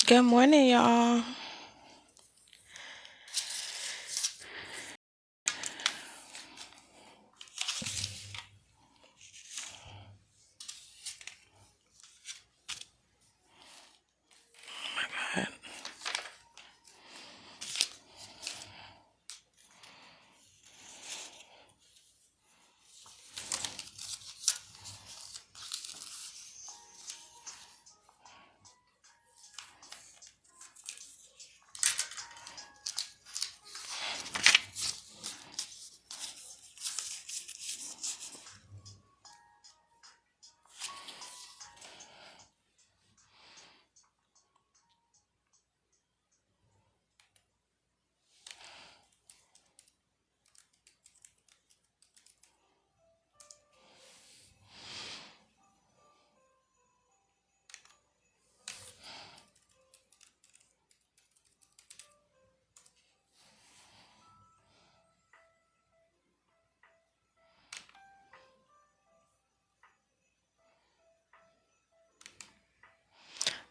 Good morning, y'all.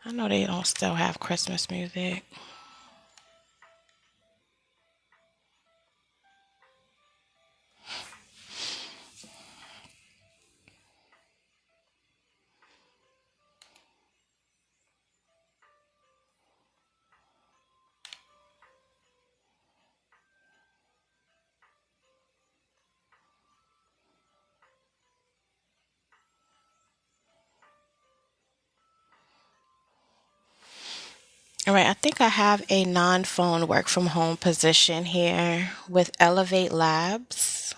I know they don't still have Christmas music. All right, I think I have a non-phone work from home position here with Elevate Labs.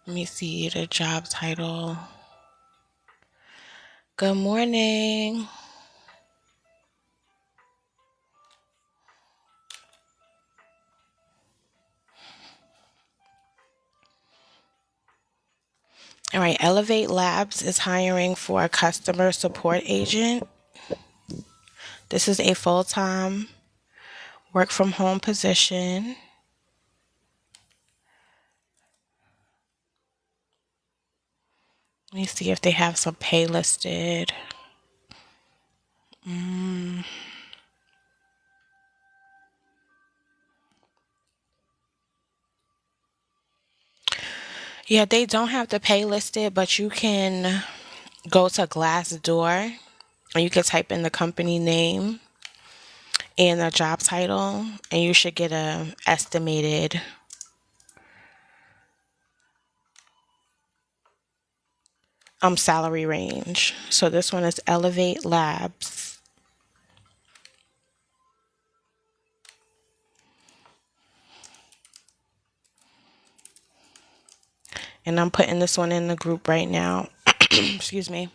Let me see the job title. Good morning. All right, Elevate Labs is hiring for a customer support agent. This is a full-time work from home position. Let me see if they have some pay listed. Yeah, they don't have the pay listed, but you can go to Glassdoor and you can type in the company name and the job title, and you should get a estimated salary range. So this one is Elevate Labs. And I'm putting this one in the group right now. Excuse me.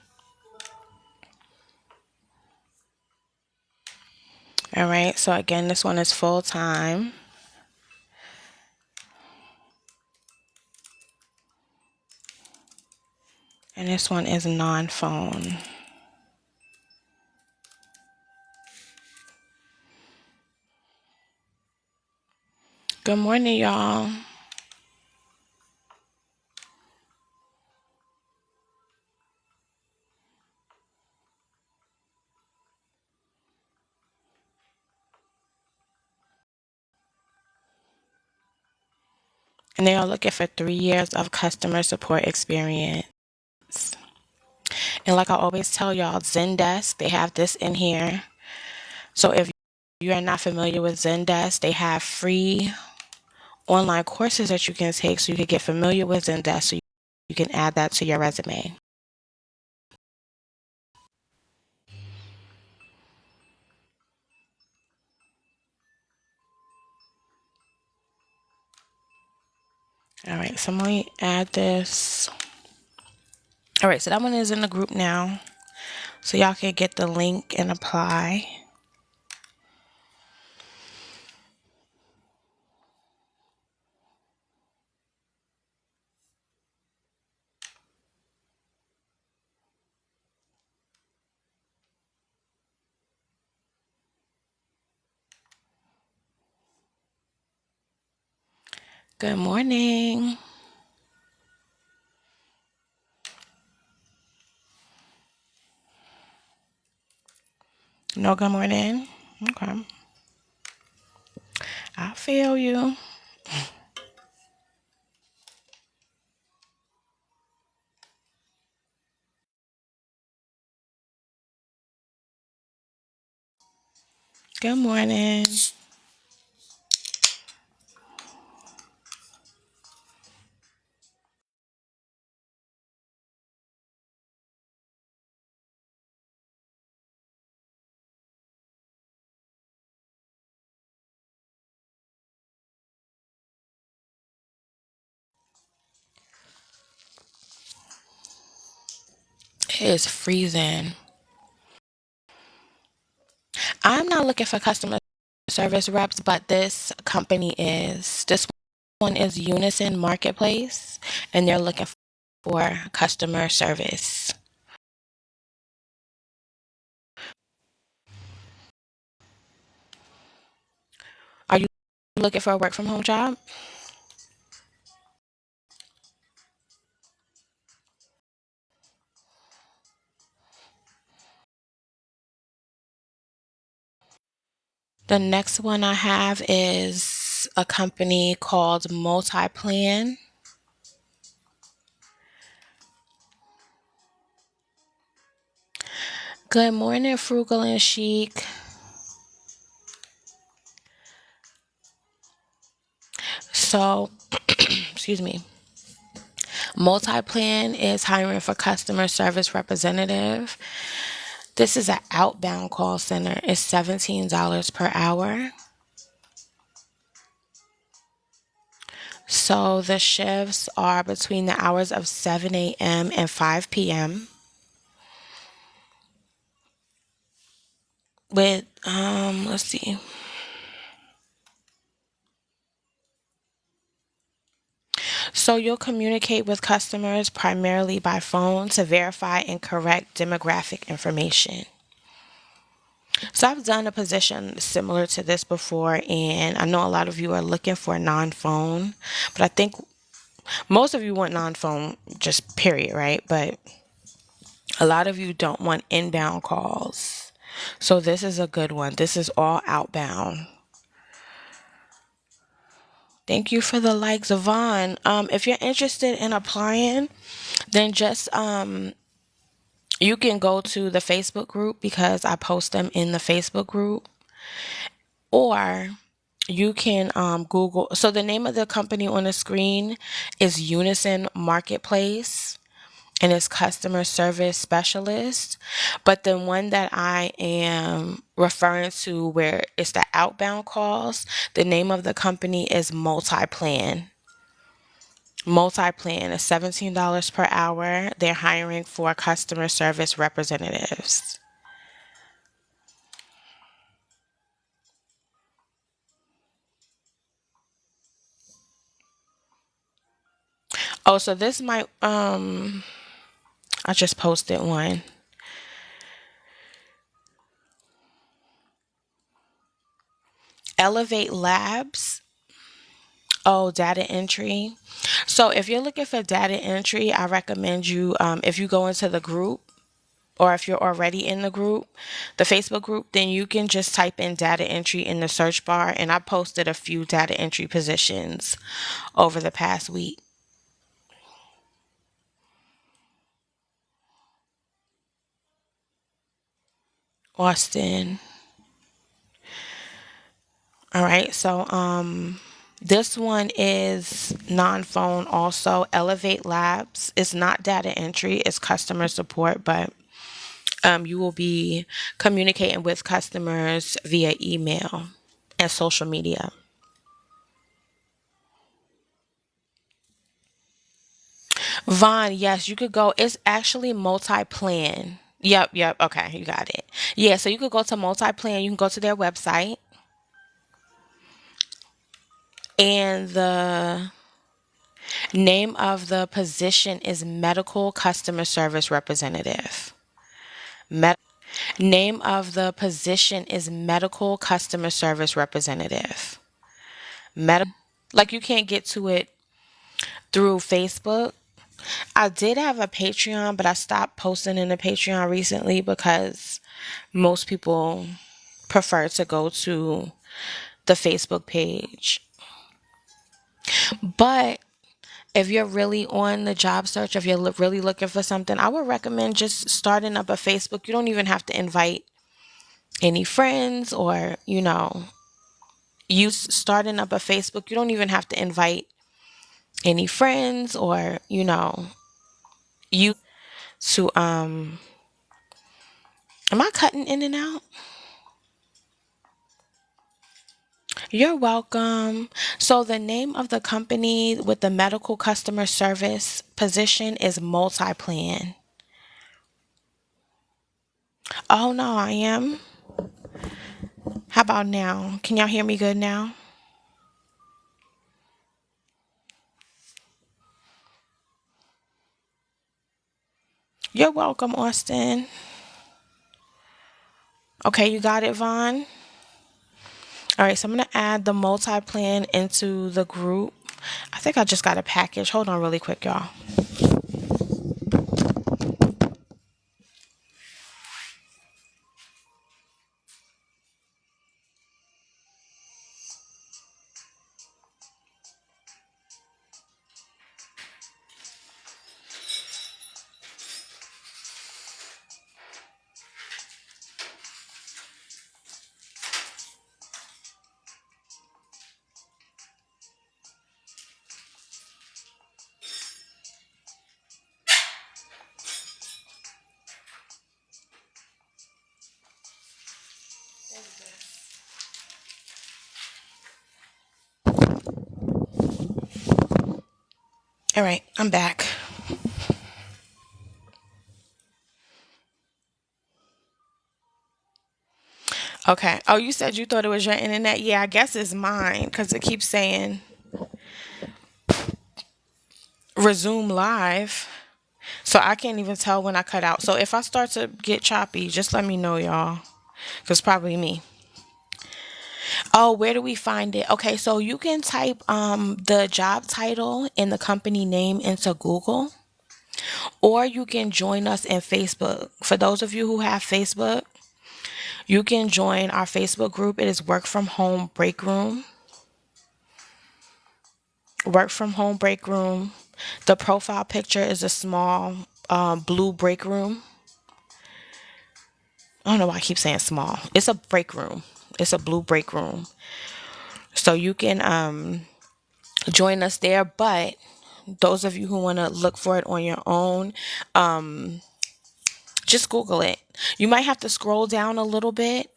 All right, so again, this one is full time. And this one is non-phone. Good morning, y'all. And they are looking for 3 years of customer support experience. And like I always tell y'all, Zendesk, they have this in here. So if you are not familiar with Zendesk, they have free online courses that you can take so you can get familiar with Zendesk so you can add that to your resume. All right, so I'm going to add this. All right, so that one is in the group now. So y'all can get the link and apply. Good morning. No, good morning. Okay. I feel you. Good morning. It is freezing. I'm not looking for customer service reps, but this company is. This one is Unison Marketplace, and they're looking for customer service. Are you looking for a work from home job? The next one I have is a company called Multiplan. Good morning, Frugal and Chic. So, excuse me. Multiplan is hiring for customer service representative. This is an outbound call center. It's $17 per hour. So the shifts are between the hours of 7 a.m. and 5 p.m. with let's see. So you'll communicate with customers primarily by phone to verify and correct demographic information. So I've done a position similar to this before, and I know a lot of you are looking for non-phone, but I think most of you want non-phone, just period, right? But a lot of you don't want inbound calls. So this is a good one. This is all outbound. Thank you for the like, Zavon. If you're interested in applying, then just you can go to the Facebook group because I post them in the Facebook group, or you can Google. So the name of the company on the screen is Unison Marketplace, and it's customer service specialist. But the one that I am referring to, where it's the outbound calls, the name of the company is Multiplan. Multiplan is $17 per hour. They're hiring for customer service representatives. Oh, so this might I just posted one. Elevate Labs. Oh, data entry. So if you're looking for data entry, I recommend you, if you go into the group, or if you're already in the group, the Facebook group, then you can just type in data entry in the search bar. And I posted a few data entry positions over the past week. Austin. All right. So this one is non-phone also. Elevate Labs. It's not data entry, it's customer support, but you will be communicating with customers via email and social media. Vaughn, yes, you could go. It's actually multi-plan. Yep, yep. Okay, you got it. Yeah, so you could go to multi-plan. You can go to their website, and the name of the position is medical customer service representative. Name of the position is medical customer service representative. Like you can't get to it through Facebook. I did have a Patreon, but I stopped posting in the Patreon recently because most people prefer to go to the Facebook page. But if you're really on the job search, if you're really looking for something, I would recommend just starting up a Facebook. You don't even have to invite any friends or, use starting up a Facebook. You don't even have to invite any friends or, use to am I cutting in and out? You're welcome. So the name of the company with the medical customer service position is Multiplan. Oh no, I am. How about now? Can y'all hear me good now? You're welcome, Austin. Okay, you got it, Vaughn. All right, so I'm gonna add the multi-plan into the group. I think I just got a package. Hold on really quick, y'all. All right, I'm back. Okay. Oh, you said you thought it was your internet? Yeah, I guess it's mine because it keeps saying resume live. So I can't even tell when I cut out. So if I start to get choppy, just let me know, y'all. Because probably me. Oh, where do we find it? Okay, so you can type the job title and the company name into Google, or you can join us in Facebook. For those of you who have Facebook, you can join our Facebook group. It is Work From Home Break Room. Work From Home Break Room. The profile picture is a small blue break room. I don't know why I keep saying small. It's a break room. It's a blue break room. So you can join us there. But those of you who want to look for it on your own, just Google it. You might have to scroll down a little bit.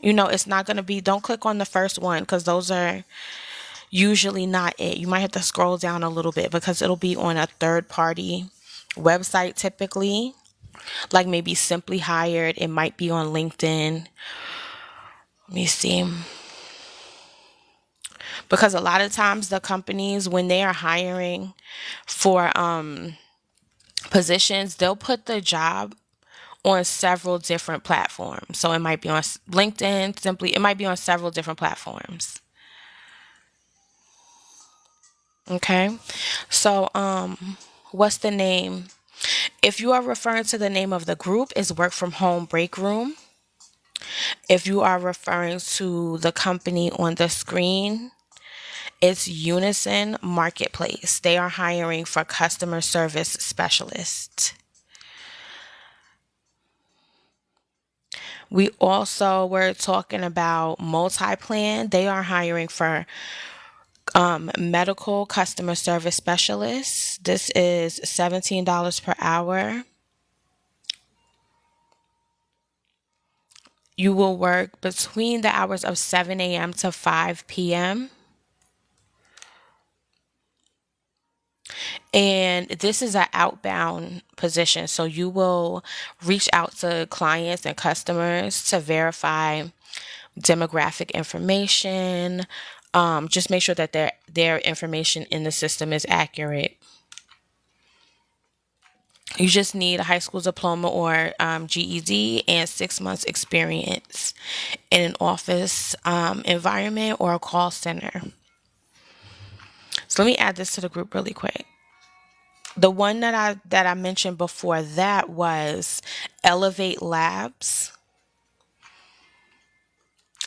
It's not going to be, don't click on the first one because those are usually not it. You might have to scroll down a little bit because it'll be on a third party website typically, like maybe Simply Hired. It might be on LinkedIn. Let me see. Because a lot of times the companies, when they are hiring for positions, they'll put the job on several different platforms. So it might be on LinkedIn, simply, it might be on several different platforms. Okay. So, what's the name? If you are referring to the name of the group, is Work From Home Break Room. If you are referring to the company on the screen, it's Unison Marketplace. They are hiring for customer service specialists. We also were talking about Multiplan. They are hiring for medical customer service specialists. This is $17 per hour. You will work between the hours of 7 a.m. to 5 p.m. And this is an outbound position. So you will reach out to clients and customers to verify demographic information. Just make sure that their information in the system is accurate. You just need a high school diploma or GED and 6 months experience in an office environment or a call center. So let me add this to the group really quick. The one that I mentioned before that was Elevate Labs.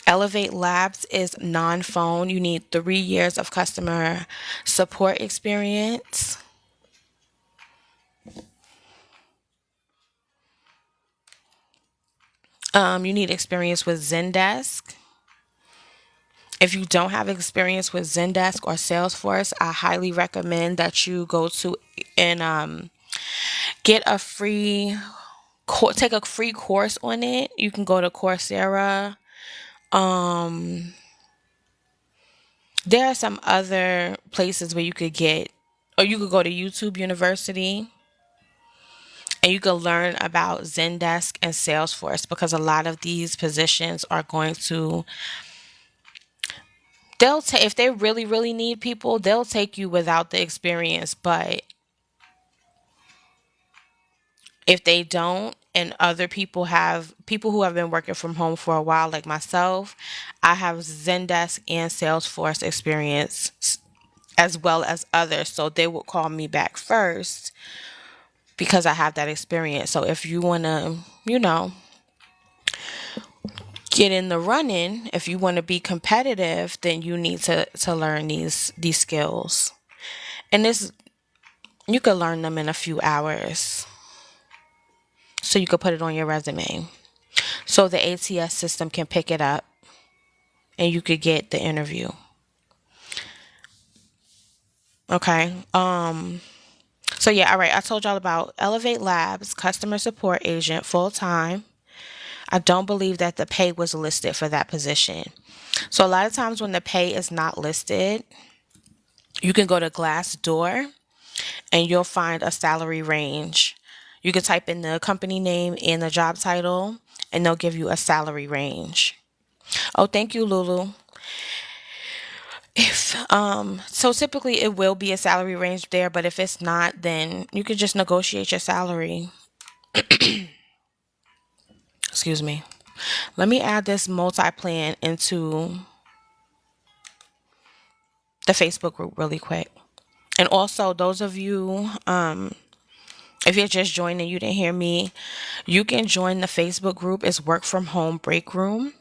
Elevate Labs is non-phone. You need 3 years of customer support experience. You need experience with Zendesk. If you don't have experience with Zendesk or Salesforce, I highly recommend that you go to and get a free take a free course on it. You can go to Coursera. Um, there are some other places where you could get, or you could go to YouTube University and you can learn about Zendesk and Salesforce because a lot of these positions are going to, they'll take, if they really, really need people, they'll take you without the experience. But if they don't, and other people who have been working from home for a while, like myself, I have Zendesk and Salesforce experience as well as others. So they would call me back first because I have that experience. So if you want to, get in the running, if you want to be competitive, then you need to learn these skills. And this you could learn them in a few hours. So you could put it on your resume. So the ATS system can pick it up and you could get the interview. Okay. So yeah, all right. I told y'all about Elevate Labs, customer support agent, full time. I don't believe that the pay was listed for that position. So a lot of times when the pay is not listed, you can go to Glassdoor and you'll find a salary range. You can type in the company name and the job title, and they'll give you a salary range. Oh, thank you, Lulu. If so typically it will be a salary range there, but if it's not, then you can just negotiate your salary. Excuse me. Let me add this multi-plan into the Facebook group really quick. And also, those of you, if you're just joining, you didn't hear me, you can join the Facebook group. It's Work From Home Break Room.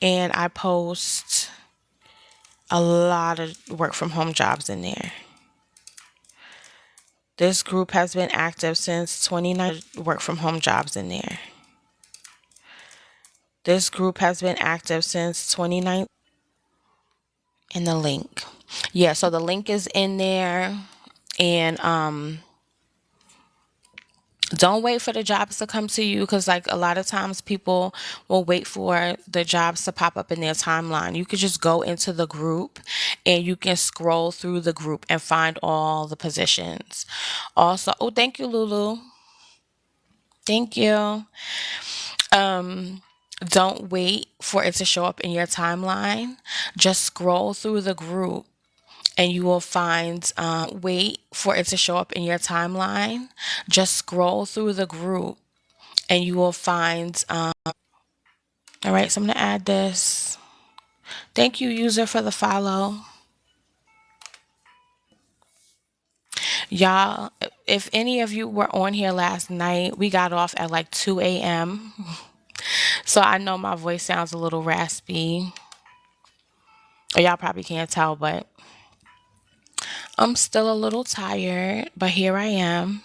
And I post a lot of work from home jobs in there. This group has been active since 2019. Work from home jobs in there. This group has been active since 2019. And the link. Yeah, so the link is in there. And don't wait for the jobs to come to you because, like, a lot of times people will wait for the jobs to pop up in their timeline. You could just go into the group and you can scroll through the group and find all the positions. Also, oh, thank you, Lulu. Thank you. Don't wait for it to show up in your timeline. Just scroll through the group and you will find, wait for it to show up in your timeline. Just scroll through the group and you will find, all right, so I'm going to add this. Thank you, user, for the follow. Y'all, if any of you were on here last night, we got off at like 2 a.m. So I know my voice sounds a little raspy. Or y'all probably can't tell, but I'm still a little tired, but here I am.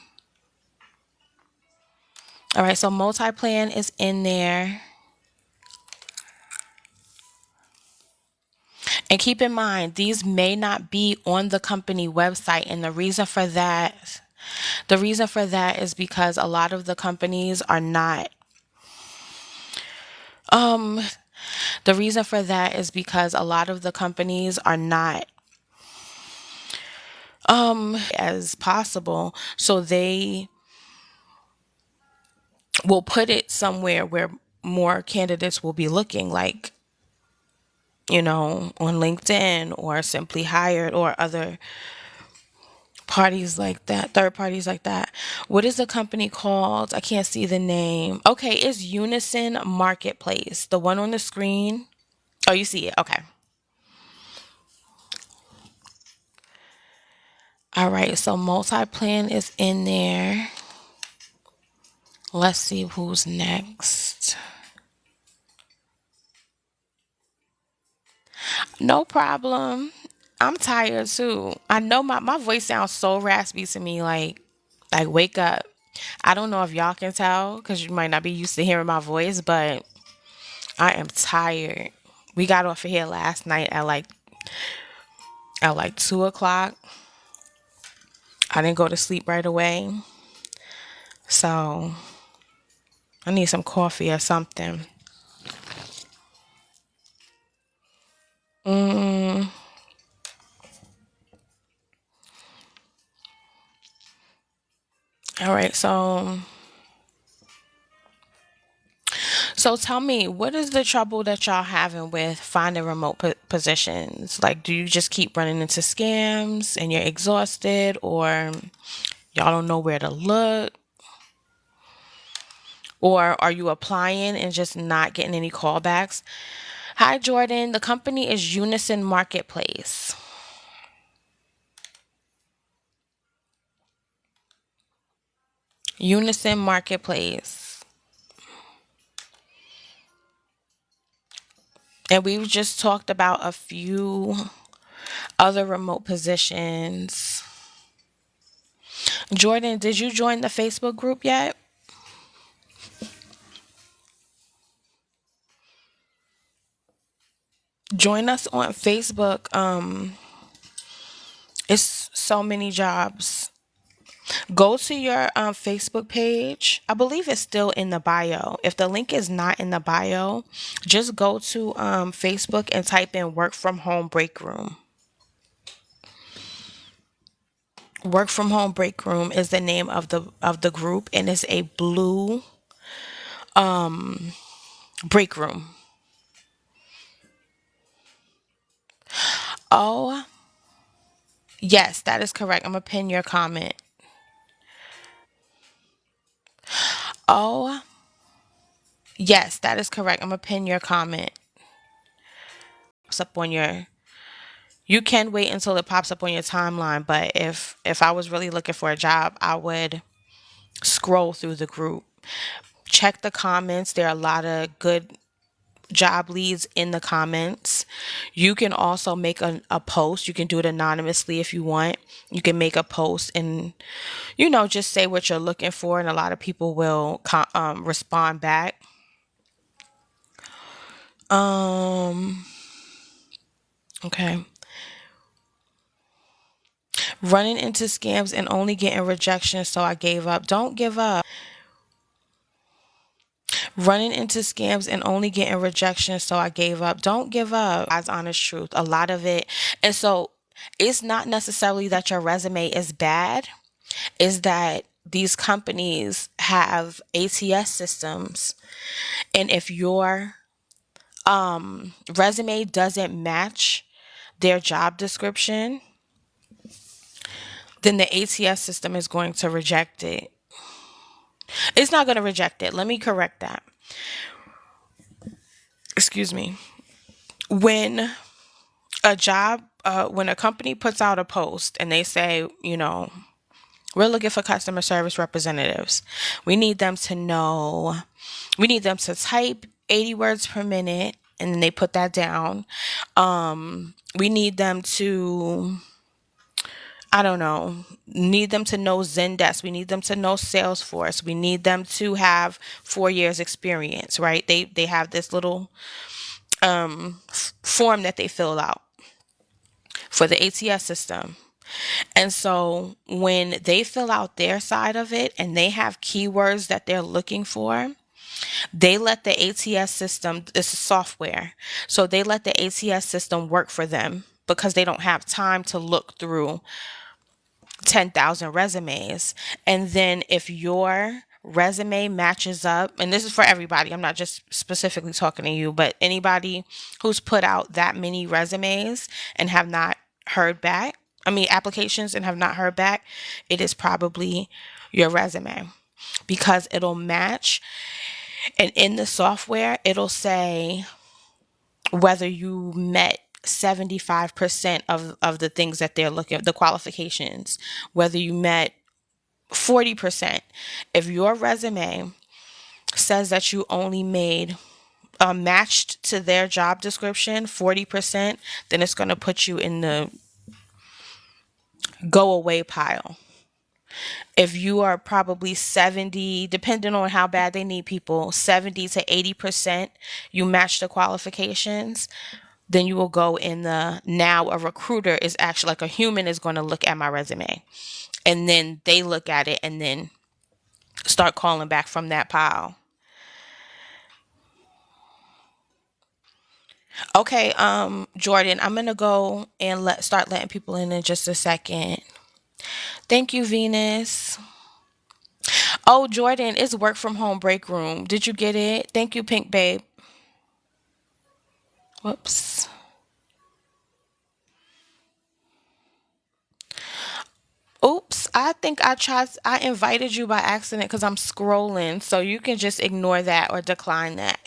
All right, so multi-plan is in there. And keep in mind, these may not be on the company website. And the reason for that is because a lot of the companies are not. The reason for that is because a lot of the companies are not as possible. So they will put it somewhere where more candidates will be looking, like, on LinkedIn or Simply Hired or other parties like that, third parties like that. What is the company called? I can't see the name. Okay, it's Unison Marketplace. The one on the screen. Oh, you see it. Okay. All right, so multi-plan is in there. Let's see who's next. No problem. I'm tired too. I know my voice sounds so raspy to me, like wake up. I don't know if y'all can tell because you might not be used to hearing my voice, but I am tired. We got off of here last night at like 2 o'clock. I didn't go to sleep right away. So I need some coffee or something. Mm, all right, so tell me, what is the trouble that y'all having with finding remote positions? Like, do you just keep running into scams and you're exhausted, or y'all don't know where to look? Or are you applying and just not getting any callbacks? Hi, Jordan. The company is Unison Marketplace. Unison Marketplace. And we've just talked about a few other remote positions. Jordan, did you join the Facebook group yet? Join us on Facebook. It's so many jobs. Go to your Facebook page. I believe it's still in the bio. If the link is not in the bio, just go to Facebook and type in "work from home break room." Work from home break room is the name of the group, and it's a blue break room. Oh, yes, that is correct. I'm gonna pin your comment. Oh, yes, that is correct. I'm gonna pin your comment. It's up on your. You can wait until it pops up on your timeline, but if I was really looking for a job, I would scroll through the group. Check the comments. There are a lot of good job leads in the comments. You can also make a post. You can do it anonymously if you want. You can make a post and, just say what you're looking for, and a lot of people will respond back. Um, okay. Running into scams and only getting rejection, so I gave up. Don't give up. Running into scams and only getting rejection, so I gave up. Don't give up. That's honest truth. A lot of it. And so it's not necessarily that your resume is bad, is that these companies have ATS systems. And if your resume doesn't match their job description, then the ATS system is going to reject it. It's not going to reject it. Let me correct that. Excuse me. When when a company puts out a post and they say, we're looking for customer service representatives, we need them to know, we need them to type 80 words per minute, and then they put that down. We need them to, I don't know, need them to know Zendesk. We need them to know Salesforce. We need them to have 4 years experience, right? They have this little form that they fill out for the ATS system. And so when they fill out their side of it and they have keywords that they're looking for, they let the ATS system, this is software, so they let the ATS system work for them because they don't have time to look through 10,000 resumes. And then if your resume matches up, and this is for everybody, I'm not just specifically talking to you, but anybody who's put out that many resumes and have not heard back, applications and have not heard back, it is probably your resume because it'll match. And in the software, it'll say whether you met 75% of the things that they're looking at, the qualifications, whether you met 40%. If your resume says that you only made matched to their job description 40%, then it's going to put you in the go away pile. If you are probably 70, depending on how bad they need people, 70 to 80%, you match the qualifications, then you will go in the, now a recruiter is actually like a human is going to look at my resume. And then they look at it and then start calling back from that pile. Okay, Jordan, I'm gonna go and start letting people in just a second. Thank you, Venus. Oh, Jordan, it's work from home break room. Did you get it? Thank you, Pink Babe. Whoops. Oops, I think I invited you by accident because I'm scrolling. So you can just ignore that or decline that.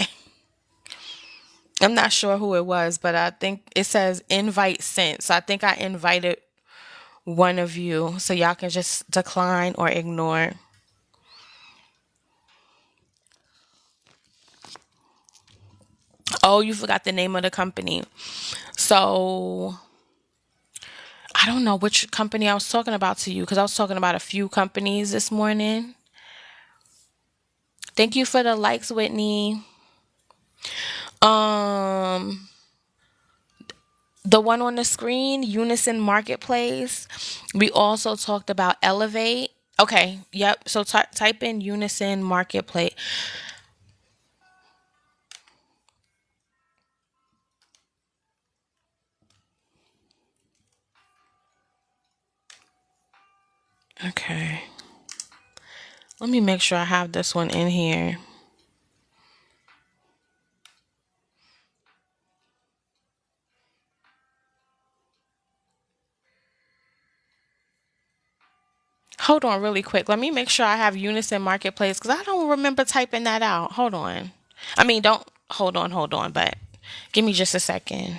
I'm not sure who it was, but I think it says invite sent. So I think I invited one of you. So y'all can just decline or ignore. Oh, you forgot the name of the company. So I don't know which company I was talking about to you because I was talking about a few companies this morning. Thank you for the likes, Whitney. Um, the one on the screen, Unison Marketplace. We also talked about Elevate. Okay, yep. So type in Unison Marketplace. Okay. Let me make sure I have this one in here. Hold on really quick. Let me make sure I have Unison Marketplace because I don't remember typing that out. Hold on. I mean, don't hold on, but give me just a second.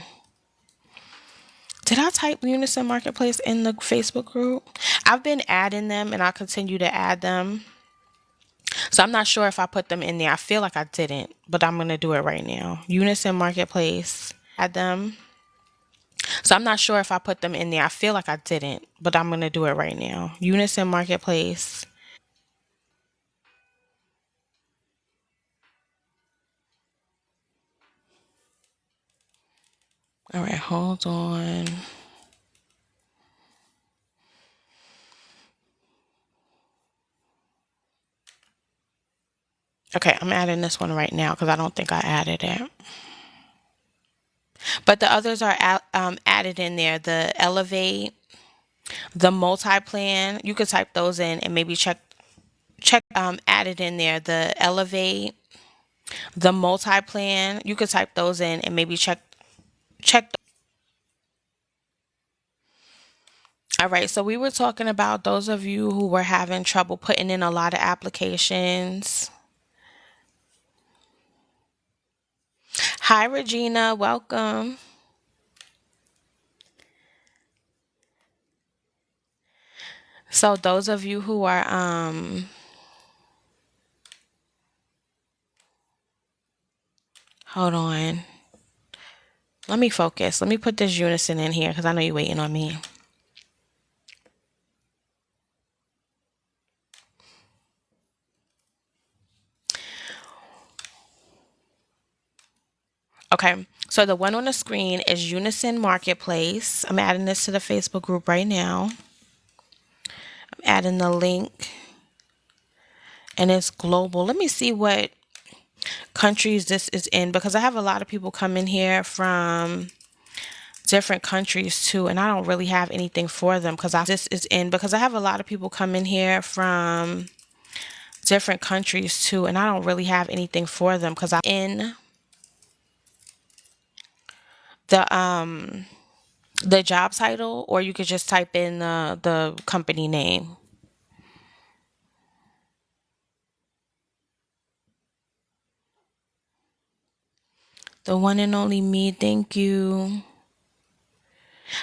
Did I type Unison Marketplace in the Facebook group? I've been adding them and I continue to add them. So I'm not sure if I put them in there. I feel like I didn't, but I'm going to do it right now. Unison Marketplace, add them. So I'm not sure if I put them in there. I feel like I didn't, but I'm going to do it right now. Unison Marketplace. All right, hold on. Okay, I'm adding this one right now because I don't think I added it. But the others are added in there. The Elevate, the multi-plan. You could type those in and maybe check added in there. The Elevate, the multi-plan. You could type those in and maybe check. All right, so we were talking about those of you who were having trouble putting in a lot of applications. Hi, Regina. Welcome. So those of you who are hold on. Let me focus. Let me put this unison in here because I know you're waiting on me. Okay, so the one on the screen is Unison Marketplace. I'm adding this to the Facebook group right now. I'm adding the link and it's global. Let me see what countries this is in because I have a lot of people coming here from different countries too, and I don't really have anything for them because I have a lot of people coming here from different countries too, and I don't really have anything for them because I in the the job title, or you could just type in the company name. The one and only me. Thank you.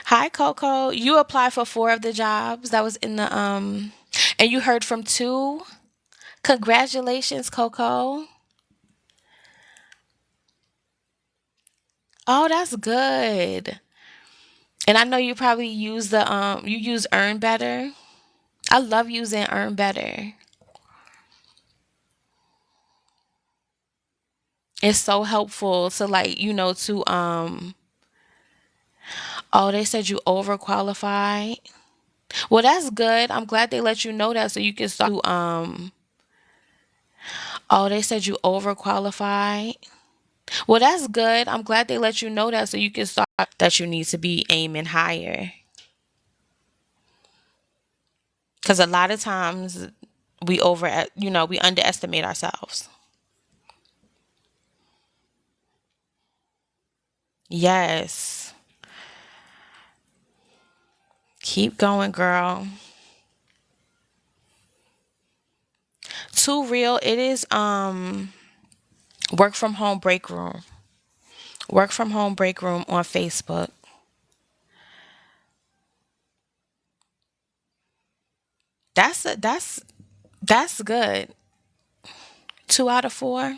Hi, Coco. You applied for 4 of the jobs that was in the and you heard from 2. Congratulations, Coco. Oh, that's good. And I know you probably use the you use Earn Better. I love using Earn Better. It's so helpful to like, to oh, they said you overqualified. Well, that's good. I'm glad they let you know that so you can start to oh, they said you overqualified. Well, that's good. I'm glad they let you know that so you can start that you need to be aiming higher. Cuz a lot of times we underestimate ourselves. Yes. Keep going, girl. Too real. It is work from home break room. Work from home break room on Facebook. That's good. 2 out of 4.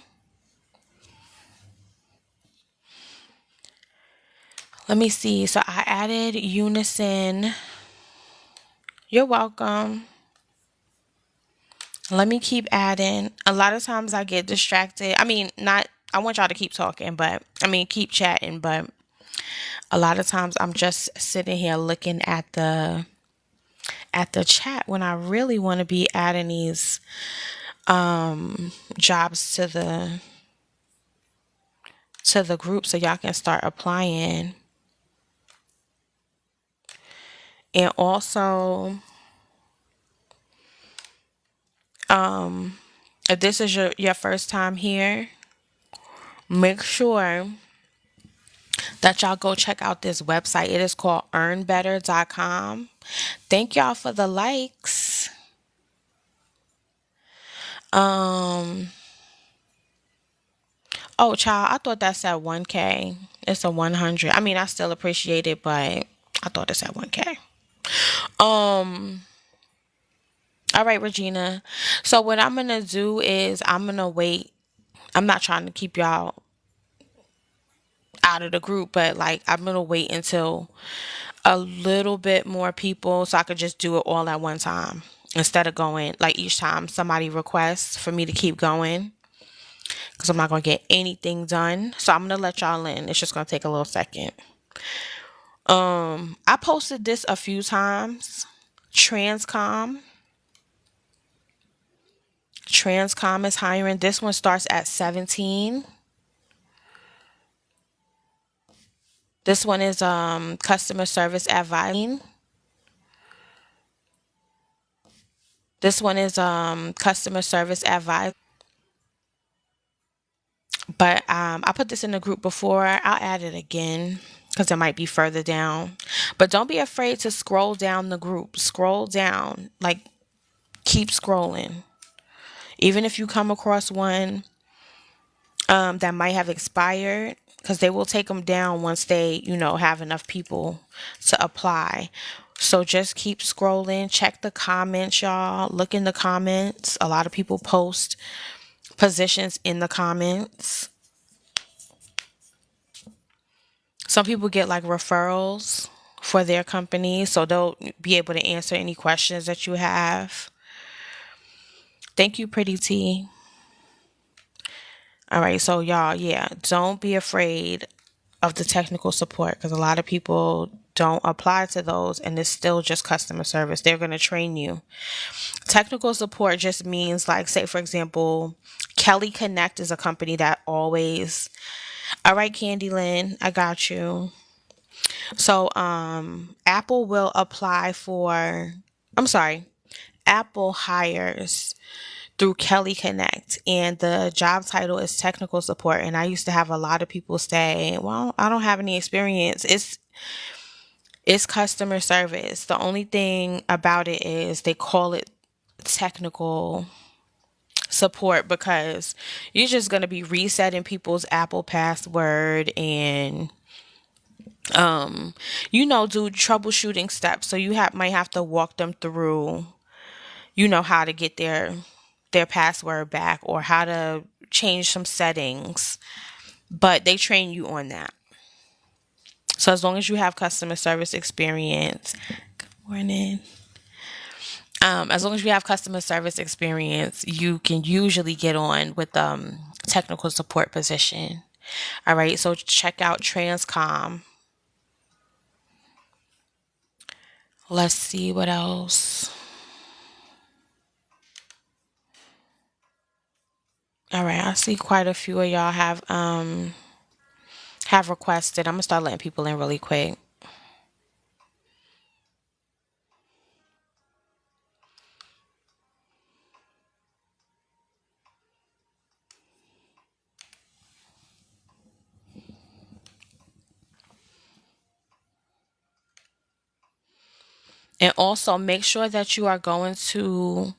Let me see. So I added Unison. You're welcome. Let me keep adding. A lot of times I get distracted. I mean, not I want y'all to keep talking, but I mean keep chatting, but a lot of times I'm just sitting here looking at the chat when I really want to be adding these jobs to the group so y'all can start applying. And also, if this is your first time here, make sure that y'all go check out this website. It is called earnbetter.com. Thank y'all for the likes. Um, oh, child, I thought that said 1K. It's a 100. I mean, I still appreciate it, but I thought it said 1K. Um, all right, Regina. So what I'm gonna do is I'm gonna wait. I'm not trying to keep y'all out of the group, but like I'm gonna wait until a little bit more people so I could just do it all at one time instead of going like each time somebody requests for me to keep going because I'm not gonna get anything done. So I'm gonna let y'all in. It's just gonna take a little second. I posted this a few times. Transcom. Transcom is hiring. This one starts at 17. This one is customer service advising. This one is customer service advisor. But I put this in the group before. I'll add it again because it might be further down. But don't be afraid to scroll down the group. Scroll down. Like keep scrolling. Even if you come across one that might have expired, because they will take them down once they, have enough people to apply. So just keep scrolling. Check the comments, y'all. Look in the comments. A lot of people post positions in the comments. Some people get like referrals for their company, so they'll be able to answer any questions that you have. Thank you, Pretty T. All right, so y'all, yeah, don't be afraid of the technical support because a lot of people don't apply to those and it's still just customer service. They're going to train you. Technical support just means like, say, for example, Kelly Connect is a company that always, all right, Candyland, I got you. So, Apple will apply for, I'm sorry, Apple hires through Kelly Connect, and the job title is technical support. And I used to have a lot of people say, "Well, I don't have any experience." It's customer service. The only thing about it is they call it technical support because you're just going to be resetting people's Apple password and um do troubleshooting steps. So you might have to walk them through, how to get their password back, or how to change some settings, but they train you on that. So as long as you have customer service experience, good morning. As long as you have customer service experience, you can usually get on with technical support position. All right, so check out Transcom. Let's see what else. All right, I see quite a few of y'all have requested. I'm gonna start letting people in really quick. And also make sure that you are going to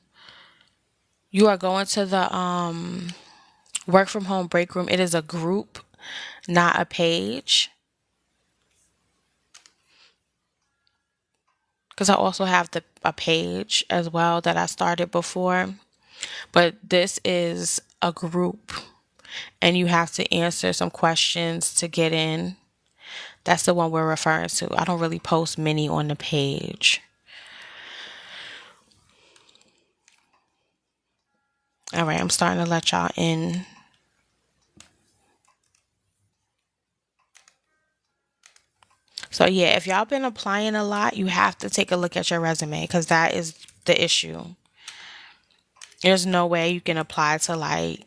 the work from home break room. It is a group, not a page. Because I also have a page as well that I started before. But this is a group, and you have to answer some questions to get in. That's the one we're referring to. I don't really post many on the page. All right, I'm starting to let y'all in. So yeah, if y'all been applying a lot, you have to take a look at your resume, because that is the issue. There's no way you can apply to I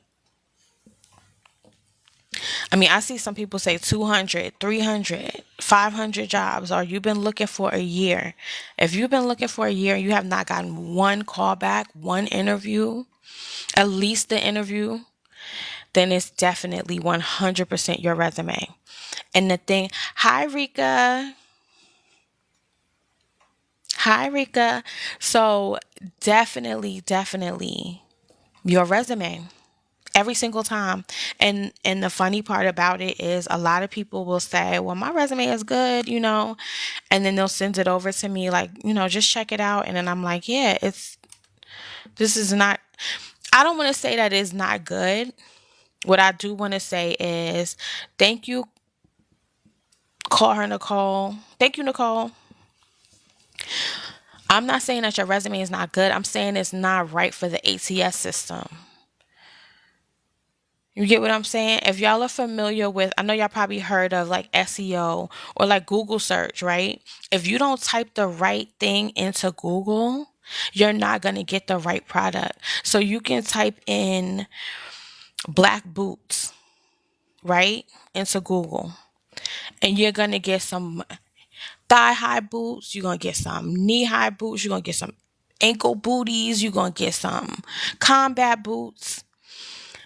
see some people say 200, 300, 500 jobs, or you've been looking for a year. If you've been looking for a year and you have not gotten one callback, one interview, at least the interview, then it's definitely 100% your resume. And the thing, hi Rika. Hi Rika. So definitely your resume every single time. And the funny part about it is a lot of people will say, "Well, my resume is good, and then they'll send it over to me like, just check it out." And then I'm like, "Yeah, this is not I don't want to say that it's not good. What I do want to say is thank you, call her Nicole. Thank you, Nicole. I'm not saying that your resume is not good. I'm saying it's not right for the ATS system. You get what I'm saying? If y'all are familiar with, I know y'all probably heard of like SEO or like Google search, right? If you don't type the right thing into Google, you're not going to get the right product. So you can type in black boots, right, into Google, and you're going to get some thigh high boots, you're going to get some knee high boots, you're going to get some ankle booties, you're going to get some combat boots.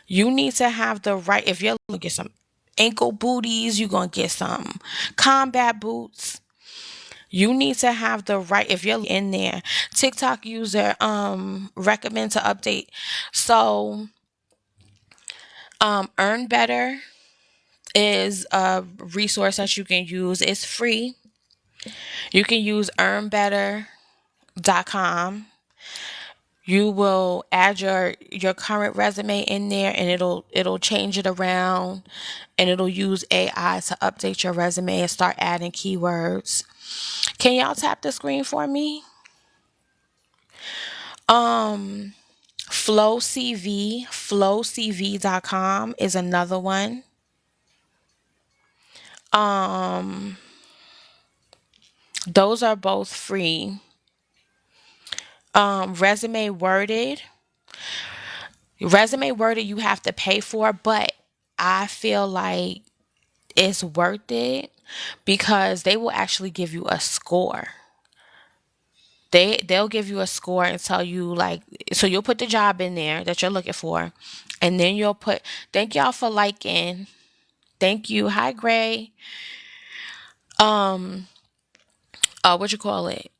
You need to have the right, if you're going to get some ankle booties, you're going to get some combat boots. You need to have the right, if you're in there. TikTok user recommend to update. So Earn Better is a resource that you can use. It's free. You can use earnbetter.com. You will add your current resume in there, and it'll change it around, and it'll use AI to update your resume and start adding keywords. Can y'all tap the screen for me? Um flowcv.com is another one. Um those are both free. Resume Worded. Resume Worded you have to pay for, but I feel like it's worth it because they will actually give you a score. They'll give you a score and tell you like, so you'll put the job in there that you're looking for, and then you'll put, thank y'all for liking. Thank you. Hi Gray. Um what you call it?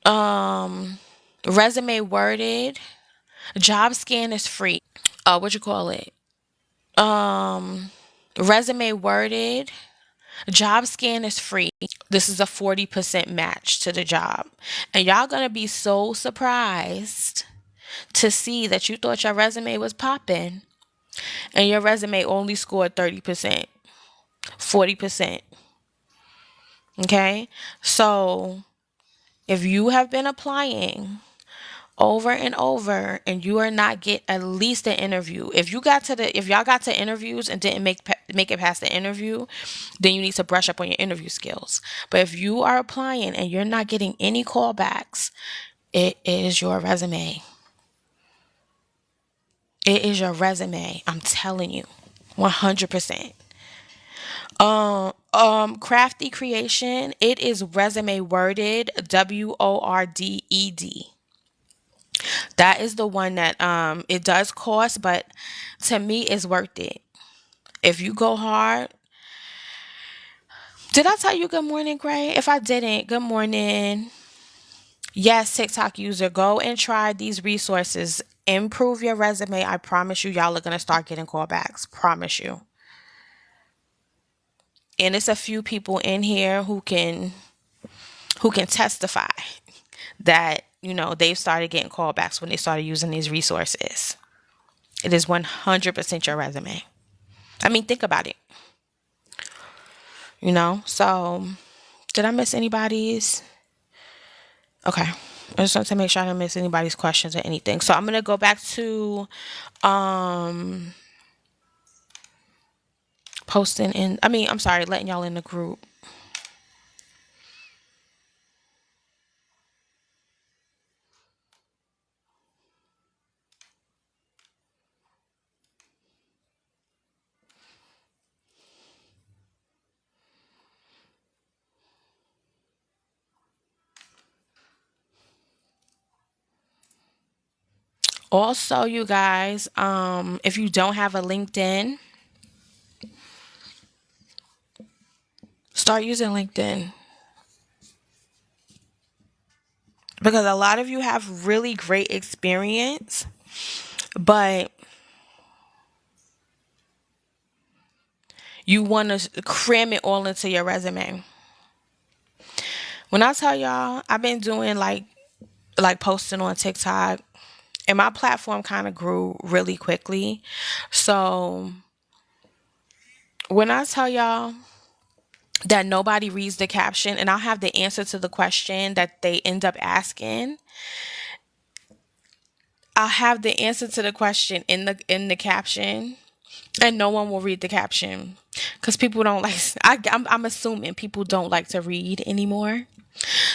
Um Resume Worded. Job Scan is free. What you call it? Um Resume Worded, Job scan is free. This is a 40% match to the job. And y'all gonna be so surprised to see that you thought your resume was popping and your resume only scored 30%, 40%. Okay? So if you have been applying over and over and you are not get at least an interview, if y'all got to interviews and didn't make it past the interview, then you need to brush up on your interview skills. But if you are applying and you're not getting any callbacks, it is your resume. It is your resume. I'm telling you. 100%. Crafty Creation, it is Resume Worded, WORDED. That is the one that it does cost, but to me it's worth it. If you go hard. Did I tell you good morning, Gray? If I didn't, good morning. Yes, TikTok user, go and try these resources. Improve your resume. I promise you, y'all are gonna start getting callbacks. Promise you. And it's a few people in here who can testify that, they've started getting callbacks when they started using these resources. It is 100% your resume. I mean, think about it. So did I miss anybody's? Okay. I just want to make sure I didn't miss anybody's questions or anything. So I'm going to go back to posting letting y'all in the group. Also, you guys, if you don't have a LinkedIn, start using LinkedIn. Because a lot of you have really great experience, but you want to cram it all into your resume. When I tell y'all, I've been doing like posting on TikTok, and my platform kind of grew really quickly. So when I tell y'all that nobody reads the caption, and I'll have the answer to the question that they end up asking, I'll have the answer to the question in the caption, and no one will read the caption because people don't like. I'm assuming people don't like to read anymore.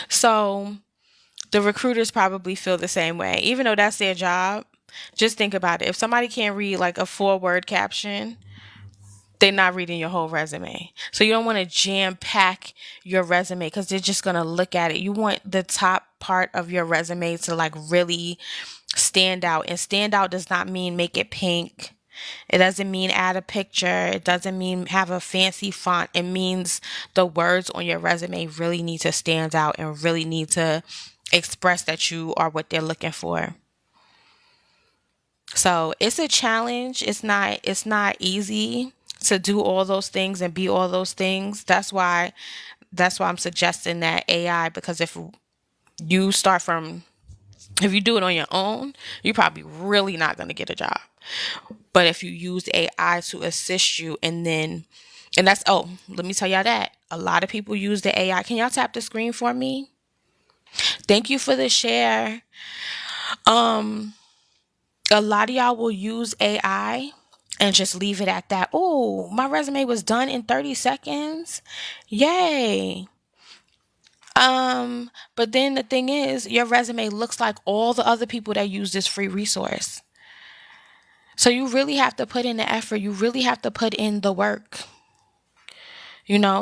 So the recruiters probably feel the same way, even though that's their job. Just think about it. If somebody can't read like a 4-word caption, they're not reading your whole resume. So you don't want to jam pack your resume because they're just going to look at it. You want the top part of your resume to like really stand out. And stand out does not mean make it pink. It doesn't mean add a picture. It doesn't mean have a fancy font. It means the words on your resume really need to stand out and really need to express that you are what they're looking for. So it's a challenge. It's not easy to do all those things and be all those things. That's why I'm suggesting that AI, because if you do it on your own, you're probably really not going to get a job. But if you use AI to assist you, and let me tell y'all that a lot of people use the AI. Can y'all tap the screen for me? Thank you for the share. A lot of y'all will use AI and just leave it at that. Oh, my resume was done in 30 seconds. Yay. But then the thing is, your resume looks like all the other people that use this free resource. So you really have to put in the effort. You really have to put in the work.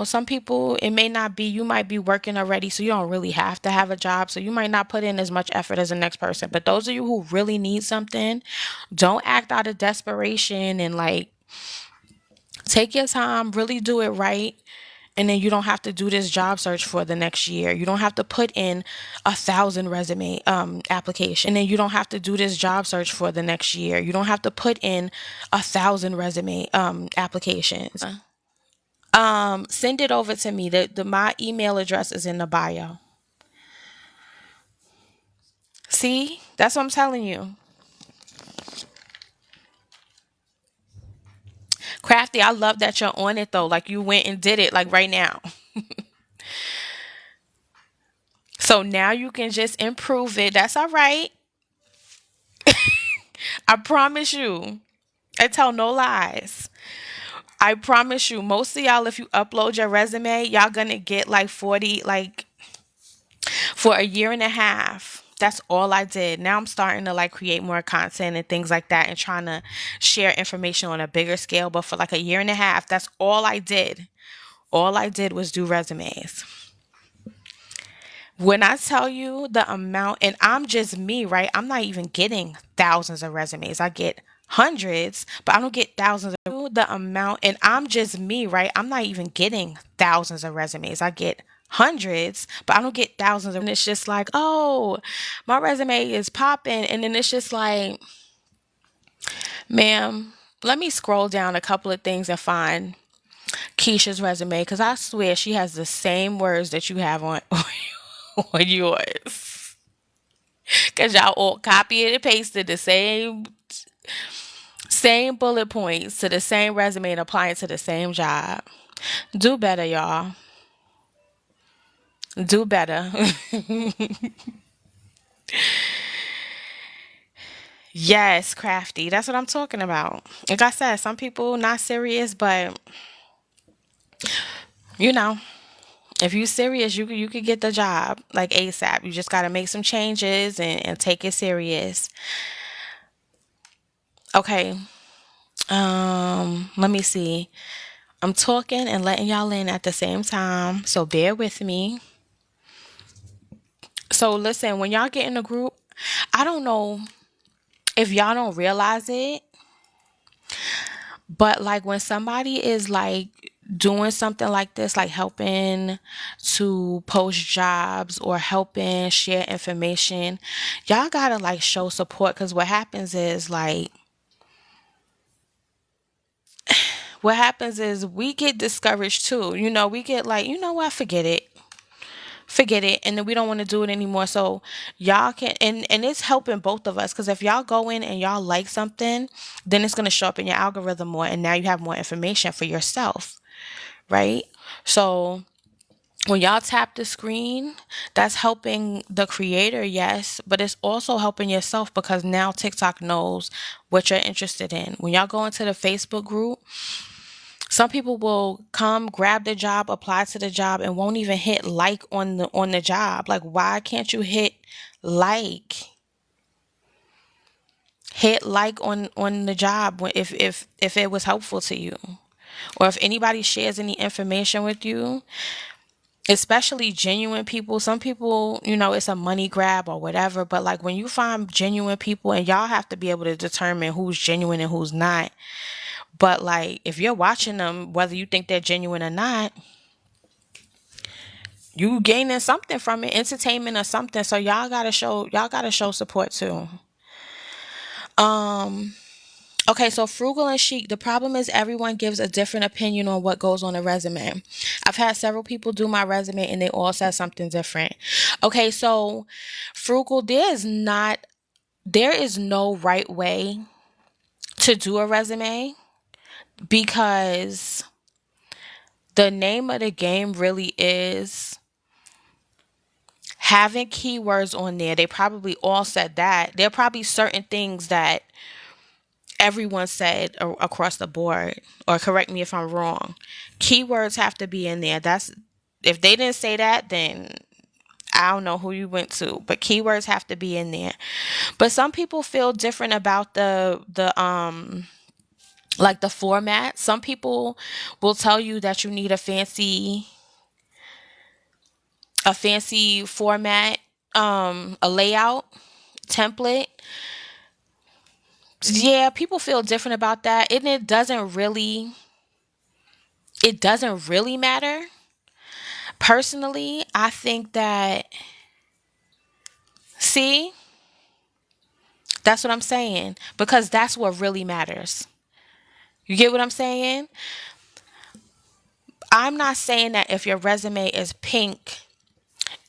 Some people, it may not be, you might be working already, so you don't really have to have a job. So you might not put in as much effort as the next person. But those of you who really need something, don't act out of desperation and take your time, really do it right. And then you don't have to do this job search for the next year. You don't have to put in 1,000 resume applications. And then you don't have to do this job search for the next year. You don't have to put in 1,000 resume applications. Send it over to me. The my email address is in the bio. See? That's what I'm telling you. Crafty, I love that you're on it though. Like you went and did it like right now. So now you can just improve it. That's all right. I promise you. I tell no lies. I promise you, most of y'all, if you upload your resume, y'all gonna get like 40, like for a year and a half. That's all I did. Now I'm starting to like create more content and things like that and trying to share information on a bigger scale. But for like a year and a half, that's all I did. All I did was do resumes. When I tell you the amount, and I'm just me, right? I'm not even getting thousands of resumes. I get hundreds, but I don't get thousands of the amount, and I'm just me, right? I'm not even getting thousands of resumes. I get hundreds, but I don't get thousands of, and it's just like, oh, my resume is popping, and then it's just like, ma'am, let me scroll down a couple of things and find Keisha's resume because I swear she has the same words that you have on on yours. Because y'all all copied and pasted the same bullet points to the same resume and applying to the same job. Do better, y'all. Do better. Yes, crafty. That's what I'm talking about. Like I said, some people not serious, but you know, if you serious, you could get the job like ASAP. You just gotta make some changes and take it serious. Okay. Let me see. I'm talking and letting y'all in at the same time, so bear with me. So listen, when y'all get in a group, I don't know if y'all don't realize it, but like when somebody is like doing something like this, like helping to post jobs or helping share information, y'all gotta like show support because what happens is we get discouraged too. You know, we get like, you know what, forget it, and then we don't want to do it anymore. So y'all can, and it's helping both of us because if y'all go in and y'all like something, then it's going to show up in your algorithm more, and now you have more information for yourself, right? So when y'all tap the screen, that's helping the creator, yes, but it's also helping yourself because now TikTok knows what you're interested in. When y'all go into the Facebook group, some people will come, grab the job, apply to the job, and won't even hit like on the job. Like, why can't you like? Hit like on the job if it was helpful to you, or if anybody shares any information with you, especially genuine people. Some people, you know, it's a money grab or whatever. But like when you find genuine people, and y'all have to be able to determine who's genuine and who's not. But like if you're watching them, whether you think they're genuine or not, you gaining something from it, entertainment or something. So y'all gotta show support too. Um okay, so frugal and chic. The problem is everyone gives a different opinion on what goes on a resume. I've had several people do my resume and they all said something different. Okay, so frugal, there is no right way to do a resume because the name of the game really is having keywords on there. They probably all said that. There are probably certain things that everyone said across the board, or correct me if I'm wrong. Keywords have to be in there. That's if they didn't say that, then I don't know who you went to, but keywords have to be in there. But some people feel different about the like the format. Some people will tell you that you need a fancy format, a layout template. Yeah, people feel different about that, and it doesn't really matter. Personally, I think that, see, that's what I'm saying, because that's what really matters. You get what I'm saying? I'm not saying that if your resume is pink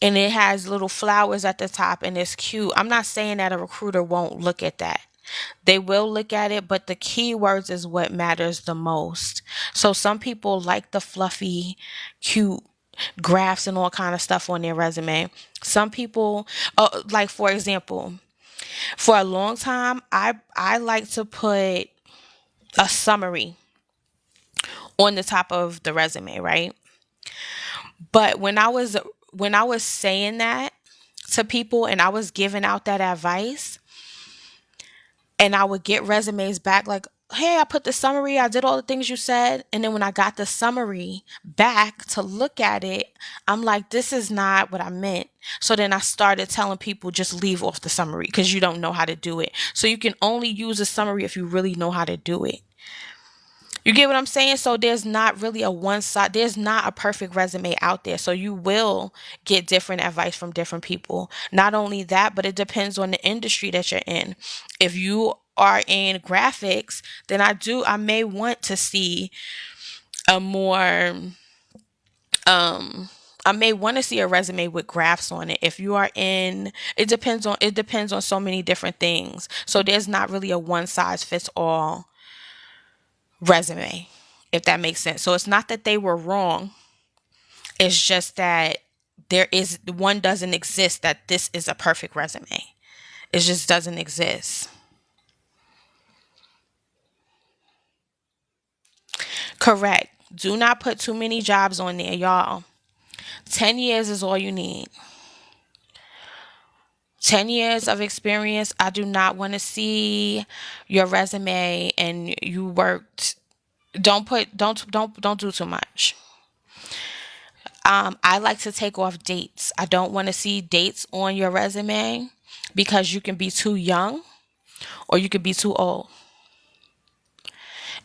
and it has little flowers at the top and it's cute, I'm not saying that a recruiter won't look at that. They will look at it, but the keywords is what matters the most. So some people like the fluffy, cute graphs and all kind of stuff on their resume. Some people, like for example, for a long time, I like to put a summary on the top of the resume, right? But when I was saying that to people and I was giving out that advice, and I would get resumes back like, hey, I put the summary, I did all the things you said. And then when I got the summary back to look at it, I'm like, this is not what I meant. So then I started telling people just leave off the summary because you don't know how to do it. So you can only use a summary if you really know how to do it. You get what I'm saying? So there's not really a one side, there's not a perfect resume out there. So you will get different advice from different people. Not only that, but it depends on the industry that you're in. If you are in graphics, then I may want to see a more, I may want to see a resume with graphs on it. If you are in, it depends on so many different things. So there's not really a one size fits all resume, if that makes sense. So it's not that they were wrong. It's just that there is one doesn't exist that this is a perfect resume. It just doesn't exist. Correct. Do not put too many jobs on there, y'all. 10 years is all you need. 10 years of experience. I do not want to see your resume and you worked. Don't do too much. I like to take off dates. I don't want to see dates on your resume because you can be too young or you could be too old.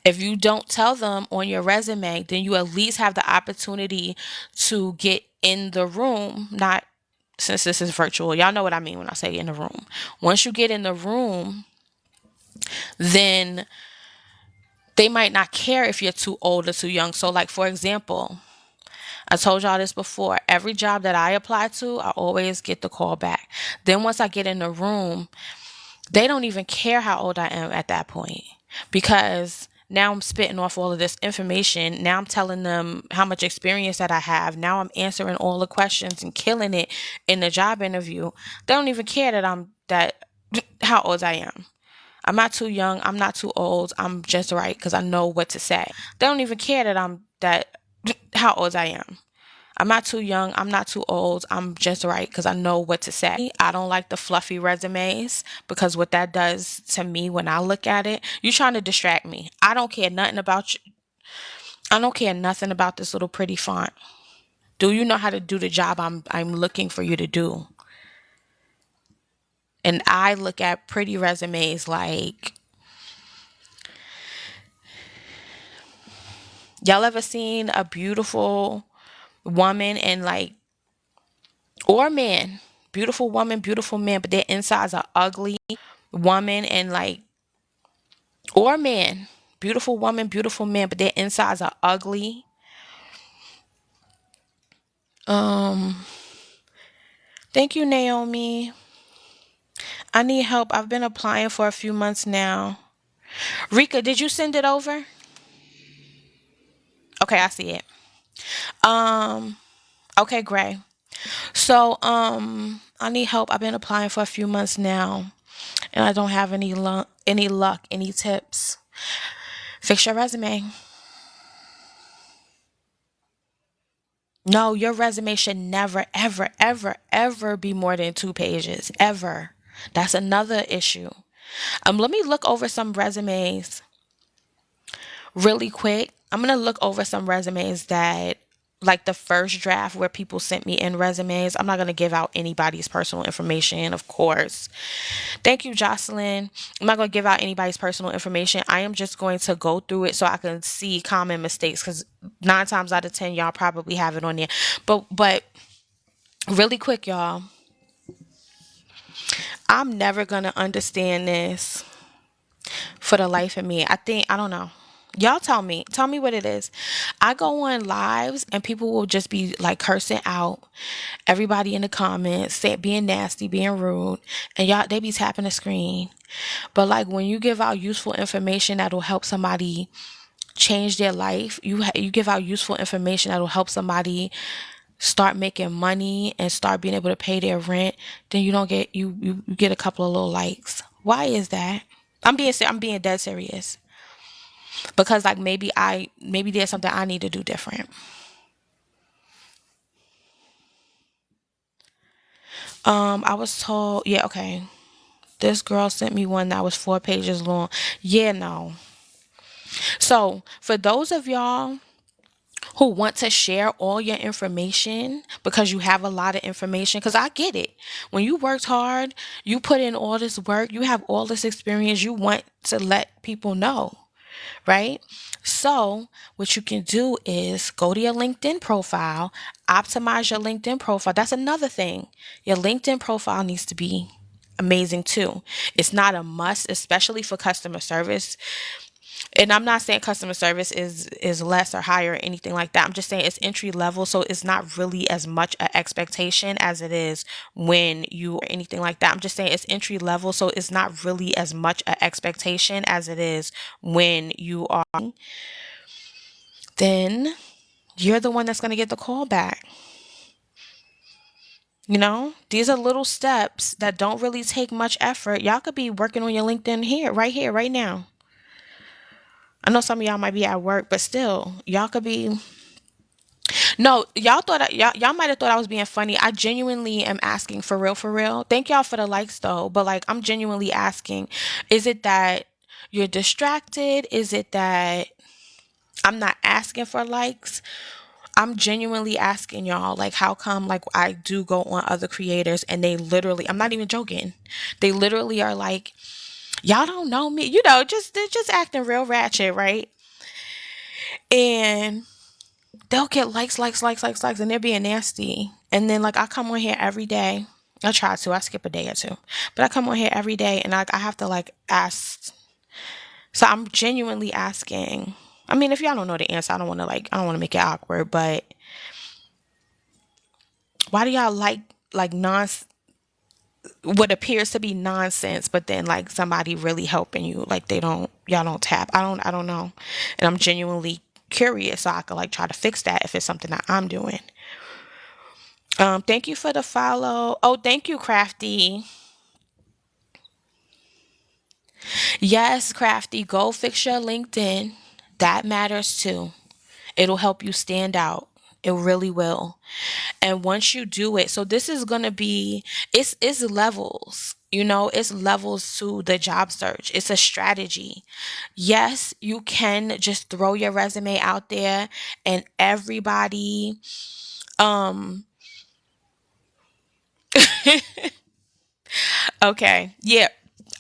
If you don't tell them on your resume, then you at least have the opportunity to get in the room. Not since this is virtual. Y'all know what I mean when I say in the room. Once you get in the room, then they might not care if you're too old or too young. So, like, for example, I told y'all this before. Every job that I apply to, I always get the call back. Then once I get in the room, they don't even care how old I am at that point because now I'm spitting off all of this information. Now I'm telling them how much experience that I have. Now I'm answering all the questions and killing it in the job interview. They don't even care that how old I am. I'm not too young. I'm not too old. I'm just right because I know what to say. They don't even care that how old I am. I'm not too young. I'm not too old. I'm just right because I know what to say. I don't like the fluffy resumes because what that does to me when I look at it, you're trying to distract me. I don't care nothing about you. I don't care nothing about this little pretty font. Do you know how to do the job I'm looking for you to do? And I look at pretty resumes like, y'all ever seen a beautiful woman and like, or man, beautiful woman, beautiful man, but their insides are ugly? Woman and like, or man, beautiful woman, beautiful man, but their insides are ugly. Um, Thank you, Naomi. I need help. I've been applying for a few months now. Rika, did you send it over? Okay, I see it. Um, okay, Gray. So, I need help. I've been applying for a few months now, and I don't have any tips. Fix your resume. No, your resume should never, ever, ever, ever be more than 2 pages. Ever. That's another issue. Let me look over some resumes really quick. I'm gonna look over some resumes that like the first draft where people sent me in resumes. I'm not gonna give out anybody's personal information, of course. Thank you, Jocelyn. I'm not gonna give out anybody's personal information. I am just going to go through it so I can see common mistakes because 9 times out of 10 y'all probably have it on there. But really quick, y'all. I'm never gonna understand this for the life of me. I don't know. Y'all tell me what it is. I go on lives and people will just be like cursing out everybody in the comments, being nasty, being rude, and y'all they be tapping the screen. But like when you give out useful information that'll help somebody change their life, you give out useful information that'll help somebody start making money and start being able to pay their rent, then you don't get you get a couple of little likes. Why is that? I'm being dead serious because like maybe there's something I need to do different. I was told, yeah, okay. This girl sent me one that was 4 pages long. Yeah, no. So for those of y'all who want to share all your information because you have a lot of information, because I get it. When you worked hard, you put in all this work, you have all this experience, you want to let people know, right? So, what you can do is go to your LinkedIn profile, optimize your LinkedIn profile. That's another thing. Your LinkedIn profile needs to be amazing too. It's not a must, especially for customer service. And I'm not saying customer service is less or higher or anything like that. I'm just saying it's entry level, so it's not really as much an expectation as it is when you or anything like that. I'm just saying it's entry level, so it's not really as much an expectation as it is when you are. Then you're the one that's going to get the call back. You know, these are little steps that don't really take much effort. Y'all could be working on your LinkedIn here, right now. I know some of y'all might be at work, but still, y'all could be. No, y'all might have thought I was being funny. I genuinely am asking for real, for real. Thank y'all for the likes though, but like I'm genuinely asking, is it that you're distracted? Is it that I'm not asking for likes? I'm genuinely asking y'all, like, how come, like, I do go on other creators and they literally, I'm not even joking. They literally are like, y'all don't know me, they're just acting real ratchet, right? And they'll get likes, and they're being nasty. And then, like, I come on here every day. I try to, I skip a day or two, but I come on here every day and I have to, like, ask. So I'm genuinely asking. I mean, if y'all don't know the answer, I don't want to make it awkward, but why do y'all like what appears to be nonsense, but then like somebody really helping you, like y'all don't tap. I don't know. And I'm genuinely curious so I could like try to fix that if it's something that I'm doing. Thank you for the follow. Oh, thank you, Crafty. Yes, Crafty, go fix your LinkedIn. That matters too. It'll help you stand out. It really will. And once you do it, so this is gonna be it's levels. It's levels to the job search. It's a strategy. Yes, you can just throw your resume out there and everybody um okay. Yeah.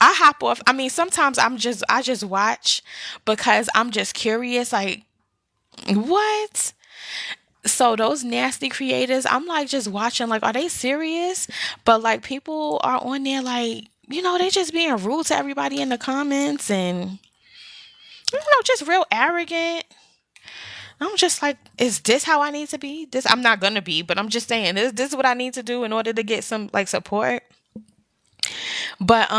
I hop off. I mean, sometimes I just watch because I'm just curious like what? So those nasty creators, I'm like just watching, like, are they serious? But like people are on there like, they just being rude to everybody in the comments and just real arrogant. I'm just like, is this how I need to be? This I'm not gonna be, but I'm just saying this is what I need to do in order to get some like support. But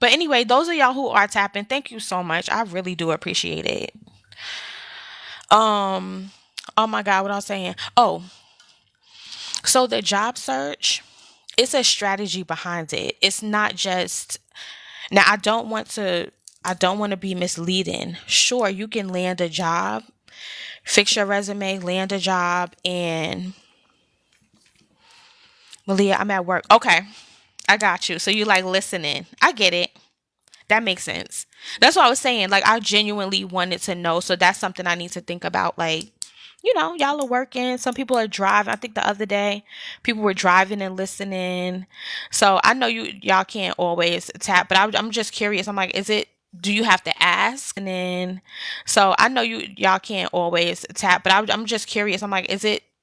anyway, those of y'all who are tapping, thank you so much. I really do appreciate it. Um oh my god, what I was saying. Oh, so the job search, it's a strategy behind it. It's not just now I don't want to be misleading. Sure, you can land a job, fix your resume, land a job, and Malia, I'm at work. Okay, I got you. So you like listening. I get it. That makes sense. That's what I was saying. Like I genuinely wanted to know. So that's something I need to think about. Like, y'all are working. Some people are driving. I think the other day people were driving and listening. So I know y'all can't always tap, but I'm just curious. I'm like, do you have to ask? And then, so I know y'all can't always tap, but I'm just curious. I'm like,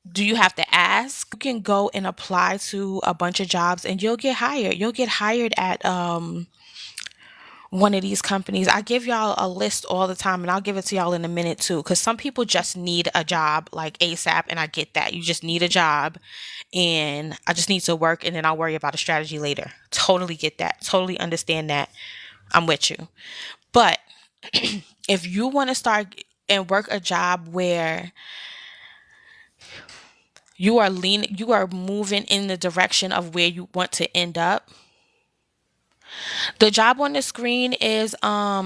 do you have to ask? You can go and apply to a bunch of jobs and you'll get hired. You'll get hired at, one of these companies. I give y'all a list all the time, and I'll give it to y'all in a minute too, because some people just need a job like ASAP, and I get that. You just need a job, and I just need to work, and then I'll worry about a strategy later. Totally get that. Totally understand that. I'm with you. But if you want to start and work a job where you are moving in the direction of where you want to end up, the job on the screen is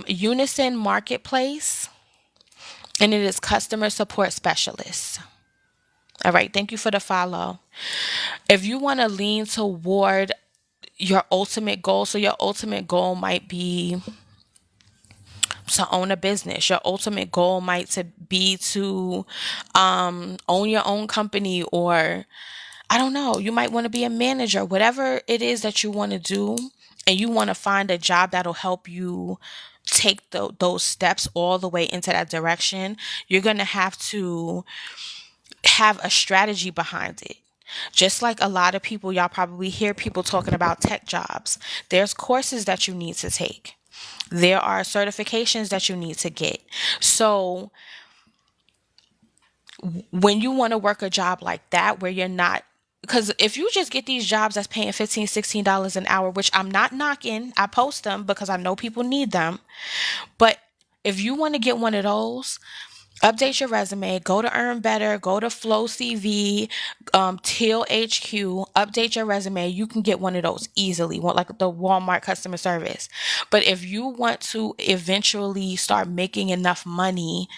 Unison Marketplace, and it is customer support specialist. All right, thank you for the follow. If you want to lean toward your ultimate goal, so your ultimate goal might be to own a business. Your ultimate goal might to be to own your own company, or I don't know, you might want to be a manager, whatever it is that you want to do, and you want to find a job that'll help you take those steps all the way into that direction. You're going to have a strategy behind it. Just like a lot of people, y'all probably hear people talking about tech jobs. There's courses that you need to take. There are certifications that you need to get. So when you want to work a job like that, where you're not, because if you just get these jobs that's paying $15, $16 an hour, which I'm not knocking, I post them because I know people need them. But if you want to get one of those, update your resume, go to Earn Better, go to Flow CV, Teal HQ, update your resume. You can get one of those easily, like the Walmart customer service. But if you want to eventually start making enough money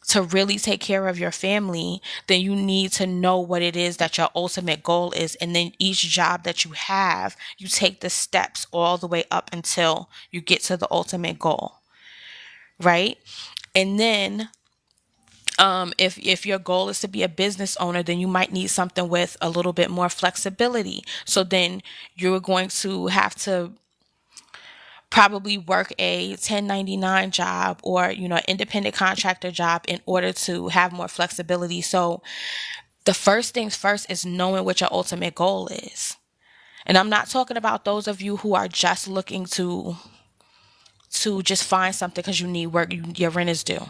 to really take care of your family, then you need to know what it is that your ultimate goal is. And then each job that you have, you take the steps all the way up until you get to the ultimate goal, right? And then if your goal is to be a business owner, then you might need something with a little bit more flexibility. So then you're going to have to probably work a 1099 job, or independent contractor job, in order to have more flexibility. So the first things first is knowing what your ultimate goal is. And I'm not talking about those of you who are just looking to just find something because you need work, your rent is due.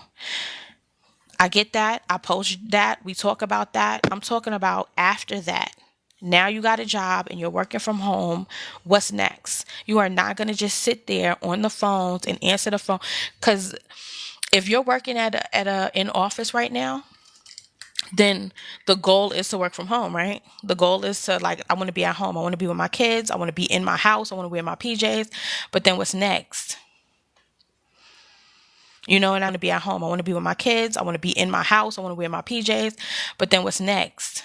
I get that. I post that. We talk about that. I'm talking about after that. Now you got a job and you're working from home. What's next? You are not going to just sit there on the phones and answer the phone. Because if you're working in office right now, then the goal is to work from home, right? The goal is to, like, I want to be at home. I want to be with my kids. I want to be in my house. I want to wear my PJs. But then what's next? And I want to be at home. I want to be with my kids. I want to be in my house. I want to wear my PJs. But then what's next?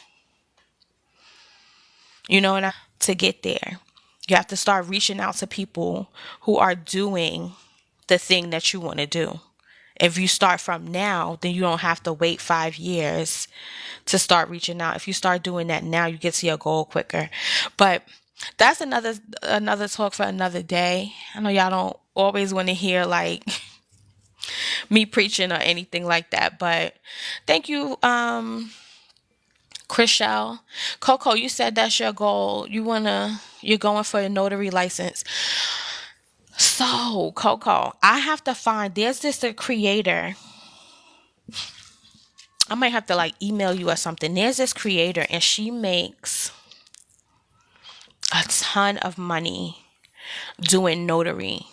To get there, you have to start reaching out to people who are doing the thing that you want to do. If you start from now, then you don't have to wait 5 years to start reaching out. If you start doing that now, you get to your goal quicker. But that's another talk for another day. I know y'all don't always want to hear like me preaching or anything like that, but thank you, Chriselle. Coco, you said that's your goal. You're going for a notary license. So, Coco, I have to find, there's this a creator. I might have to like email you or something. There's this creator and she makes a ton of money doing notary.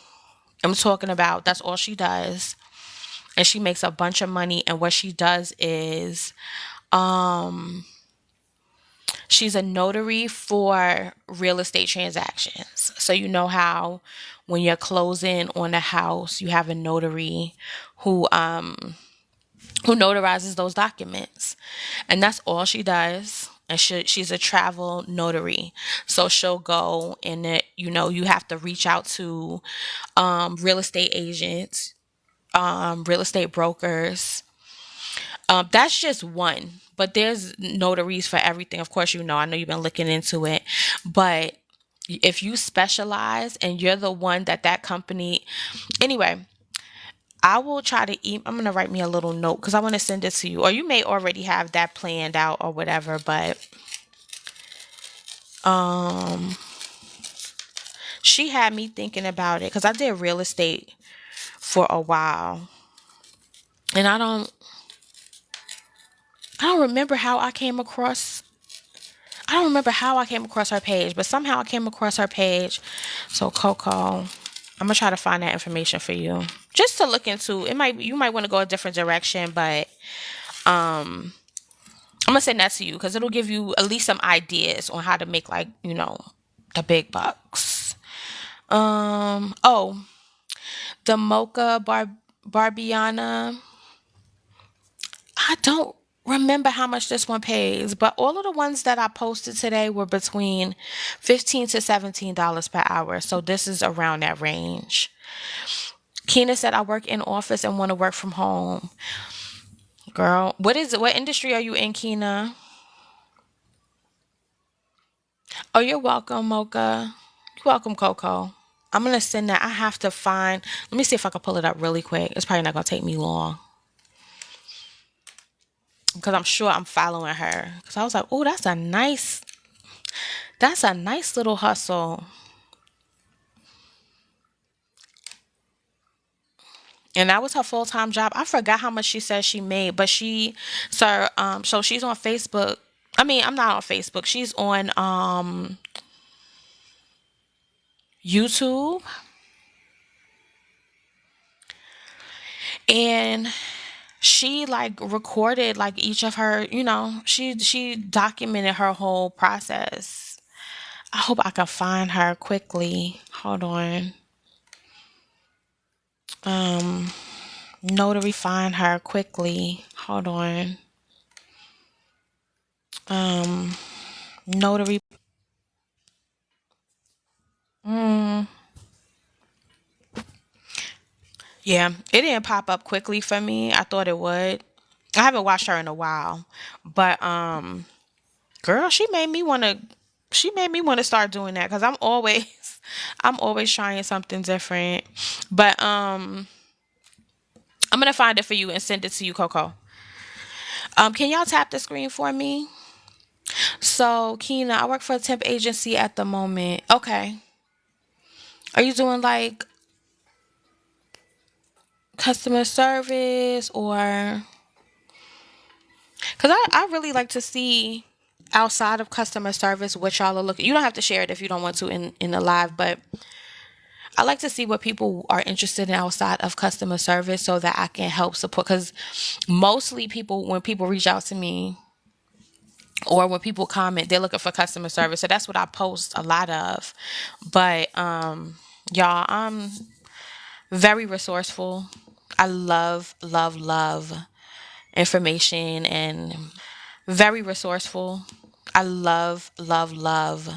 I'm talking about, that's all she does. And she makes a bunch of money. And what she does is, she's a notary for real estate transactions. So you know how when you're closing on a house, you have a notary who notarizes those documents. And that's all she does. And she's a travel notary. So she'll go and you have to reach out to real estate agents, real estate brokers. That's just one, but there's notaries for everything. Of course, I know you've been looking into it, but if you specialize and you're the one that company, anyway, I will try to I'm going to write me a little note because I want to send it to you, or you may already have that planned out or whatever, but, She had me thinking about it because I did real estate for a while, and I don't remember how I came across. I don't remember how I came across her page, but somehow I came across her page. So Coco, I'm gonna try to find that information for you, just to look into. It might you might want to go a different direction, but I'm gonna send that to you because it'll give you at least some ideas on how to make like the big bucks. Oh, the Barbiana. I don't remember how much this one pays, but all of the ones that I posted today were between $15 to $17 per hour. So this is around that range. Keena said I work in office and want to work from home. Girl, what is it? What industry are you in, Keena? Oh, you're welcome, Mocha. You're welcome, Coco. I'm gonna send that. I have to find. Let me see if I can pull it up really quick. It's probably not gonna take me long because I'm sure I'm following her. Because I was like, oh, that's a nice little hustle. And that was her full time job. I forgot how much she said she made, but so she's on Facebook. I mean, I'm not on Facebook. She's on YouTube, and she like recorded like each of her, she documented her whole process. I hope I can find her quickly. Hold on. Hold on. Notary. Mm, yeah, it didn't pop up quickly for me. I thought it would. I haven't watched her in a while, but girl, she made me want to start doing that because I'm always trying something different. But I'm gonna find it for you and send it to you, Coco. Can y'all tap the screen for me? So, Keena, I work for a temp agency at the moment. Okay. Are you doing like customer service or because I really like to see outside of customer service what y'all are looking. You don't have to share it if you don't want to in the live, but I like to see what people are interested in outside of customer service so that I can help support. Because mostly when people reach out to me or when people comment, they're looking for customer service. So that's what I post a lot of. But y'all, I'm very resourceful. I love, love, love information and very resourceful. I love, love, love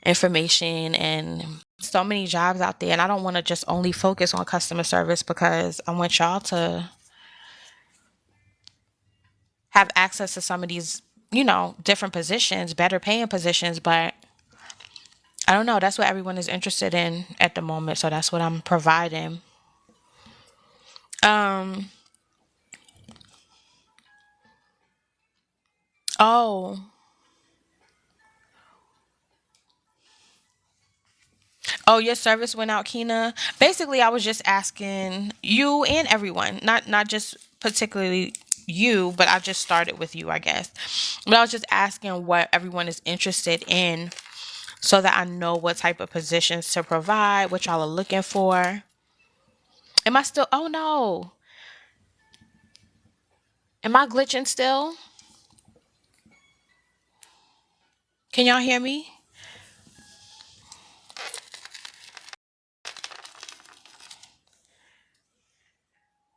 information and so many jobs out there. And I don't want to just only focus on customer service because I want y'all to have access to some of these, different positions, better paying positions. But I don't know. That's what everyone is interested in at the moment. So that's what I'm providing. Um, oh, Oh, your service went out, Keena. Basically, I was just asking you and everyone, not just particularly you, but I just started with you, I guess. But I was just asking what everyone is interested in so that I know what type of positions to provide, what y'all are looking for. Am I still? Oh no. Am I glitching still? Can y'all hear me?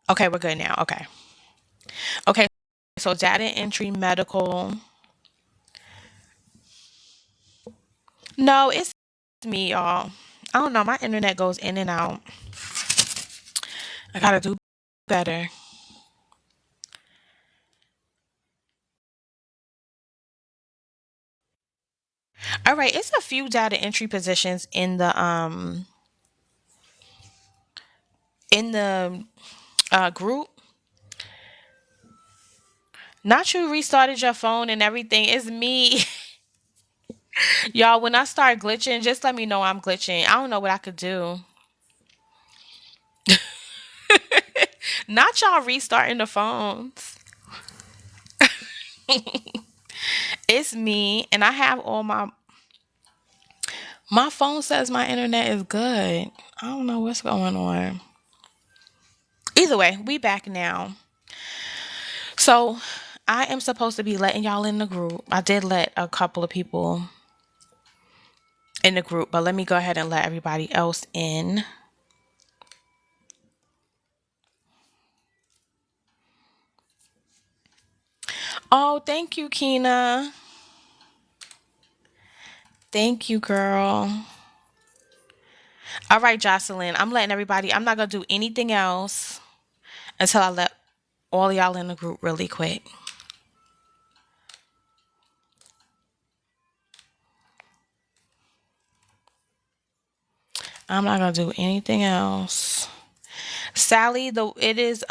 Okay, we're good now. Okay. Okay. So data entry, medical. No, it's me, y'all. I don't know. My internet goes in and out. I gotta do better. All right, it's a few data entry positions in the group. Not you restarted your phone and everything. It's me. Y'all, when I start glitching, just let me know I'm glitching. I don't know what I could do. Not y'all restarting the phones. It's me, and I have all my phone says my internet is good. I don't know what's going on. Either way, we back now. So I am supposed to be letting y'all in the group. I did let a couple of people in the group, but let me go ahead and let everybody else in. Oh, thank you, Keena. Thank you, girl. All right, Jocelyn. I'm letting everybody, I'm not going to do anything else until I let all y'all in the group really quick. I'm not going to do anything else. Sally, it is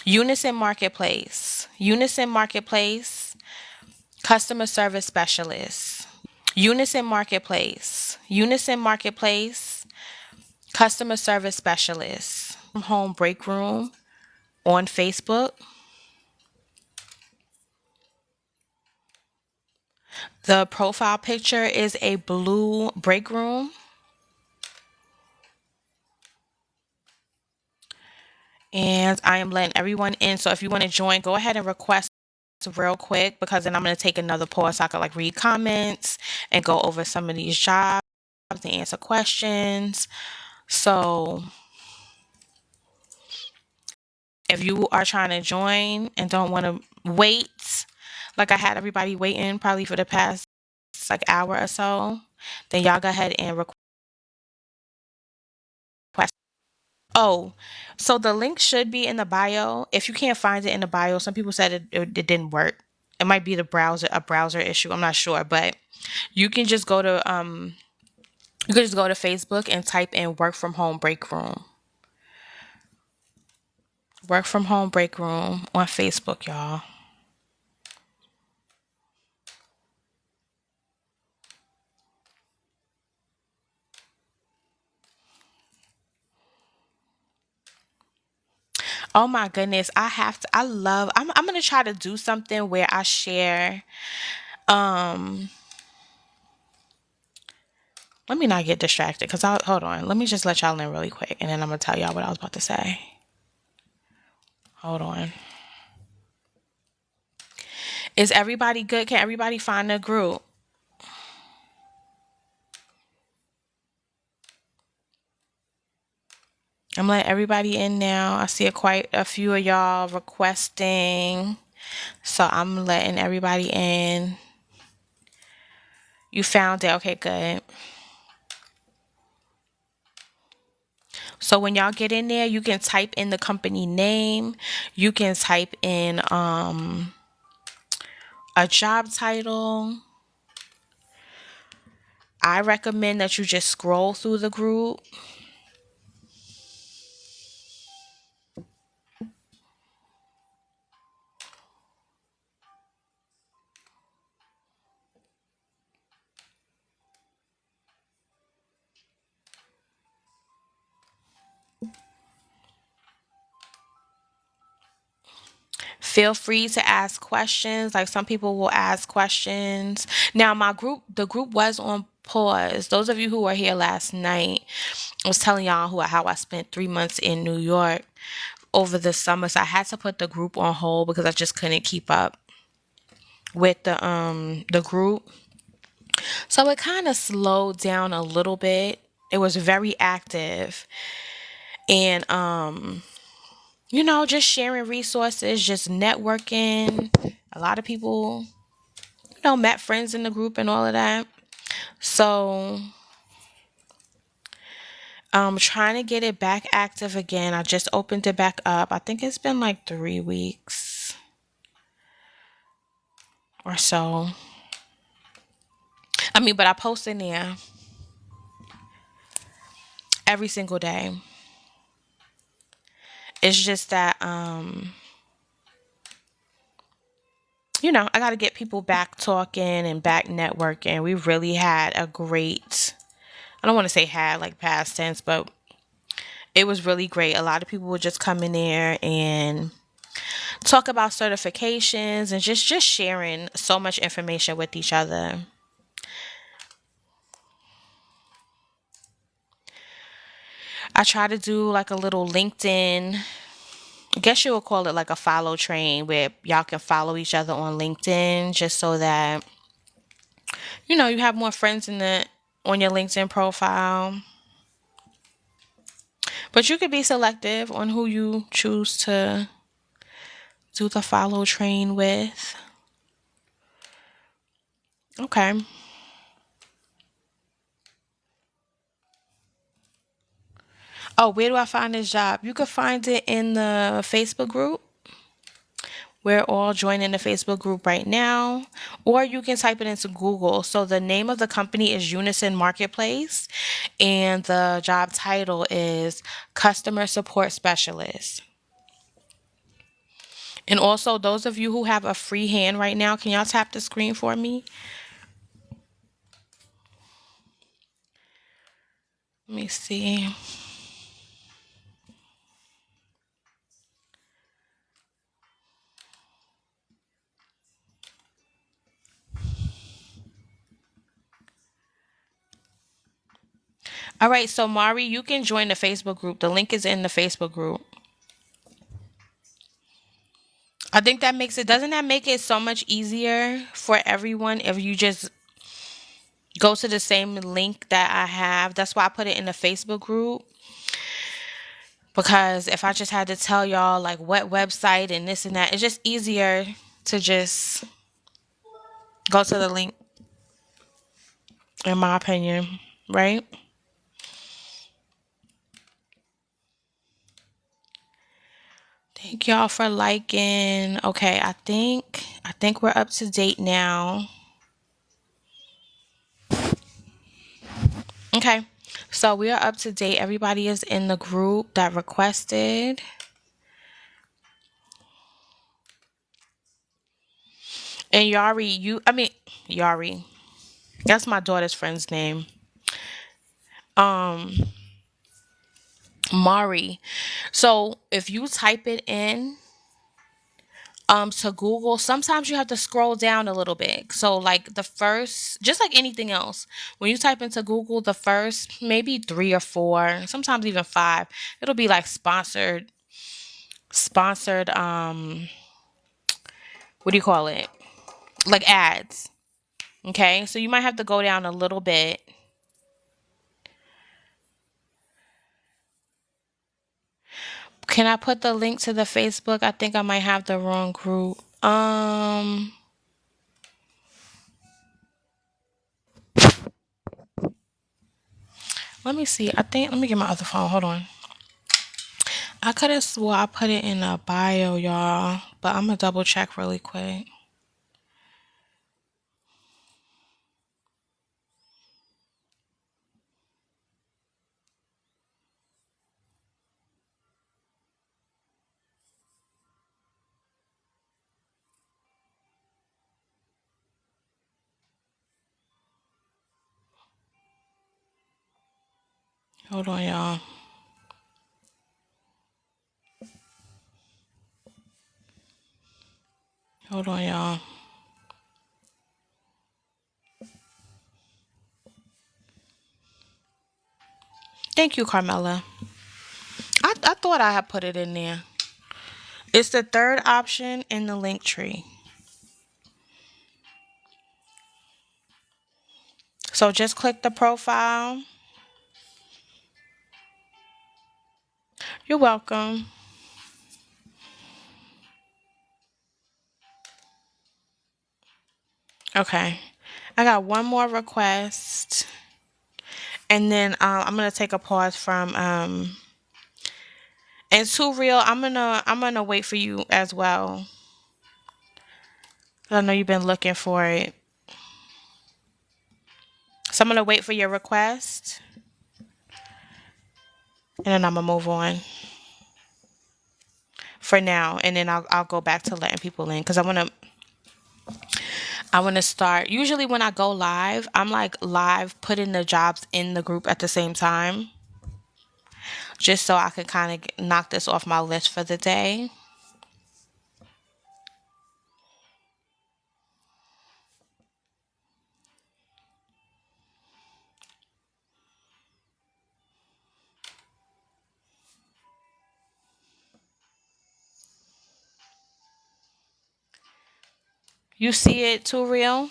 Unison Marketplace. Unison Marketplace customer service specialist. Unison Marketplace. Unison Marketplace customer service specialist. Home break room on Facebook. The profile picture is a blue break room. And I am letting everyone in. So if you want to join, go ahead and request real quick, because then I'm going to take another pause so I can like read comments and go over some of these jobs and answer questions. So if you are trying to join and don't want to wait, like I had everybody waiting probably for the past like hour or so, then y'all go ahead and request. Oh, so the link should be in the bio. If you can't find it in the bio, some people said it didn't work. It might be a browser issue. I'm not sure, but you can just go to Facebook and type in work from home break room. Work from home break room on Facebook, y'all. Oh my goodness, I'm going to try to do something where I share um let me not get distracted, cuz I hold on. Let me just let y'all in really quick, and then I'm going to tell y'all what I was about to say. Hold on. Is everybody good? Can everybody find a group? I'm letting everybody in now. I see quite a few of y'all requesting. So I'm letting everybody in. You found it. Okay, good. So when y'all get in there, you can type in the company name. You can type in a job title. I recommend that you just scroll through the group. Feel free to ask questions. Like some people will ask questions. Now, the group was on pause. Those of you who were here last night, I was telling y'all how I spent 3 months in New York over the summer. So I had to put the group on hold because I just couldn't keep up with the group. So it kind of slowed down a little bit. It was very active, and just sharing resources, just networking. A lot of people, met friends in the group and all of that. So I'm trying to get it back active again. I just opened it back up. I think it's been like 3 weeks or so. I mean, but I post in there every single day. It's just that I got to get people back talking and back networking. We really had a great, I don't want to say had like past tense, but it was really great. A lot of people would just come in there and talk about certifications and just sharing so much information with each other. I try to do like a little LinkedIn, I guess you would call it like a follow train where y'all can follow each other on LinkedIn just so that you have more friends in the on your LinkedIn profile. But you could be selective on who you choose to do the follow train with. Okay. Oh, where do I find this job? You could find it in the Facebook group. We're all joining the Facebook group right now. Or you can type it into Google. So the name of the company is Unison Marketplace, and the job title is Customer Support Specialist. And also, those of you who have a free hand right now, can y'all tap the screen for me? Let me see. All right, so Mari, you can join the Facebook group. The link is in the Facebook group. I think doesn't that make it so much easier for everyone if you just go to the same link that I have? That's why I put it in the Facebook group. Because if I just had to tell y'all like what website and this and that, it's just easier to just go to the link, in my opinion, right? Thank y'all for liking. Okay, I think we're up to date now. Okay. So we are up to date. Everybody is in the group that requested. And Yari. That's my daughter's friend's name. Um, Mari. So if you type it in to Google, sometimes you have to scroll down a little bit. So like the first, just like anything else, when you type into Google, the first maybe three or four, sometimes even five, it'll be like sponsored what do you call it? Like ads. Okay? So you might have to go down a little bit. Can I put the link to the Facebook? I think I might have the wrong group. Let me see. Let me get my other phone. Hold on. I could have swore I put it in a bio, y'all, but I'm gonna double check really quick. Hold on, y'all. Hold on, y'all. Thank you, Carmela. I thought I had put it in there. It's the third option in the link tree. So just click the profile. You're welcome. Okay. I got one more request. And then I'm gonna take a pause from and Too Real, I'm gonna wait for you as well. I know you've been looking for it. So I'm gonna wait for your request. And then I'm gonna move on for now. And then I'll go back to letting people in. Cause I wanna I want to start. Usually, when I go live, I'm like live putting the jobs in the group at the same time, just so I can kind of knock this off my list for the day. You see it too, real?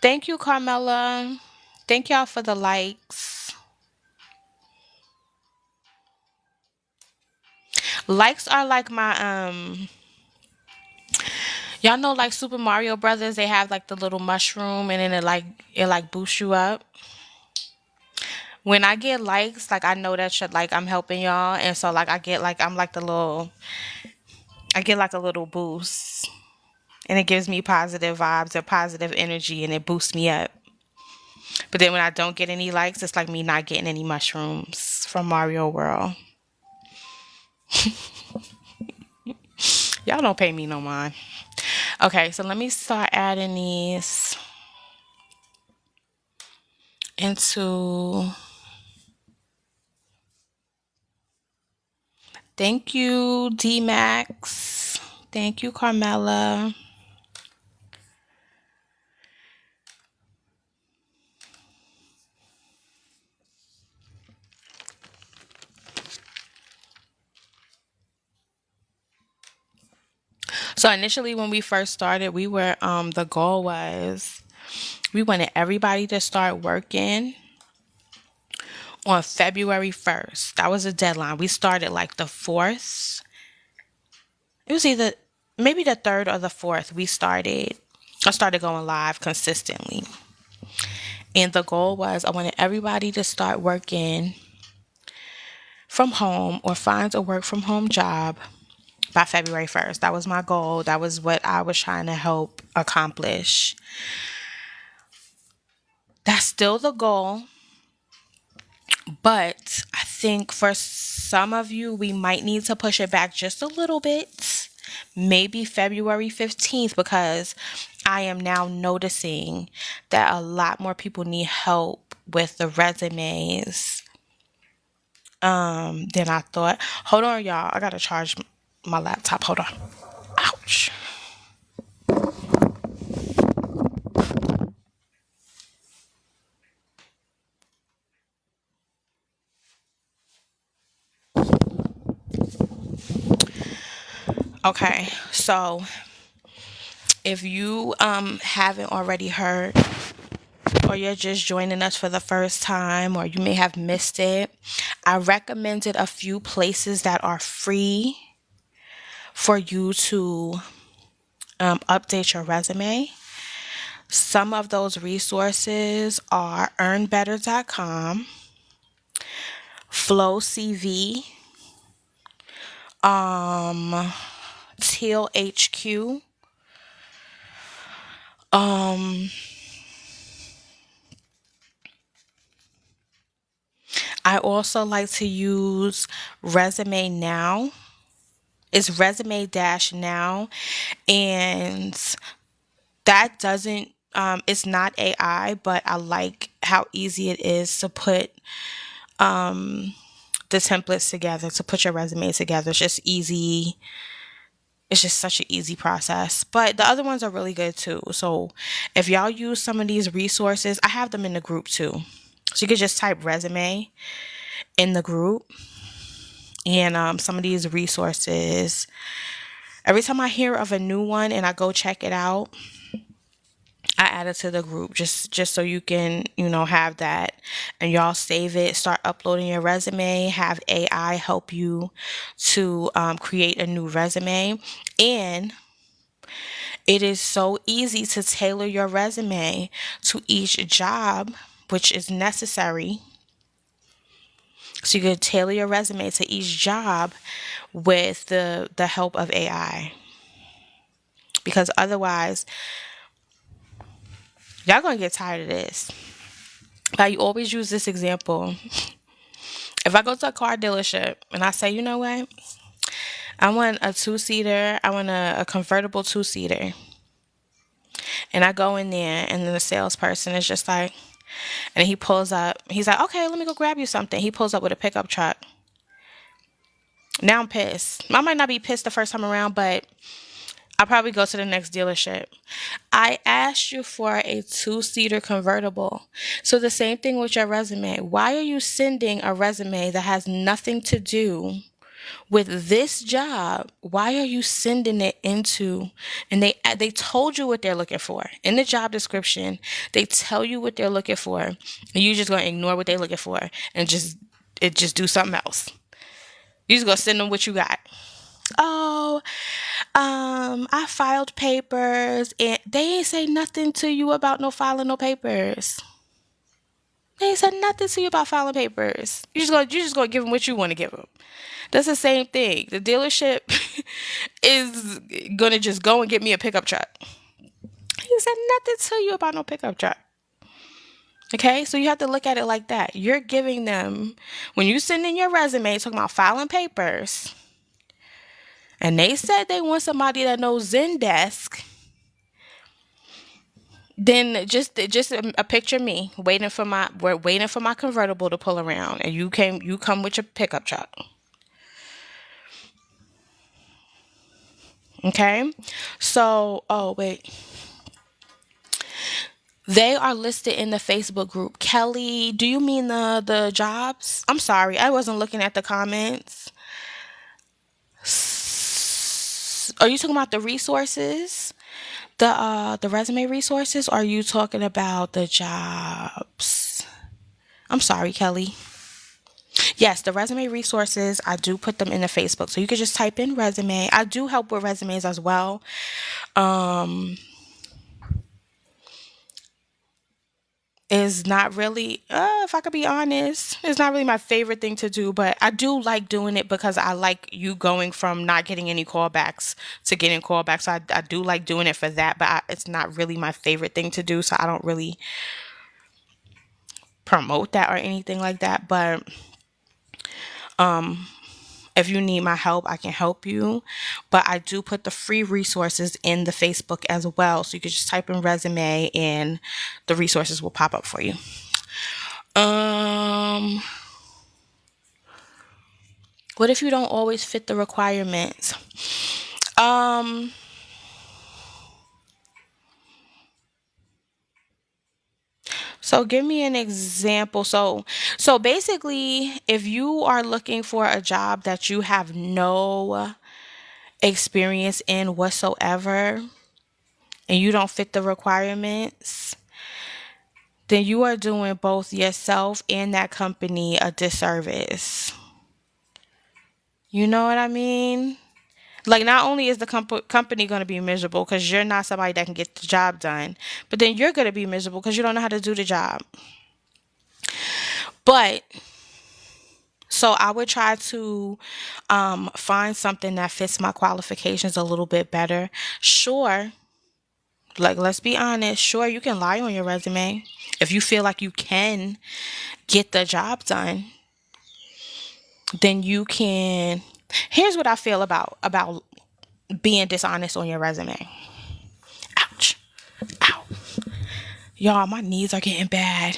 Thank you, Carmela. Thank y'all for the likes. Likes are like my y'all know like Super Mario Brothers, they have like the little mushroom and then it like boosts you up. When I get likes, like I know that shit like I'm helping y'all and so like I get like I'm like the little I get like a little boost and it gives me positive vibes or positive energy and it boosts me up. But then when I don't get any likes, it's like me not getting any mushrooms from Mario World. Y'all don't pay me no mind. Okay, so let me start adding these into. Thank you, D Max. Thank you, Carmela. So initially when we first started, we were the goal was we wanted everybody to start working on February 1st. That was a deadline. We started like the 4th. It was either maybe the 3rd or the 4th. I started going live consistently. And the goal was I wanted everybody to start working from home or find a work from home job by February 1st. That was my goal. That was what I was trying to help accomplish. That's still the goal. But I think for some of you, we might need to push it back just a little bit. Maybe February 15th, because I am now noticing that a lot more people need help with the resumes than I thought. Hold on, y'all. I gotta charge my laptop. Hold on. Ouch. Okay, so if you haven't already heard or you're just joining us for the first time or you may have missed it, I recommended a few places that are free for you to update your resume. Some of those resources are earnbetter.com, Flow CV, Teal HQ. I also like to use Resume Now. It's Resume Dash Now, and that doesn't. It's not AI, but I like how easy it is to put the templates together, to put your resume together. It's just easy. It's just such an easy process. But the other ones are really good too. So if y'all use some of these resources, I have them in the group too. So you could just type resume in the group and some of these resources. Every time I hear of a new one and I go check it out, I add it to the group just so you can, have that and y'all save it, start uploading your resume, have AI help you to create a new resume. And it is so easy to tailor your resume to each job, which is necessary. So you could tailor your resume to each job with the help of AI. Because otherwise, y'all gonna get tired of this. I always use this example. If I go to a car dealership and I say, you know what? I want a two-seater. I want a convertible two-seater. And I go in there, and then the salesperson is just like, and he pulls up. He's like, okay, let me go grab you something. He pulls up with a pickup truck. Now I'm pissed. I might not be pissed the first time around, but I'll probably go to the next dealership. I asked you for a two-seater convertible. So the same thing with your resume. Why are you sending a resume that has nothing to do with this job? Why are you sending it into, and they told you what they're looking for in the job description. They tell you what they're looking for, and you just gonna ignore what they're looking for and just do something else. You just gonna send them what you got. Oh, I filed papers, and they ain't say nothing to you about no filing no papers. They ain't said nothing to you about filing papers. You just gonna give them what you want to give them. That's the same thing. The dealership is gonna just go and get me a pickup truck. He said nothing to you about no pickup truck. Okay, so you have to look at it like that. You're giving them, when you send in your resume talking about filing papers, and they said they want somebody that knows Zendesk, then just a picture of me we're waiting for my convertible to pull around, and you come with your pickup truck. Okay, so oh wait, they are listed in the Facebook group. Kelly, do you mean the jobs? I'm sorry, I wasn't looking at the comments. Are you talking about the resources? The resume resources? Or are you talking about the jobs? I'm sorry, Kelly. Yes, the resume resources, I do put them in the Facebook. So you could just type in resume. I do help with resumes as well. Um is not really, if I could be honest, it's not really my favorite thing to do, but I do like doing it because I like you going from not getting any callbacks to getting callbacks. So I do like doing it for that, but it's not really my favorite thing to do. So I don't really promote that or anything like that. But if you need my help, I can help you. But I do put the free resources in the Facebook as well. So you could just type in resume and the resources will pop up for you. Um, what if you don't always fit the requirements? Um, so give me an example. So basically, if you are looking for a job that you have no experience in whatsoever and you don't fit the requirements, then you are doing both yourself and that company a disservice. You know what I mean? Like, not only is the company going to be miserable because you're not somebody that can get the job done, but then you're going to be miserable because you don't know how to do the job. But so I would try to find something that fits my qualifications a little bit better. Sure, like, let's be honest. Sure, you can lie on your resume if you feel like you can get the job done. Then you can. Here's what I feel about being dishonest on your resume. Ouch. Ow. Y'all, my knees are getting bad.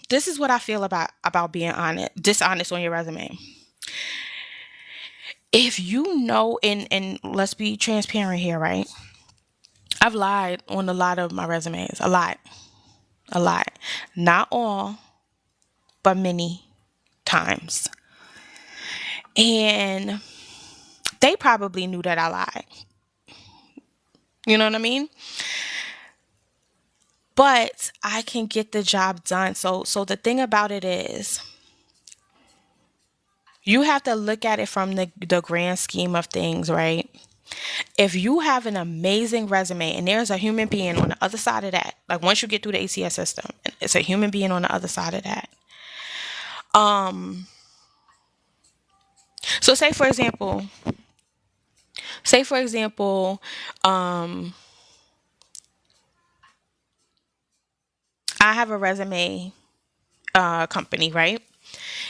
This is what I feel about being dishonest on your resume. If you know, and let's be transparent here, right? I've lied on a lot of my resumes. A lot. A lot. Not all, but many times. And they probably knew that I lied. You know what I mean? But I can get the job done. So the thing about it is, you have to look at it from the grand scheme of things, right? If you have an amazing resume and there's a human being on the other side of that, like once you get through the ATS system, it's a human being on the other side of that. So say for example, I have a resume company, right?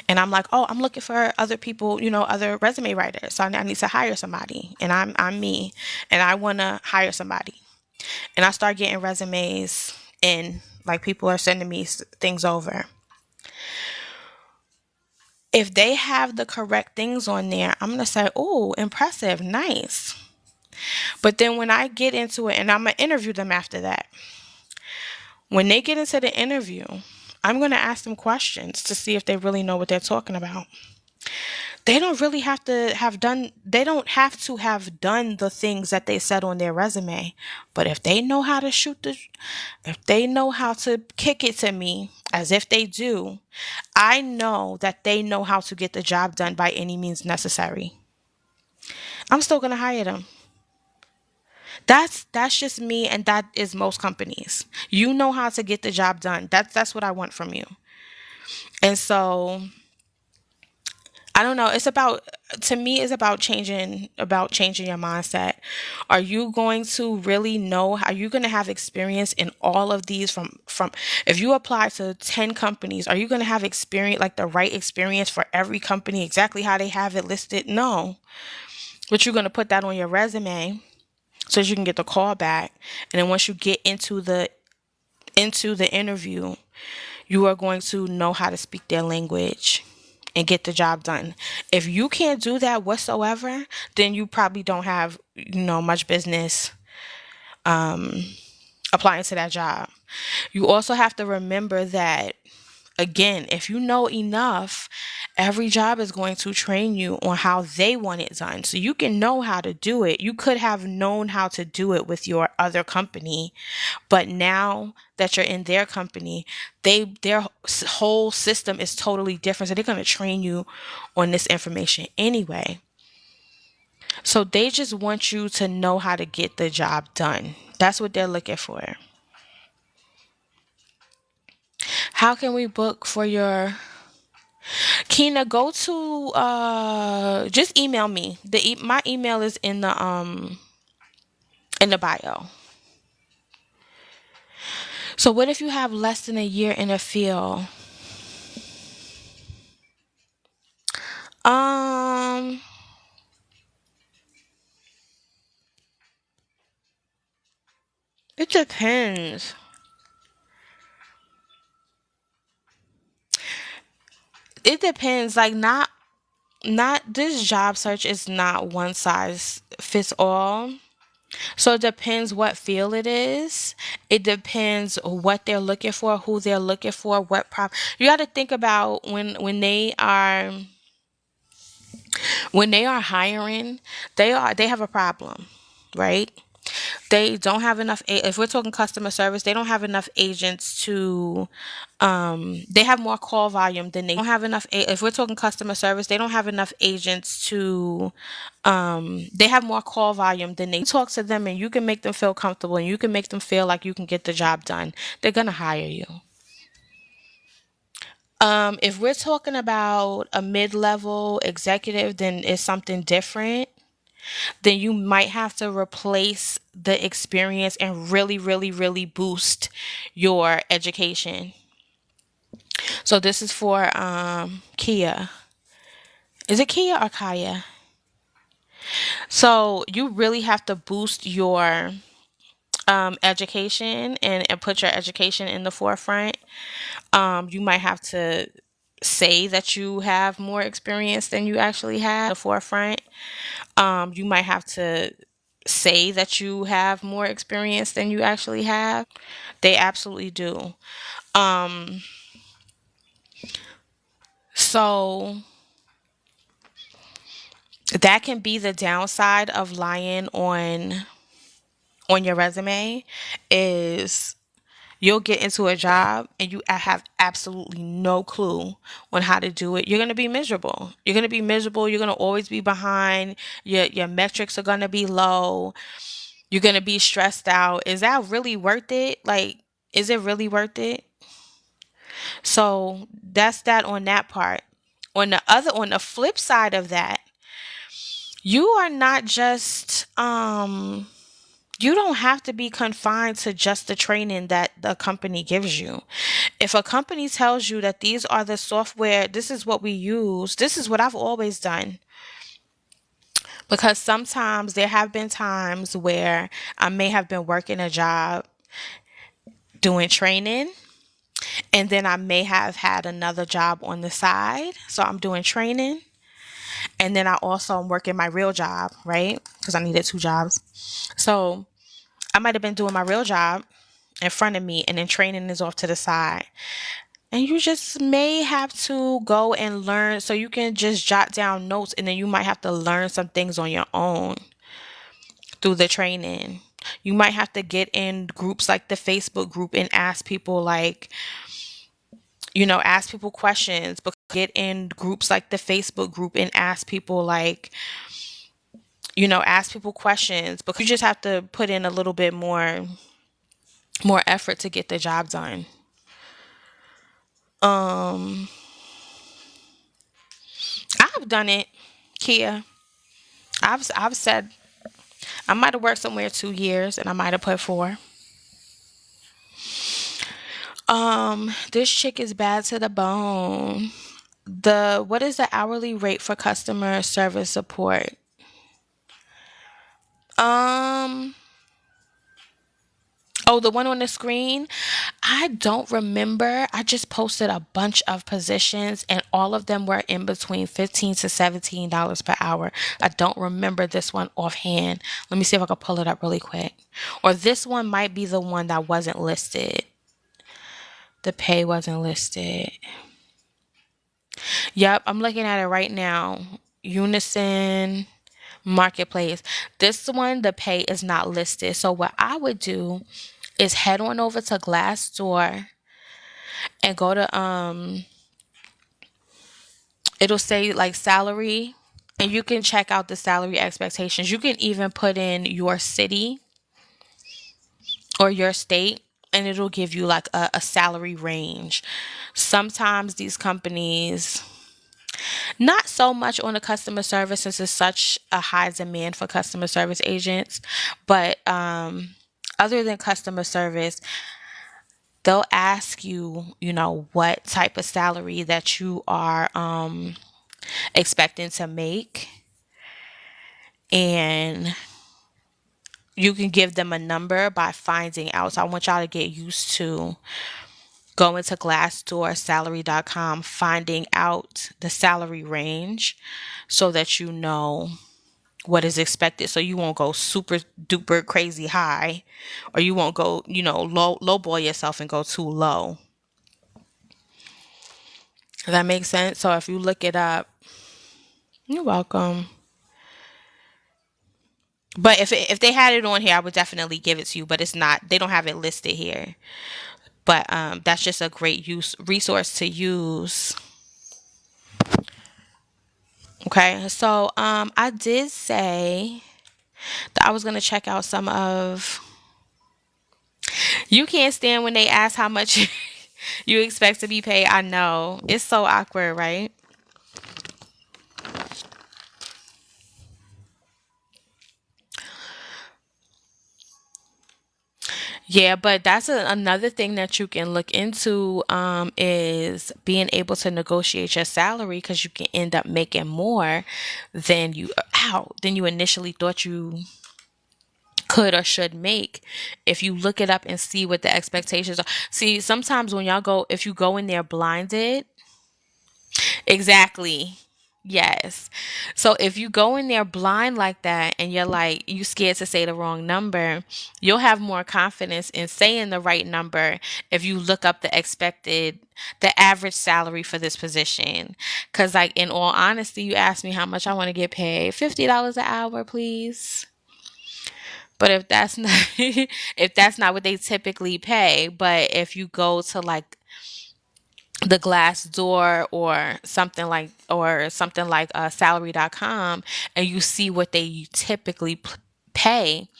And I'm like, oh, I'm looking for other people, other resume writers. So I need to hire somebody, and I'm me, and I want to hire somebody. and I start getting resumes and like people are sending me things over. If they have the correct things on there, I'm going to say, "Oh, impressive, nice." But then when I get into it, and I'm going to interview them after that, when they get into the interview, I'm going to ask them questions to see if they really know what they're talking about. They don't have to have done the things that they said on their resume. But if they know how to if they know how to kick it to me as if they do, I know that they know how to get the job done by any means necessary. I'm still going to hire them. That's just me, and that is most companies. You know how to get the job done. That's what I want from you. And so I don't know. It's about to me. It's about changing your mindset. Are you going to really know? Are you going to have experience in all of these? From if you apply to 10 companies, are you going to have experience like the right experience for every company exactly how they have it listed? No, but you're going to put that on your resume so that you can get the call back. And then once you get into the interview, you are going to know how to speak their language and get the job done. If you can't do that whatsoever, then you probably don't have, much business applying to that job. You also have to remember that, again, if you know enough, every job is going to train you on how they want it done. So you can know how to do it. You could have known how to do it with your other company, but now that you're in their company, their whole system is totally different. So they're going to train you on this information anyway. So they just want you to know how to get the job done. That's what they're looking for. How can we book for your Kina? Go to just email me. My email is in the bio. So what if you have less than a year in a field? Um it depends. It depends. Like not this job search is not one size fits all. So it depends what field it is. It depends what they're looking for, who they're looking for, what prop. You got to think about when they are hiring, they have a problem, right? They don't have enough. If we're talking customer service, they don't have enough agents to. They have more call volume than they don't have enough. If we're talking customer service, they don't have enough agents to. They have more call volume than they talk to them, and you can make them feel comfortable, and you can make them feel like you can get the job done. They're gonna hire you. If we're talking about a mid-level executive, then it's something different. Then you might have to replace the experience and really, really, really boost your education. So this is for Kia. Is it Kia or Kaya? So you really have to boost your education and put your education in the forefront. You might have to say that you have more experience than you actually have. Forefront. You might have to say that you have more experience than you actually have. They absolutely do. Um, so that can be the downside of lying on your resume is you'll get into a job and you have absolutely no clue on how to do it. You're going to be miserable. You're going to be miserable. You're going to always be behind. Your metrics are going to be low. You're going to be stressed out. Is that really worth it? Like, is it really worth it? So that's that on that part. On the flip side of that, you are not just you don't have to be confined to just the training that the company gives you. If a company tells you that these are the software, this is what we use, this is what I've always done. Because sometimes there have been times where I may have been working a job doing training, and then I may have had another job on the side. So I'm doing training, and then I also am working my real job, right? Because I needed two jobs. So I might have been doing my real job in front of me, and then training is off to the side. And you just may have to go and learn. So you can just jot down notes, and then you might have to learn some things on your own through the training. You might have to get in groups like the Facebook group and ask people, like, ask people questions. But get in groups like the Facebook group and ask people, like, ask people questions, because you just have to put in a little bit more effort to get the job done. Um, I've done it, Kia. I've said I might have worked somewhere 2 years and I might have put 4. This chick is bad to the bone. What is the hourly rate for customer service support? Um, oh, the one on the screen? I don't remember. I just posted a bunch of positions and all of them were in between $15 to $17 per hour. I don't remember this one offhand. Let me see if I can pull it up really quick. Or this one might be the one that wasn't listed. The pay wasn't listed. Yep, I'm looking at it right now. Unison Marketplace. This one, the pay is not listed. So what I would do is head on over to Glassdoor and go to it'll say like salary, and you can check out the salary expectations. You can even put in your city or your state, and it'll give you like a salary range. Sometimes these companies, not so much on the customer service since it's such a high demand for customer service agents, but other than customer service, they'll ask you, what type of salary that you are expecting to make, and you can give them a number by finding out. So I want y'all to get used to going to Glassdoor, salary.com, finding out the salary range so that you know what is expected, so you won't go super duper crazy high, or you won't go, lowball yourself and go too low. Does that make sense? So if you look it up, you're welcome. But if they had it on here, I would definitely give it to you. But it's not. They don't have it listed here. But that's just a great resource to use. Okay, so I did say that I was gonna check out some of. You can't stand when they ask how much you expect to be paid. I know it's so awkward, right? Yeah, but that's another thing that you can look into, is being able to negotiate your salary, because you can end up making more than you initially thought you could or should make if you look it up and see what the expectations are. See, sometimes when if you go in there blinded. Exactly. Yes. So if you go in there blind like that and you're like, you scared to say the wrong number, you'll have more confidence in saying the right number if you look up the average salary for this position. Cause like, in all honesty, you asked me how much I want to get paid. $50 an hour, please. But if that's not, if that's not what they typically pay, but if you go to like the glass door or something like salary.com, and you see what they typically pay,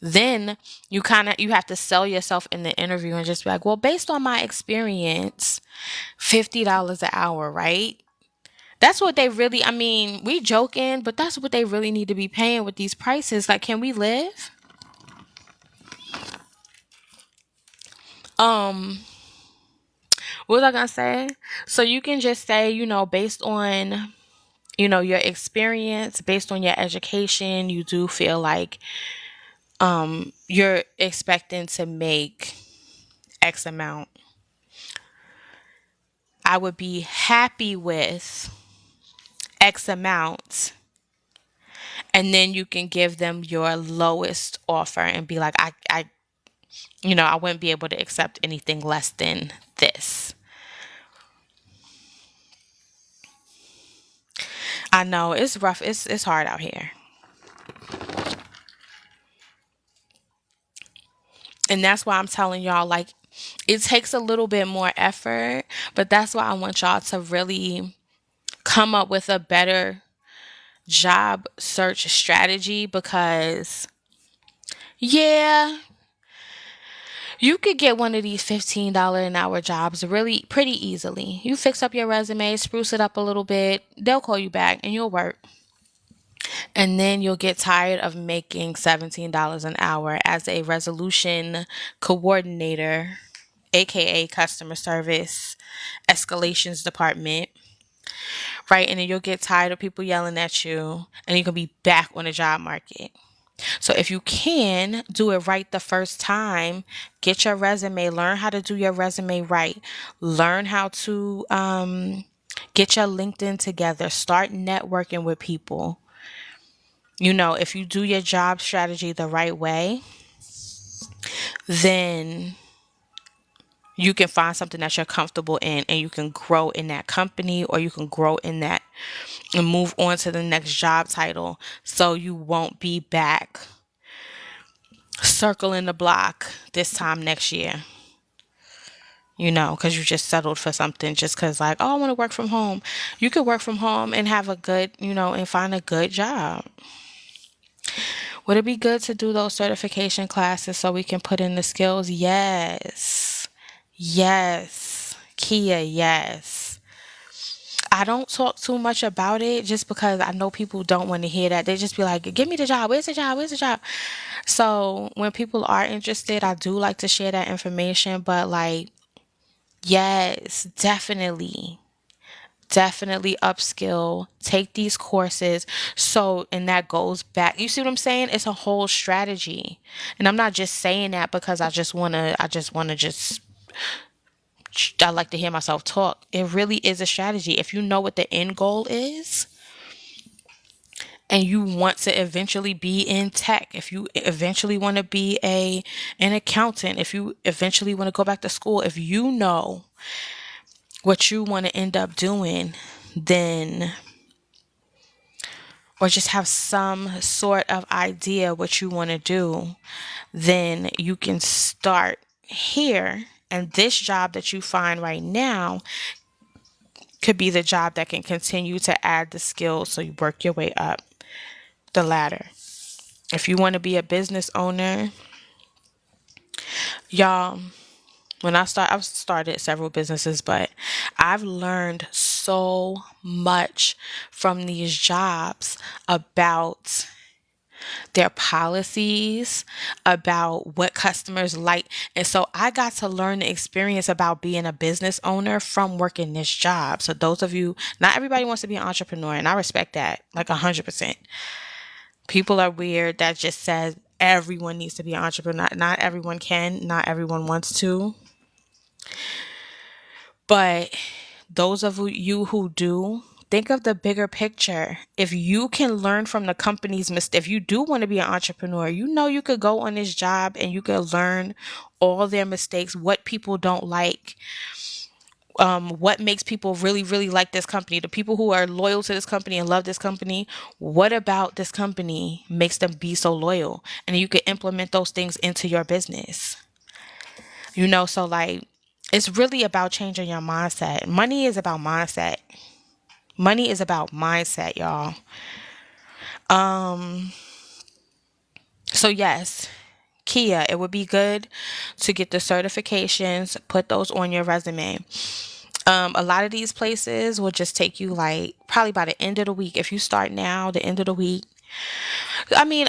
then you have to sell yourself in the interview and just be like, well, based on my experience, $50 an hour, right? That's what they really, I mean, we joking, but that's what they really need to be paying with these prices. Like, can we live? um what was I gonna say? So you can just say, based on your experience based on your education, you do feel like you're expecting to make X amount. I would be happy with X amount, and then you can give them your lowest offer and be like, I wouldn't be able to accept anything less than this. I know it's rough. It's hard out here. And that's why I'm telling y'all, like, it takes a little bit more effort, but that's why I want y'all to really come up with a better job search strategy, because yeah, you could get one of these $15 an hour jobs really pretty easily. You fix up your resume, spruce it up a little bit, they'll call you back and you'll work. And then you'll get tired of making $17 an hour as a resolution coordinator, aka customer service escalations department, right? And then you'll get tired of people yelling at you and you can be back on the job market. So if you can do it right the first time, get your resume, learn how to do your resume right, learn how to get your LinkedIn together, start networking with people. If you do your job strategy the right way, then you can find something that you're comfortable in and you can grow in that company, or you can grow in that and move on to the next job title, so you won't be back circling the block this time next year, because you just settled for something just because, like, oh, I want to work from home. You could work from home and have a good, and find a good job. Would it be good to do those certification classes so we can put in the skills? Yes. Yes. Kia, yes. I don't talk too much about it just because I know people don't want to hear that. They just be like, give me the job. Where's the job? Where's the job? So when people are interested, I do like to share that information. But, like, yes, definitely. Definitely upskill, take these courses. So, and that goes back. You see what I'm saying? It's a whole strategy. And I'm not just saying that because I like to hear myself talk. It really is a strategy. If you know what the end goal is and you want to eventually be in tech, if you eventually want to be an accountant, if you eventually want to go back to school, if you know what you want to end up doing, then, or just have some sort of idea what you want to do, then you can start here. And this job that you find right now could be the job that can continue to add the skills so you work your way up the ladder. If you want to be a business owner, y'all, I've started several businesses, but I've learned so much from these jobs about their policies, about what customers like. And so I got to learn the experience about being a business owner from working this job. So those of you, not everybody wants to be an entrepreneur, and I respect that, like 100%. People are weird that just says everyone needs to be an entrepreneur. Not everyone can, not everyone wants to. But those of you who do, think of the bigger picture. If you can learn from the company's mistake, if you do want to be an entrepreneur, you could go on this job and you could learn all their mistakes, what people don't like, what makes people really, really like this company, the people who are loyal to this company and love this company. What about this company makes them be so loyal? And you could implement those things into your business. So, like, it's really about changing your mindset. Money is about mindset. Money is about mindset, y'all. So yes, Kia, it would be good to get the certifications, put those on your resume. A lot of these places will just take you, like, probably by the end of the week. If you start now, the end of the week. I mean,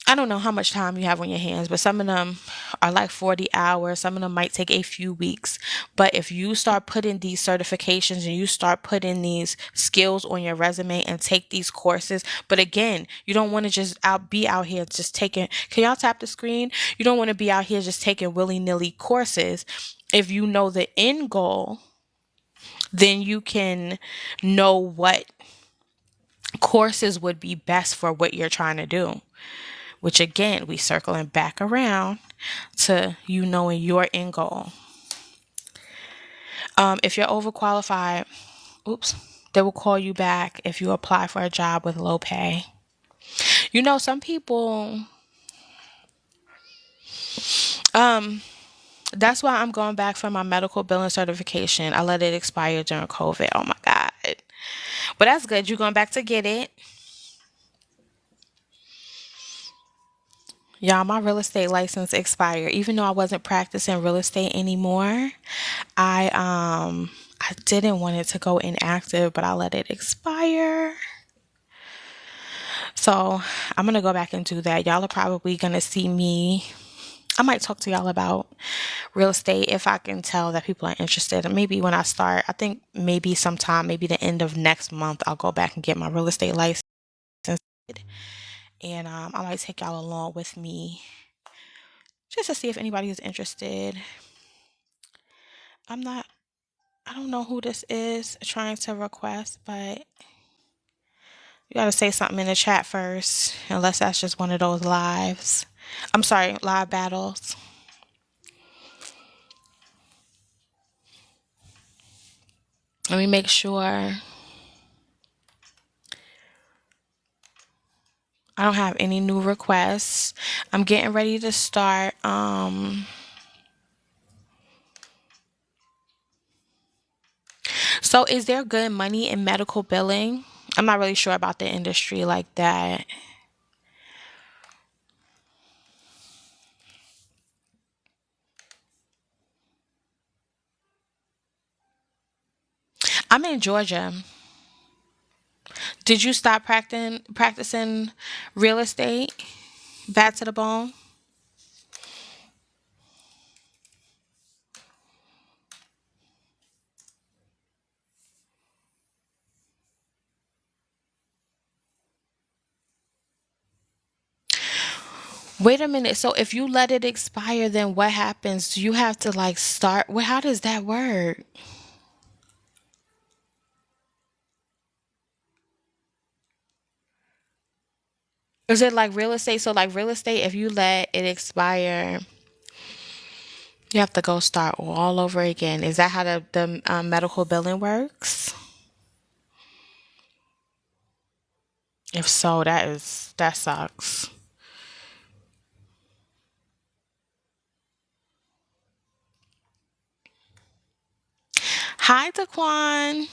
I don't know how much time you have on your hands, but some of them are like 40 hours. Some of them might take a few weeks. But if you start putting these certifications and you start putting these skills on your resume and take these courses, but again, you don't want to just be out here just taking, can y'all tap the screen? You don't want to be out here just taking willy-nilly courses. If you know the end goal, then you can know what courses would be best for what you're trying to do. Which again, we circling back around to you knowing your end goal. If you're overqualified, oops, they will call you back if you apply for a job with low pay. You know, some people, that's why I'm going back for my medical billing certification. I let it expire during COVID. Oh my God. But that's good. You're going back to get it. Y'all, my real estate license expired. Even though I wasn't practicing real estate anymore, I didn't want it to go inactive, but I let it expire. So I'm gonna go back and do that. Y'all are probably gonna see me. I might talk to y'all about real estate if I can tell that people are interested. And maybe when I start, I think maybe sometime, maybe the end of next month, I'll go back and get my real estate license. And I might take y'all along with me just to see if anybody is interested. I'm not, I don't know who this is trying to request, but you gotta say something in the chat first, unless that's just one of those lives. I'm sorry, live battles. Let me make sure. I don't have any new requests. I'm getting ready to start. So is there good money in medical billing? I'm not really sure about the industry like that. I'm in Georgia. Did you stop practicing real estate? Bad to the bone? Wait a minute. So if you let it expire, then what happens? Do you have to like start? Well, how does that work? Is it like real estate? So like real estate, if you let it expire, you have to go start all over again. Is that how the medical billing works? If so, that sucks. Hi, Daquan.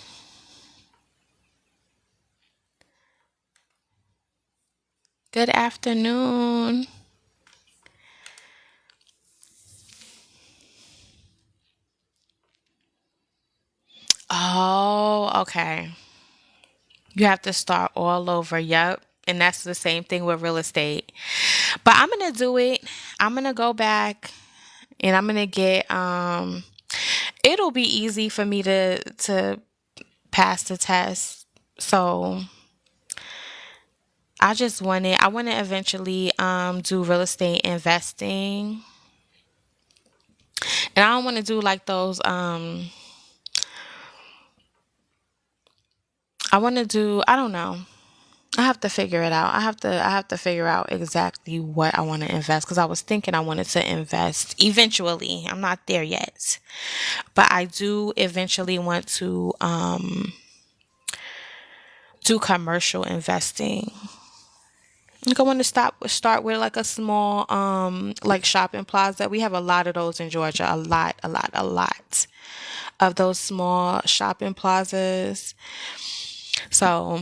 Good afternoon. Oh, okay. You have to start all over. Yep. And that's the same thing with real estate. But I'm gonna do it. I'm gonna go back and I'm gonna get it'll be easy for me to pass the test. So I want to eventually do real estate investing. And I don't want to do like those I want to do I don't know. I have to figure it out. I have to figure out exactly what I want to invest because I was thinking I wanted to invest eventually. I'm not there yet. But I do eventually want to do commercial investing. Like I want to start with like a small like shopping plaza. We have a lot of those in Georgia. A lot of those small shopping plazas. So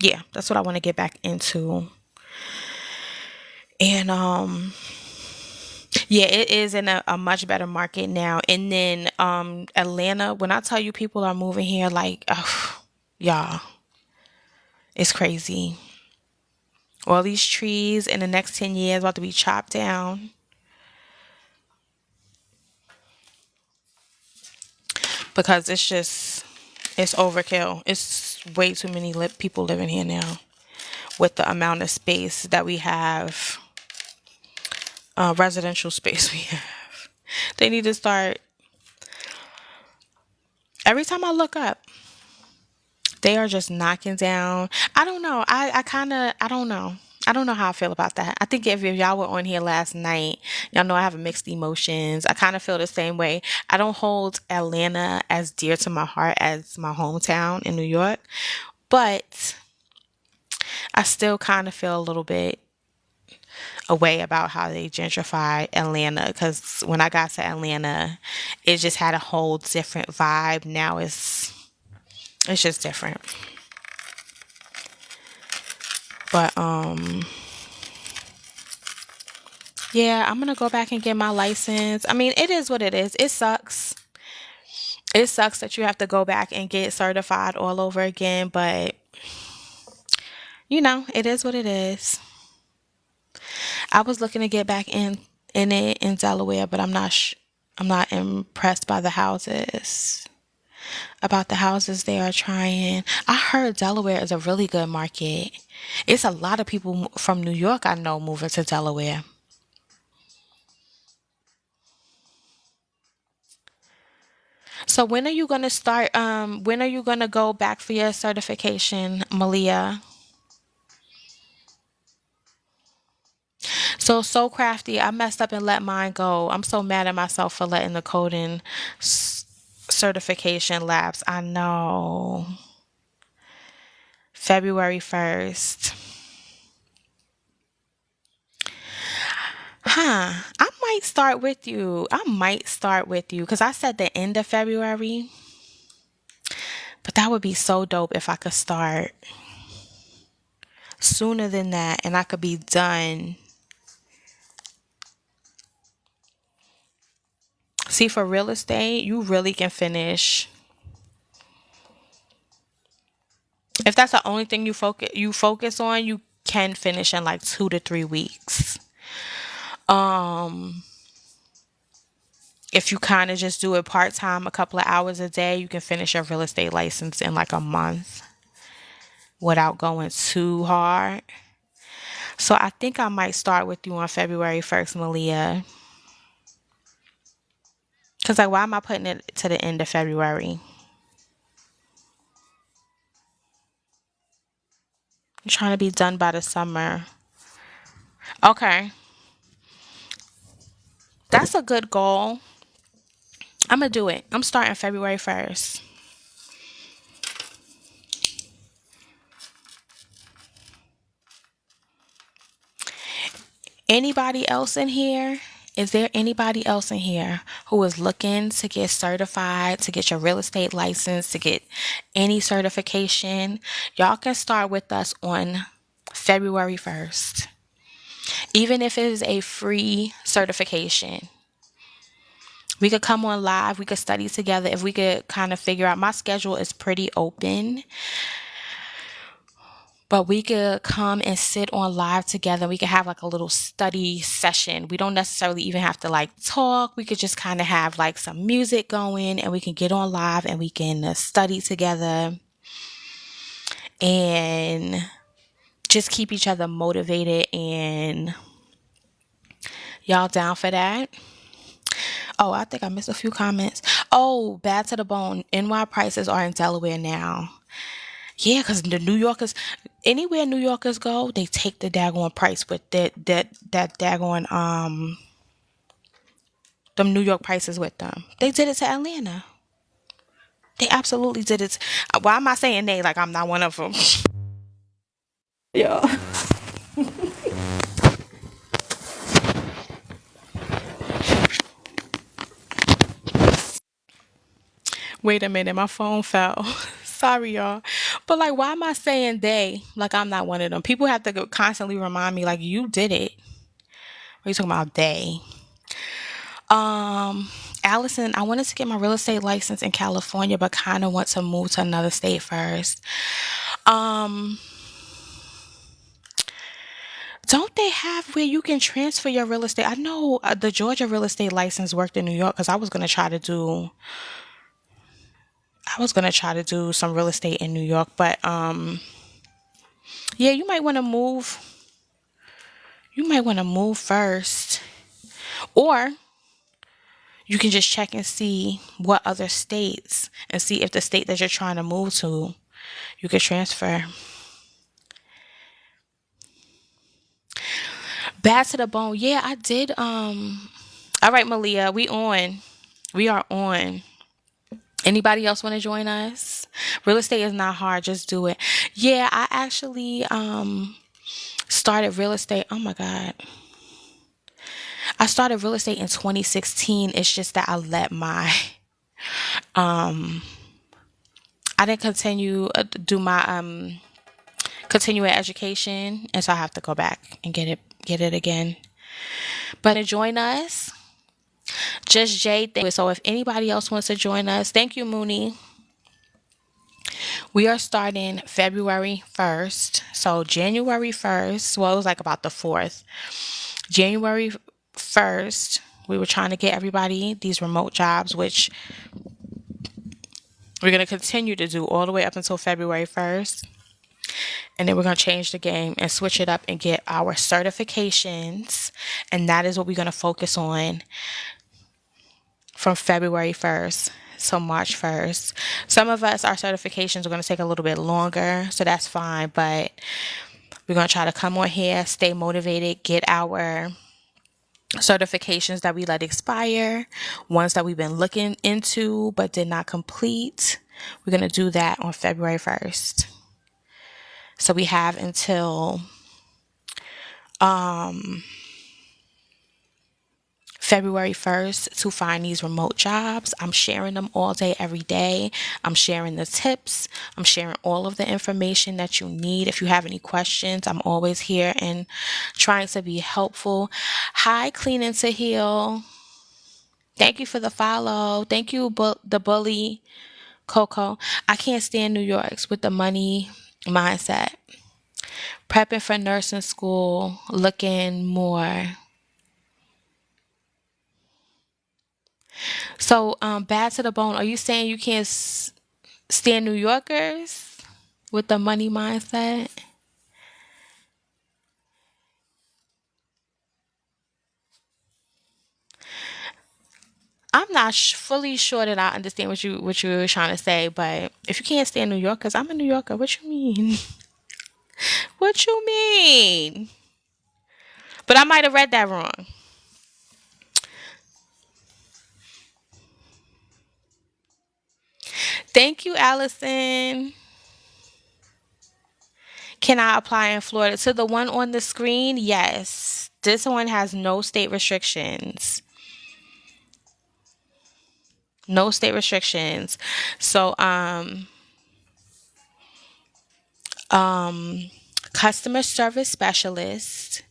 yeah, that's what I want to get back into. And yeah, it is in a much better market now. And then Atlanta, when I tell you people are moving here, like y'all, it's crazy. All these trees in the next 10 years about to be chopped down because it's overkill. It's way too many people living here now with the amount of space that we have, residential space we have. They need to start, every time I look up, they are just knocking down. I don't know. I kind of, I don't know. I don't know how I feel about that. I think if y'all were on here last night, y'all know I have mixed emotions. I kind of feel the same way. I don't hold Atlanta as dear to my heart as my hometown in New York, but I still kind of feel a little bit away about how they gentrify Atlanta, because when I got to Atlanta, it just had a whole different vibe. Now it's just different. But yeah, I'm gonna go back and get my license. I mean, it is what it is. It sucks. It sucks that you have to go back and get certified all over again, but it is what it is. I was looking to get back in it in Delaware, but I'm not impressed by the houses. About the houses they are trying. I heard Delaware is a really good market. It's a lot of people from New York I know moving to Delaware. So when are you gonna start? When are you gonna go back for your certification, Malia? So crafty. I messed up and let mine go. I'm so mad at myself for letting the coding certification lapse. I know. February 1st. Huh. I might start with you. I might start with you because I said the end of February, but that would be so dope if I could start sooner than that and I could be done. See, for real estate, you really can finish. If that's the only thing you focus on, you can finish in like 2 to 3 weeks. Um, if you kind of just do it part time, a couple of hours a day, you can finish your real estate license in like a month without going too hard. So I think I might start with you on February 1st, Malia. Cause like, why am I putting it to the end of February? I'm trying to be done by the summer. Okay, that's a good goal. I'm gonna do it. I'm starting February 1st. Anybody else in here? Is there anybody else in here who is looking to get certified, to get your real estate license, to get any certification? Y'all can start with us on February 1st. Even if it is a free certification, we could come on live, we could study together. If we could kind of figure out, my schedule is pretty open, but we could come and sit on live together. We could have like a little study session. We don't necessarily even have to like talk. We could just kind of have like some music going and we can get on live and we can study together and just keep each other motivated. And y'all down for that? Oh, I think I missed a few comments. Oh, bad to the bone. NY prices are in Delaware now. Yeah, because the New Yorkers, anywhere New Yorkers go, they take the daggone price with that daggone them New York prices with them. They did it to Atlanta. They absolutely did it. Why am I saying they like I'm not one of them? Yeah. Wait a minute, my phone fell. Sorry, y'all. But like, why am I saying they? Like I'm not one of them. People have to constantly remind me, like you did it. What are you talking about, they? Um, Allison, I wanted to get my real estate license in California, but kind of want to move to another state first. Um, Don't they have where you can transfer your real estate? I know the Georgia real estate license worked in New York because I was gonna try to do some real estate in New York, but yeah, you might want to move. You might want to move first, or you can just check and see what other states and see if the state that you're trying to move to, you could transfer. Bad to the bone. Yeah, I did. All right, Malia, we on. We are on. Anybody else want to join us? Real estate is not hard. Just do it. Yeah, I actually started real estate. Oh my God. I started real estate in 2016. It's just that I didn't continue do my continuing education, and so I have to go back and get it again. But to join us, just Jay. Thank you. So if anybody else wants to join us, thank you, Mooney. We are starting February 1st. So January 1st, well, it was like about the 4th. January 1st, we were trying to get everybody these remote jobs, which we're going to continue to do all the way up until February 1st. And then we're going to change the game and switch it up and get our certifications. And that is what we're going to focus on from February 1st. So March 1st. Some of us, our certifications are going to take a little bit longer, so that's fine. But we're going to try to come on here, stay motivated, get our certifications that we let expire, ones that we've been looking into but did not complete. We're going to do that on February 1st. So we have until February 1st to find these remote jobs. I'm sharing them all day, every day. I'm sharing the tips. I'm sharing all of the information that you need. If you have any questions, I'm always here and trying to be helpful. Hi, Cleaning to Heal. Thank you for the follow. Thank you, the bully, Coco. I can't stand New York's with the money mindset. Prepping for nursing school, looking more. So, bad to the bone. Are you saying you can't stand New Yorkers with the money mindset? I'm not fully sure that I understand what you were trying to say, but if you can't stand New Yorkers, I'm a New Yorker. What you mean? What you mean? But I might have read that wrong. Thank you, Allison. Can I apply in Florida? To the one on the screen? Yes. This one has no state restrictions. No state restrictions. So, customer service specialist,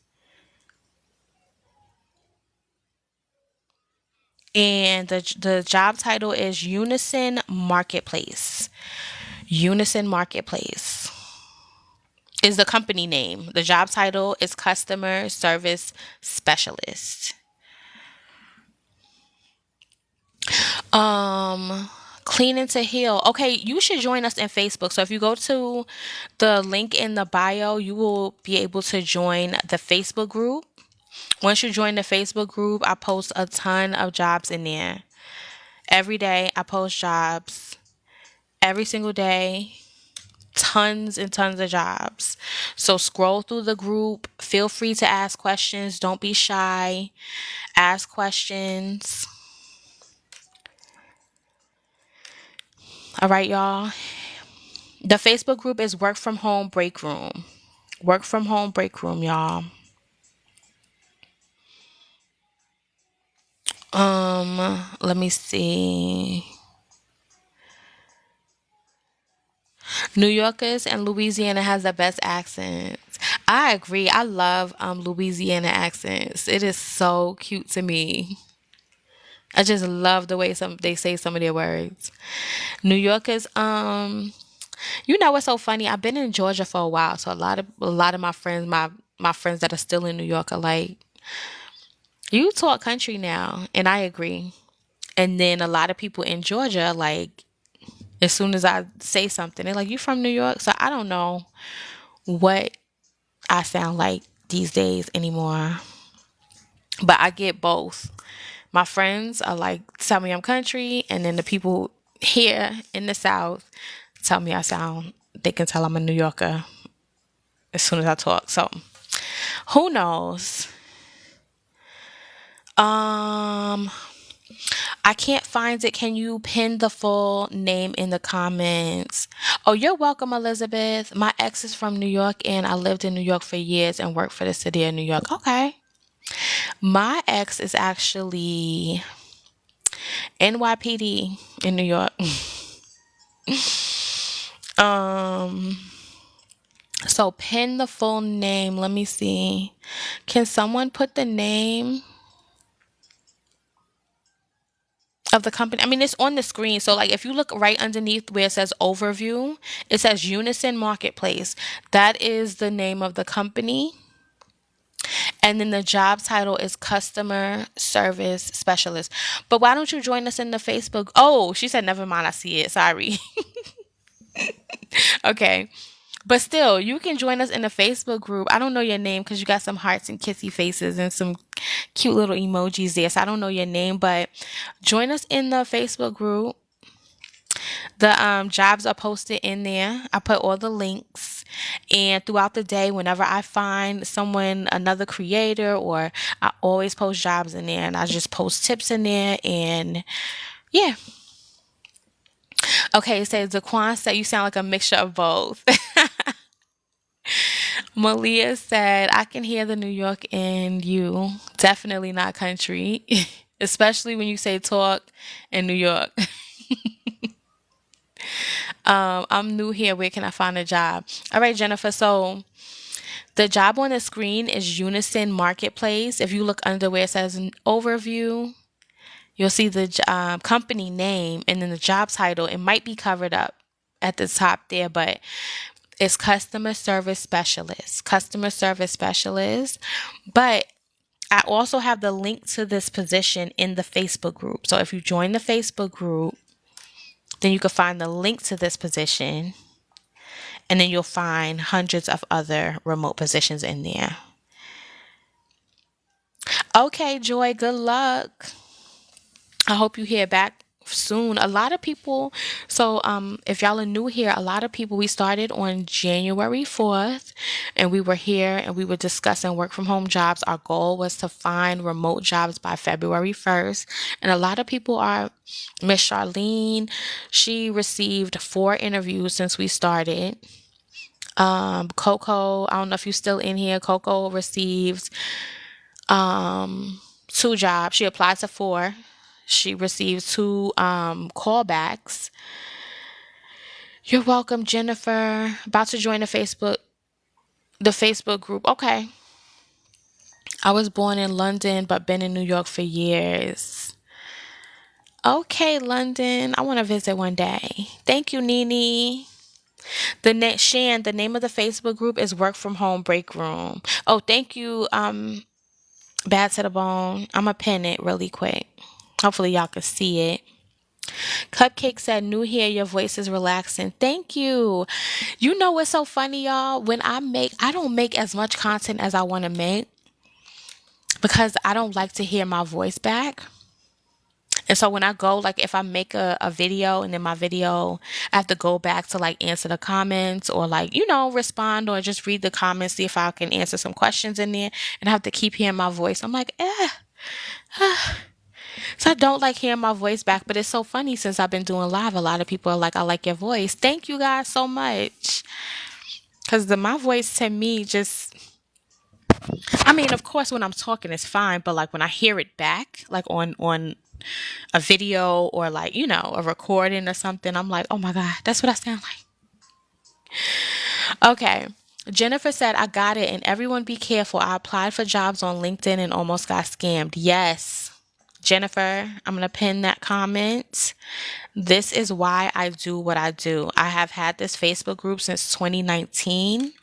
and the job title is Unison Marketplace. Unison Marketplace is the company name. The job title is customer service specialist. Um, Cleaning to Heal. Okay, you should join us in Facebook. So if you go to the link in the bio, you will be able to join the Facebook group. Once you join the Facebook group, I post a ton of jobs in there. Every day I post jobs. Every single day, tons and tons of jobs. So scroll through the group. Feel free to ask questions. Don't be shy. Ask questions. All right, y'all. The Facebook group is Work From Home Break Room. Work From Home Break Room, y'all. Let me see. New Yorkers and Louisiana has the best accents. I agree. I love Louisiana accents. It is so cute to me. I just love the way they say some of their words. New Yorkers, you know what's so funny? I've been in Georgia for a while, so a lot of my friends, my friends that are still in New York are like, you talk country now. And I agree. And then a lot of people in Georgia, like, as soon as I say something, they're like, you from New York? So I don't know what I sound like these days anymore. But I get both. My friends are like, tell me I'm country. And then the people here in the South tell me they can tell I'm a New Yorker as soon as I talk. So who knows? Um, I can't find it. Can you pin the full name in the comments? Oh, you're welcome, Elizabeth. My ex is from New York and I lived in New York for years and worked for the city of New York. Okay. My ex is actually NYPD in New York. Um, so pin the full name. Let me see. Can someone put the name of the company? I mean, it's on the screen. So, like, if you look right underneath where it says overview, it says Unison Marketplace. That is the name of the company. And then the job title is customer service specialist. But why don't you join us in the Facebook? Oh, she said, never mind. I see it. Sorry. Okay. But still, you can join us in the Facebook group. I don't know your name because you got some hearts and kissy faces and some cute little emojis there. So I don't know your name, but join us in the Facebook group. The jobs are posted in there. I put all the links. And throughout the day, whenever I find someone, another creator, or I always post jobs in there and I just post tips in there. And yeah. Okay, it says Daquan said you sound like a mixture of both. Malia said, I can hear the New York in you. Definitely not country, especially when you say talk in New York. I'm new here. Where can I find a job? All right, Jennifer. So the job on the screen is Unison Marketplace. If you look under where it says an overview, you'll see the company name and then the job title. It might be covered up at the top there, but it's customer service specialist. Customer service specialist. But I also have the link to this position in the Facebook group. So if you join the Facebook group, then you can find the link to this position and then you'll find hundreds of other remote positions in there. Okay, Joy, good luck. I hope you hear back soon. A lot of people, so if y'all are new here, a lot of people, we started on January 4th and we were here and we were discussing work from home jobs. Our goal was to find remote jobs by February 1st. And a lot of people are, Miss Charlene, she received 4 interviews since we started. Coco, I don't know if you're still in here. Coco received 2 jobs. She applied to 4. She received 2 callbacks. You're welcome, Jennifer. About to join the Facebook group. Okay. I was born in London but been in New York for years. Okay, London. I want to visit one day. Thank you, Nene. Shan, the name of the Facebook group is Work From Home Break Room. Oh, thank you, Bad to the Bone. I'm gonna pin it really quick. Hopefully y'all can see it. Cupcake said, new here, your voice is relaxing. Thank you. You know what's so funny, y'all? When I don't make as much content as I want to make because I don't like to hear my voice back. And so when I go, like if I make a video and then my video, I have to go back to like answer the comments or like, respond or just read the comments, see if I can answer some questions in there. And I have to keep hearing my voice. I'm like, So I don't like hearing my voice back, but it's so funny since I've been doing live. A lot of people are like, I like your voice. Thank you guys so much. Because my voice to me just, I mean, of course, when I'm talking, it's fine. But like when I hear it back, like on a video or like, a recording or something, I'm like, oh my God, that's what I sound like. Okay. Jennifer said, I got it. And everyone be careful. I applied for jobs on LinkedIn and almost got scammed. Yes. Jennifer, I'm going to pin that comment. This is why I do what I do. I have had this Facebook group since 2019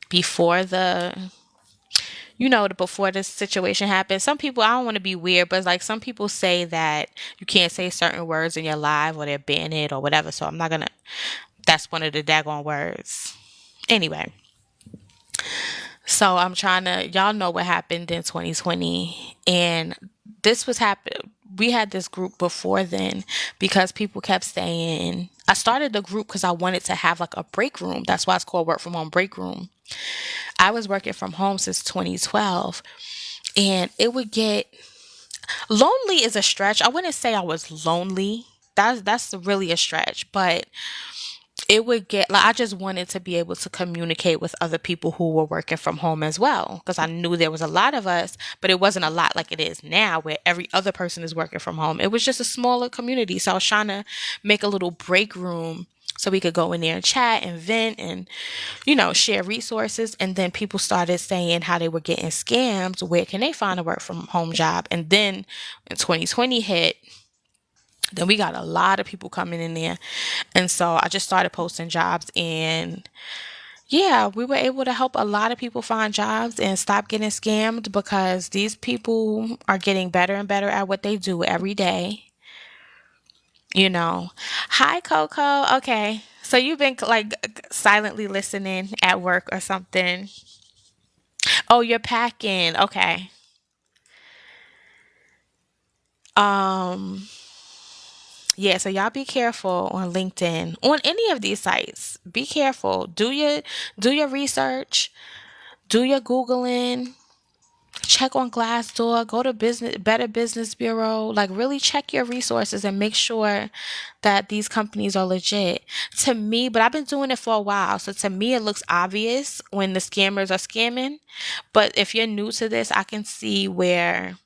before the before this situation happened, some people, I don't want to be weird, but it's like some people say that you can't say certain words in your live or they're banned or whatever. So I'm not gonna. That's one of the daggone words. Anyway, so I'm trying to. Y'all know what happened in 2020, and this was happening. We had this group before then because people kept saying. I started the group because I wanted to have like a break room. That's why it's called Work From Home Break Room. I was working from home since 2012, and it would get lonely is a stretch. I wouldn't say I was lonely. That's really a stretch, but it would get like I just wanted to be able to communicate with other people who were working from home as well because I knew there was a lot of us, but it wasn't a lot like it is now where every other person is working from home. It was just a smaller community. So I was trying to make a little break room so we could go in there and chat and vent and share resources. And then people started saying how they were getting scammed. Where can they find a work from home job? And then when 2020 hit, then we got a lot of people coming in there. And so I just started posting jobs and yeah, we were able to help a lot of people find jobs and stop getting scammed because these people are getting better and better at what they do every day. You know. Hi, Coco. Okay. So you've been like silently listening at work or something. Oh, you're packing. Okay. Um, yeah, so y'all be careful on LinkedIn, on any of these sites. Be careful. Do your research, do your Googling, check on Glassdoor, go to Better Business Bureau, like really check your resources and make sure that these companies are legit. To me, but I've been doing it for a while, so to me it looks obvious when the scammers are scamming. But if you're new to this, I can see where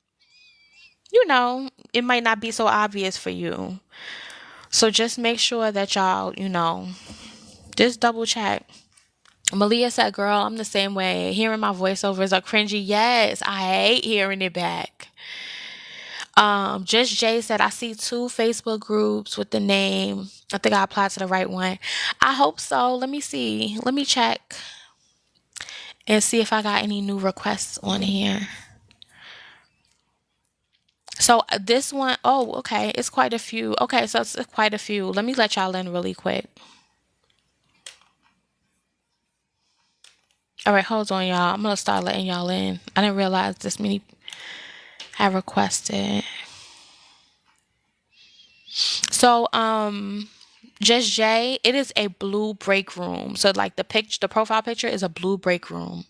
it might not be so obvious for you. So just make sure that y'all, just double check. Malia said, girl, I'm the same way. Hearing my voiceovers are cringy. Yes, I hate hearing it back. Just Jay said, I see two Facebook groups with the name. I think I applied to the right one. I hope so. Let me see. Let me check and see if I got any new requests on here. So this one, oh, okay. It's quite a few. Okay, so it's quite a few. Let me let y'all in really quick. All right, hold on, y'all. I'm gonna start letting y'all in. I didn't realize this many have requested. So, just Jay, it is a blue break room. So, like the profile picture is a blue break room.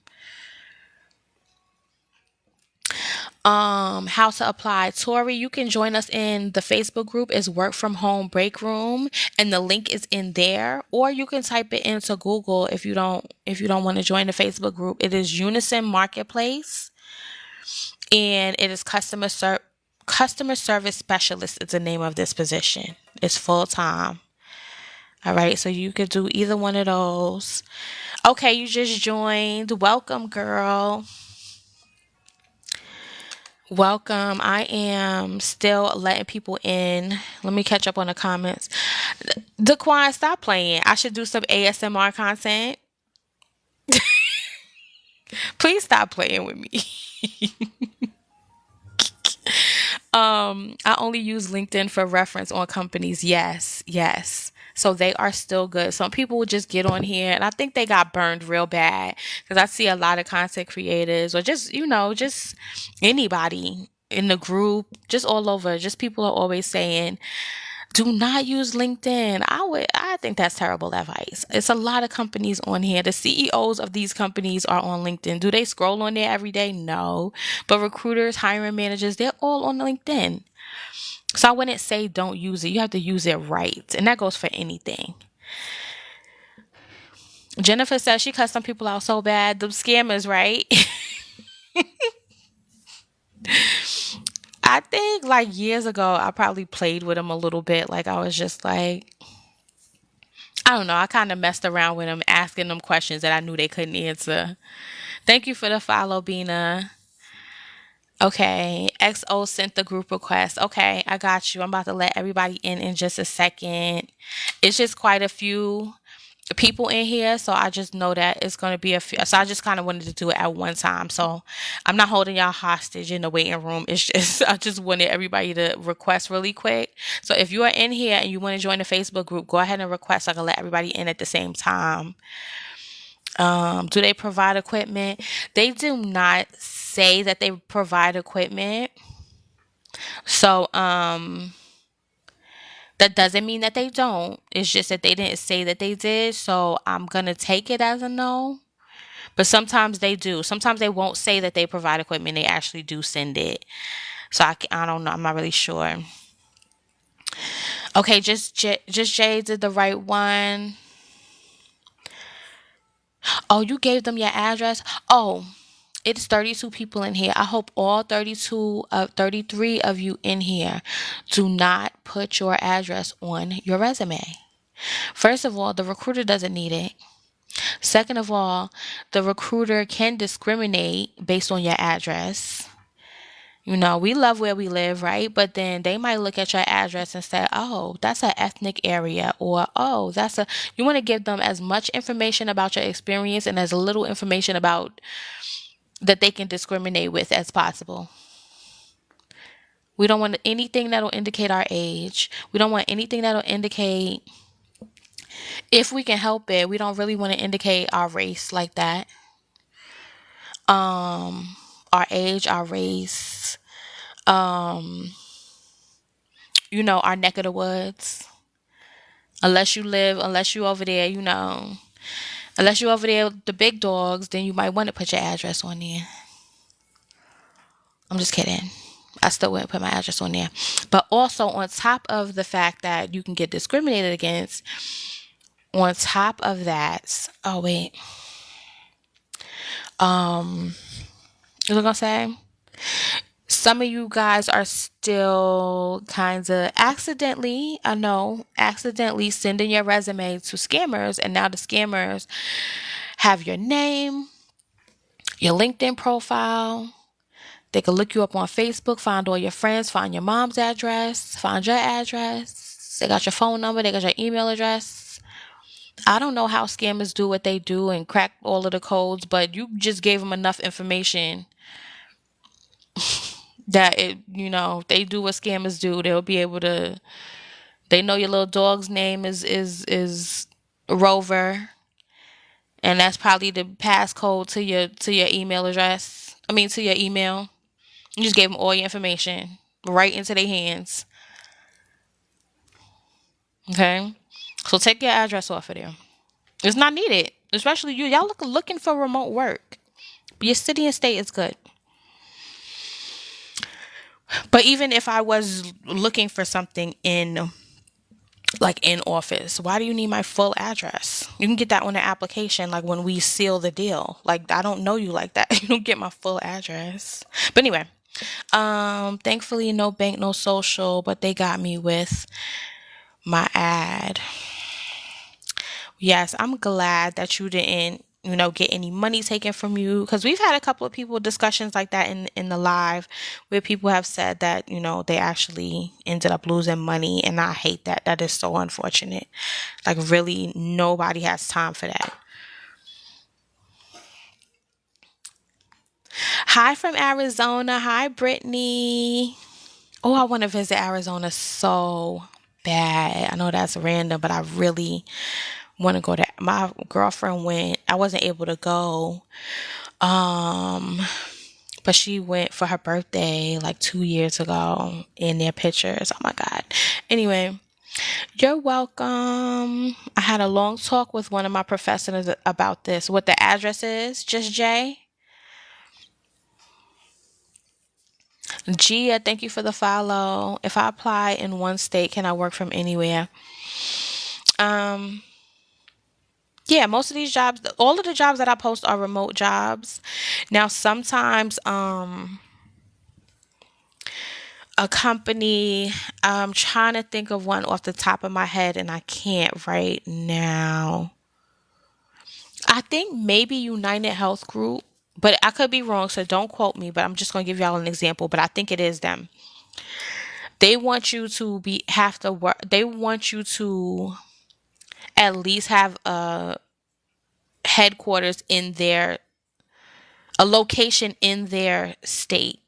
How to apply. Tori, you can join us in the Facebook group is Work From Home Break Room, and the link is in there. Or you can type it into Google if you don't want to join the Facebook group. It is Unison Marketplace, and it is customer service specialist is the name of this position. It's full time. All right, so you could do either one of those. Okay, you just joined. Welcome, girl. Welcome. I am still letting people in. Let me catch up on the comments. Daquan, stop playing. I should do some ASMR content. Please stop playing with me. I only use LinkedIn for reference on companies. Yes, yes. So they are still good. Some people would just get on here and I think they got burned real bad because I see a lot of content creators or just anybody in the group, just all over. Just people are always saying, do not use LinkedIn. I think that's terrible advice. It's a lot of companies on here. The CEOs of these companies are on LinkedIn. Do they scroll on there every day? No. But recruiters, hiring managers, they're all on LinkedIn. So I wouldn't say don't use it. You have to use it right. And that goes for anything. Jennifer says she cut some people out so bad. The scammers, right? I think like years ago, I probably played with them a little bit. Like I was just like, I don't know. I kind of messed around with them, asking them questions that I knew they couldn't answer. Thank you for the follow, Bina. Okay, XO sent the group request. Okay, I got you. I'm about to let everybody in just a second. It's just quite a few. people in here, so I just know that it's going to be a few. So I just kind of wanted to do it at one time. So I'm not holding y'all hostage in the waiting room. It's just I just wanted everybody to request really quick. So if you are in here and you want to join the Facebook group, go ahead and request. So I can let everybody in at the same time. Do they provide equipment? They do not say that they provide equipment. So that doesn't mean that they don't. It's just that they didn't say that they did. So I'm gonna take it as a no. But sometimes they do. Sometimes they won't say that they provide equipment. They actually do send it. So I don't know. I'm not really sure. Okay, just Jay did the right one. Oh, you gave them your address. Oh, it's 32 people in here. I hope all 33 of you in here do not put your address on your resume. First of all, the recruiter doesn't need it. Second of all, the recruiter can discriminate based on your address. You know, we love where we live, right? But then they might look at your address and say, oh, that's an ethnic area, or oh, you want to give them as much information about your experience and as little information about that they can discriminate with as possible. We don't want anything that'll indicate our age. We don't want anything that'll indicate, if we can help it, we don't really want to indicate our race like that. Our age, our race, our neck of the woods. Unless you over there, unless you over there with the big dogs, then you might want to put your address on there. I'm just kidding. I still wouldn't put my address on there. But also, on top of the fact that you can get discriminated against, on top of that, oh wait, what was I gonna say? Some of you guys are still kind of accidentally sending your resume to scammers, and now the scammers have your name, your LinkedIn profile. They can look you up on Facebook, find all your friends, find your mom's address, find your address. They got your phone number, they got your email address. I don't know how scammers do what they do and crack all of the codes, but you just gave them enough information that they do what scammers do. They'll be able to. They know your little dog's name is Rover, and that's probably the passcode to your email address. I mean, to your email. You just gave them all your information right into their hands. Okay, so take your address off of there. It's not needed, especially you. Y'all looking for remote work. Your city and state is good. But even if I was looking for something in office, why do you need my full address? You can get that on the application, like when we seal the deal. Like, I don't know you like that. You don't get my full address. But anyway, thankfully no bank, no social, but they got me with my ad. Yes, I'm glad that you didn't, get any money taken from you, because we've had a couple of people discussions like that in the live, where people have said that, they actually ended up losing money, and I hate that. That is so unfortunate. Like, really, nobody has time for that. Hi from Arizona. Hi, Brittany. Oh, I want to visit Arizona so bad. I know that's random, but I really want to go there. My girlfriend went. I wasn't able to go. But she went for her birthday like 2 years ago in their pictures. Oh my God. Anyway, you're welcome. I had a long talk with one of my professors about this. What the address is, just Jay. Gia, thank you for the follow. If I apply in one state, can I work from anywhere? Um, yeah, most of these jobs, all of the jobs that I post are remote jobs. Now, sometimes, a company, I'm trying to think of one off the top of my head and I can't right now. I think maybe United Health Group, but I could be wrong, so don't quote me, but I'm just going to give y'all an example, but I think it is them. They want you to have to work. They want you to at least have headquarters in their a location in their state.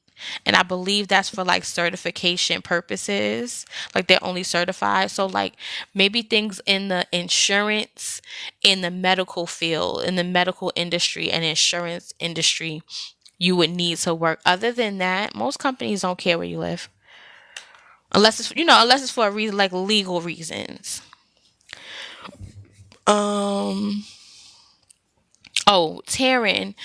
And I believe that's for like certification purposes. Like they're only certified. So like maybe things in the insurance, in the medical field, in the medical industry and insurance industry, you would need to work. Other than that, most companies don't care where you live. Unless it's unless it's for a reason like legal reasons. Um oh, Taryn,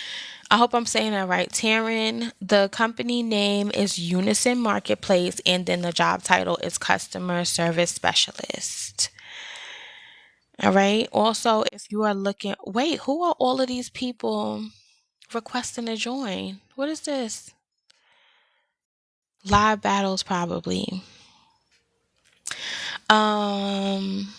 I hope I'm saying that right. Taryn, the company name is Unison Marketplace, and then the job title is Customer Service Specialist. All right. Also, if you are looking, wait, who are all of these people requesting to join? What is this? Live battles, probably. Um.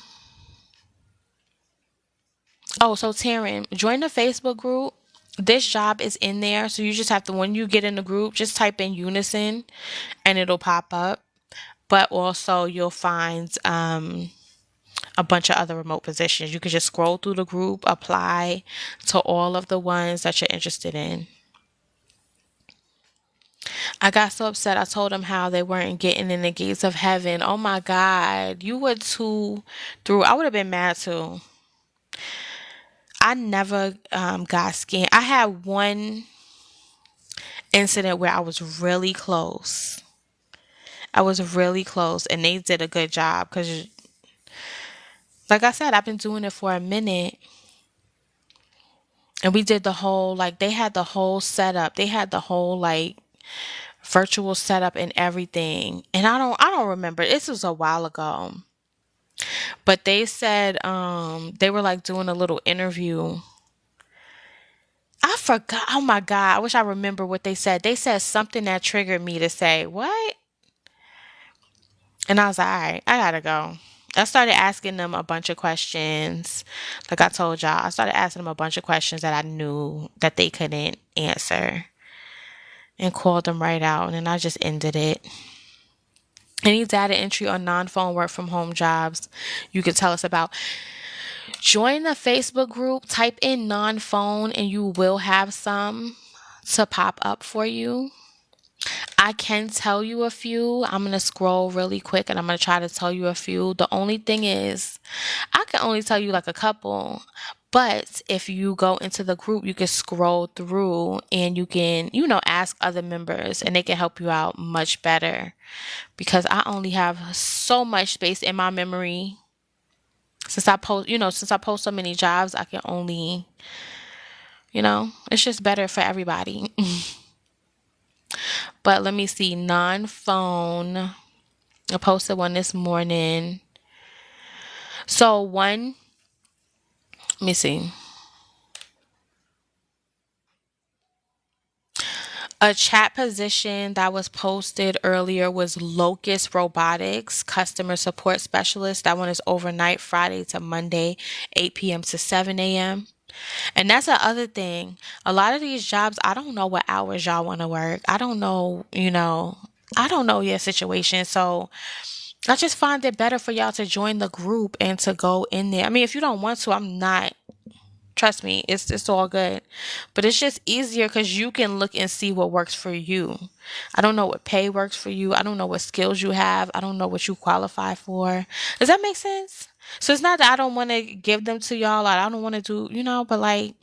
Oh, so Taryn, join the Facebook group. This job is in there, so you just have to when you get in the group, just type in Unison, and it'll pop up. But also you'll find a bunch of other remote positions. You can just scroll through the group, apply to all of the ones that you're interested in. I got so upset. I told them how they weren't getting in the gates of heaven. Oh my God. You were too through. I would have been mad too. I never got scammed. I had one incident where I was really close. I was really close and they did a good job because, like I said, I've been doing it for a minute. And we did the whole, like, they had the whole setup. They had the whole, like, virtual setup and everything. And I don't remember. This was a while ago. But they said, they were like doing a little interview. I forgot. Oh my God. I wish I remember what they said. They said something that triggered me to say, what? And I was like, all right, I gotta go. I started asking them a bunch of questions. Like I told y'all, I started asking them a bunch of questions that I knew that they couldn't answer and called them right out. And then I just ended it. Any data entry or non-phone work from home jobs you could tell us about. Join the Facebook group, type in non-phone, and you will have some to pop up for you. I can tell you a few. I'm going to scroll really quick and I'm going to try to tell you a few. The only thing is, I can only tell you like a couple. But if you go into the group, you can scroll through and you can, ask other members and they can help you out much better because I only have so much space in my memory. Since I post so many jobs, I can only, it's just better for everybody. But let me see, non-phone. I posted one this morning. So let me see. A chat position that was posted earlier was Locust Robotics, customer support specialist. That one is overnight, Friday to Monday, 8 p.m. to 7 a.m. And that's the other thing. A lot of these jobs, I don't know what hours y'all want to work. I don't know, I don't know your situation. So I just find it better for y'all to join the group and to go in there. I mean, if you don't want to, I'm not. Trust me, it's all good. But it's just easier because you can look and see what works for you. I don't know what pay works for you. I don't know what skills you have. I don't know what you qualify for. Does that make sense? So it's not that I don't want to give them to y'all. Like, I don't want to do, but like,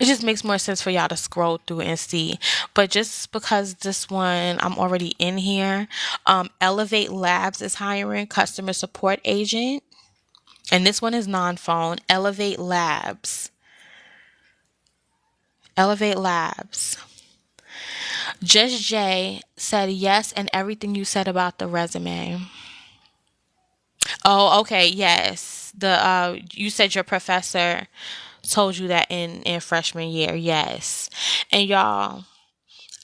it just makes more sense for y'all to scroll through and see. But just because this one, I'm already in here, Elevate Labs is hiring customer support agent. And this one is non-phone. Elevate Labs. Elevate Labs. Just Jay said yes and everything you said about the resume. Oh, okay, yes. The you said your professor told you that in freshman year. Yes. And y'all,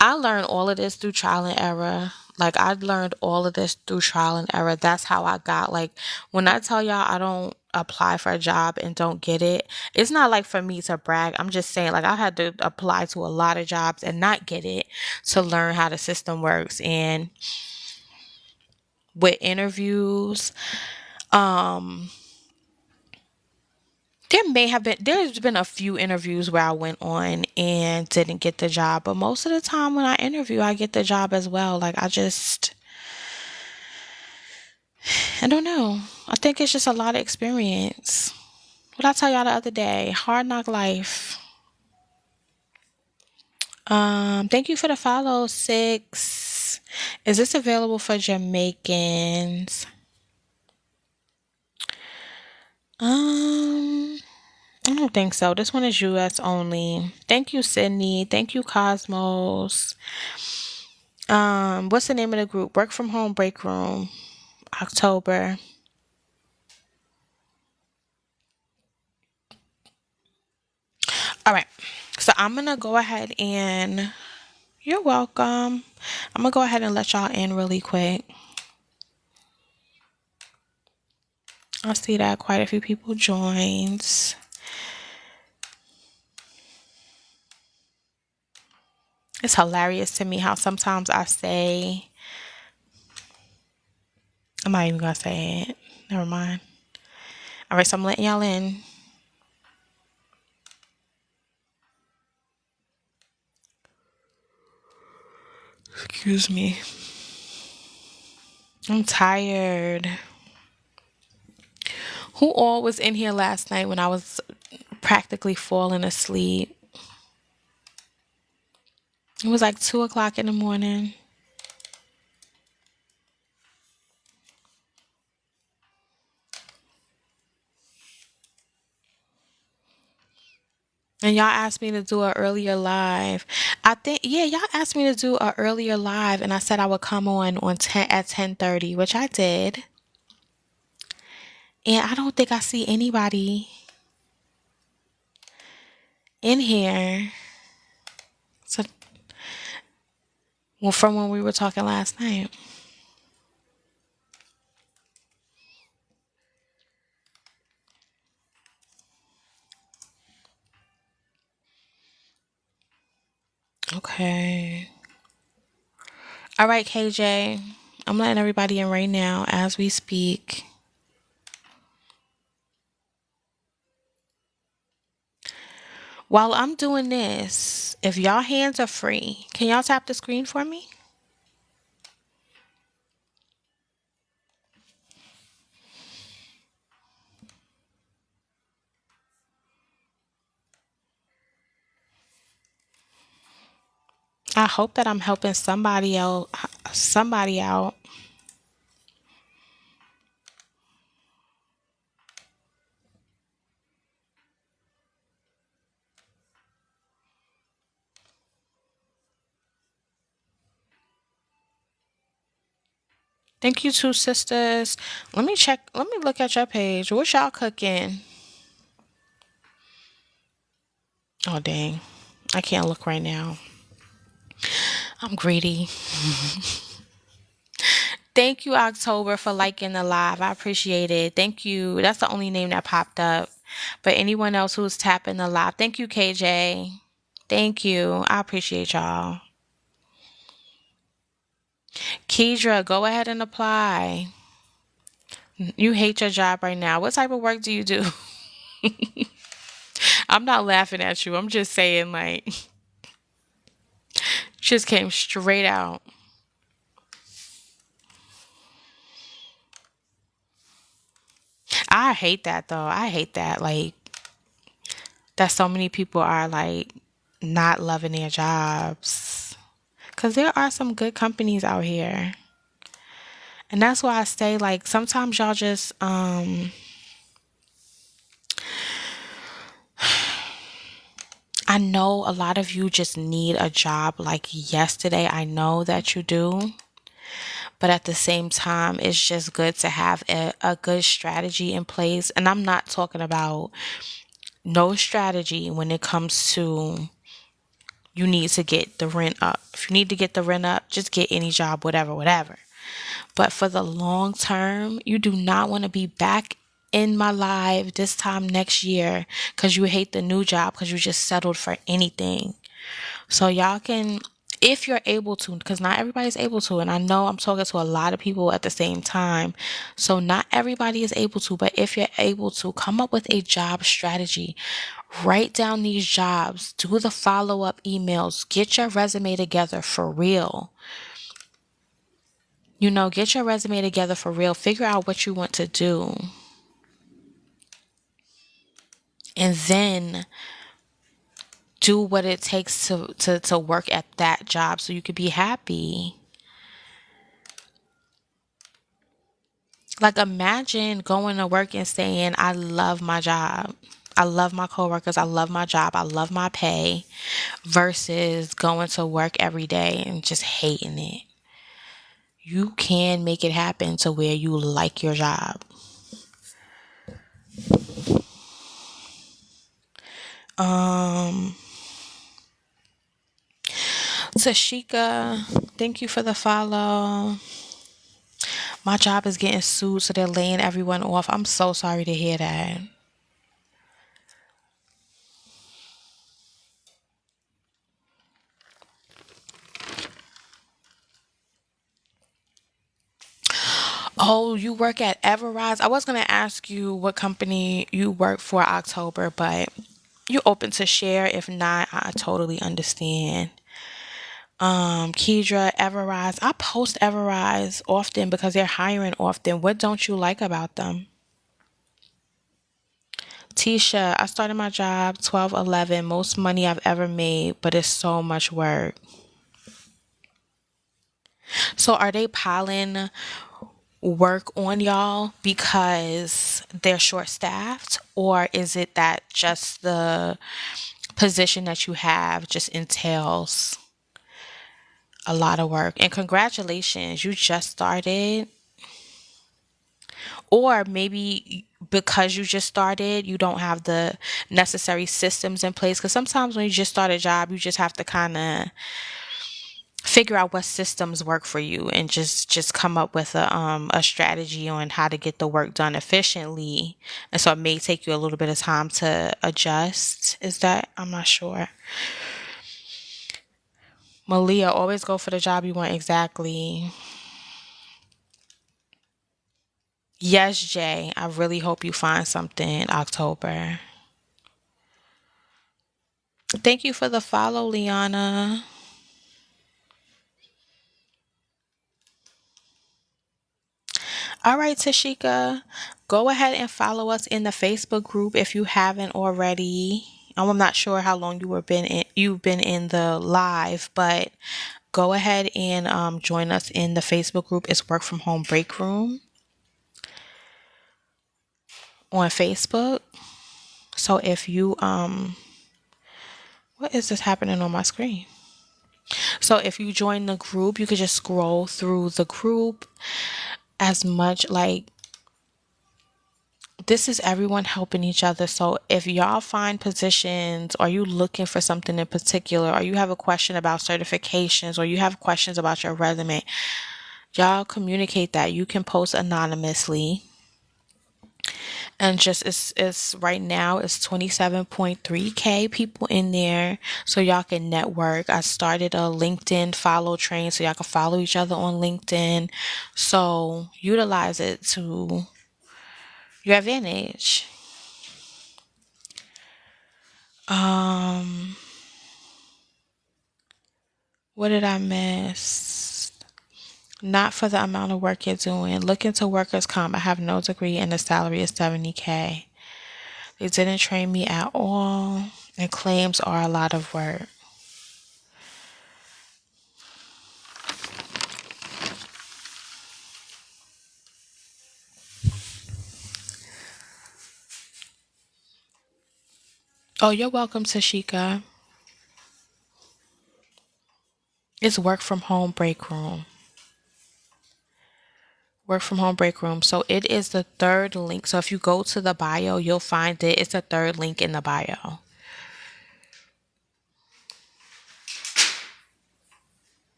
I learned all of this through trial and error. Like I learned all of this through trial and error. That's how I got like when I tell y'all I don't apply for a job and don't get it, it's not like for me to brag. I'm just saying like I had to apply to a lot of jobs and not get it to learn how the system works. And with interviews, Um, there's been a few interviews where I went on and didn't get the job, but most of the time when I interview, I get the job as well. Like I don't know. I think it's just a lot of experience. What I tell y'all the other day, hard knock life. Thank you for the follow, Six. Is this available for Jamaicans? Um, I don't think so. This one is US only. Thank you, Sydney. Thank you, Cosmos. What's the name of the group? Work from Home Break Room. October. All right. So I'm gonna go ahead and you're welcome. I'm gonna go ahead and let y'all in really quick. I see that quite a few people joined. It's hilarious to me how sometimes I say, I'm not even gonna say it. Never mind. All right, so I'm letting y'all in. Excuse me. I'm tired. Who all was in here last night when I was practically falling asleep? It was like 2 o'clock in the morning. And y'all asked me to do an earlier live. I think, yeah, y'all asked me to do an earlier live, and I said I would come on 10 at 10:30, which I did. And I don't think I see anybody in here. So, well, from when we were talking last night. Okay. All right, KJ. I'm letting everybody in right now as we speak. While I'm doing this, if y'all hands are free, can y'all tap the screen for me? I hope that I'm helping somebody out. Somebody out. Thank you, two sisters. Let me check. Let me look at your page. What y'all cooking? Oh, dang. I can't look right now. I'm greedy. Thank you, October, for liking the live. I appreciate it. Thank you. That's the only name that popped up. But anyone else who's tapping the live, thank you, KJ. Thank you. I appreciate y'all. Keidra, go ahead and apply. You hate your job right now. What type of work do you do? I'm not laughing at you. I'm just saying, like, just came straight out. I hate that though. I hate that. Like, that so many people are like not loving their jobs. Because there are some good companies out here. And that's why I say, like, sometimes y'all just, I know a lot of you just need a job like yesterday. I know that you do. But at the same time, it's just good to have a good strategy in place. And I'm not talking about no strategy when it comes to you need to get the rent up. If you need to get the rent up, just get any job, whatever, whatever. But for the long term, you do not want to be back in my life this time next year because you hate the new job because you just settled for anything. So y'all can if you're able to, because not everybody's able to, and I know I'm talking to a lot of people at the same time, so not everybody is able to, but if you're able to, come up with a job strategy. Write down these jobs, do the follow-up emails, get your resume together for real. Get your resume together for real. Figure out what you want to do. And then do what it takes to work at that job so you could be happy. Like, imagine going to work and saying, I love my job. I love my coworkers. I love my job. I love my pay versus going to work every day and just hating it. You can make it happen to where you like your job. Tashika, thank you for the follow. My job is getting sued, so they're laying everyone off. I'm so sorry to hear that. Oh, you work at Everrise? I was going to ask you what company you work for October, but you open to share. If not, I totally understand. Kedra, Everrise. I post Everrise often because they're hiring often. What don't you like about them? Tisha, I started my job 12/11, most money I've ever made, but it's so much work. So are they piling work on y'all because they're short staffed, or is it that just the position that you have just entails a lot of work? And congratulations, you just started. Or maybe because you just started, you don't have the necessary systems in place. Because sometimes when you just start a job, you just have to kind of figure out what systems work for you and just come up with a strategy on how to get the work done efficiently. And so it may take you a little bit of time to adjust. Is that? I'm not sure. Malia, always go for the job you want. Exactly. Yes, Jay. I really hope you find something in October. Thank you for the follow, Liana. All right, Tashika, go ahead and follow us in the Facebook group if you haven't already. I'm not sure how long you've been in the live, but go ahead and join us in the Facebook group. It's Work From Home Break Room on Facebook. So if you what is this happening on my screen? So if you join the group, you could just scroll through the group as much like this is everyone helping each other. So if y'all find positions, or you looking for something in particular, or you have a question about certifications, or you have questions about your resume, y'all communicate that. You can post anonymously. And just it's right now it's 27.3K people in there, so y'all can network. I started a LinkedIn follow train so y'all can follow each other on LinkedIn. So utilize it to your advantage. Um What did I miss? Not for the amount of work you're doing. Look into workers' comp. I have no degree and the salary is 70K. They didn't train me at all, and claims are a lot of work. Oh, you're welcome, Tashika. It's work from home break room. Work from home break room. So it is the third link. So if you go to the bio, you'll find it. It's the third link in the bio.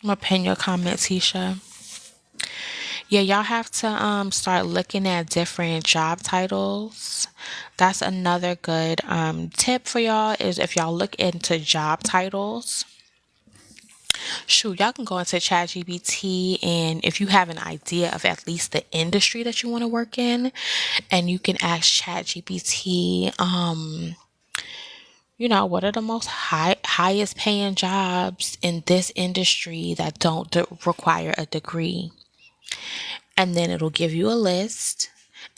I'm gonna pin your comment, Tisha. Yeah, y'all have to start looking at different job titles That's another good tip for y'all is if y'all look into job titles. Shoot, y'all can go into ChatGPT, and if you have an idea of at least the industry that you want to work in, and you can ask ChatGPT, what are the most highest paying jobs in this industry that don't require a degree? And then it'll give you a list.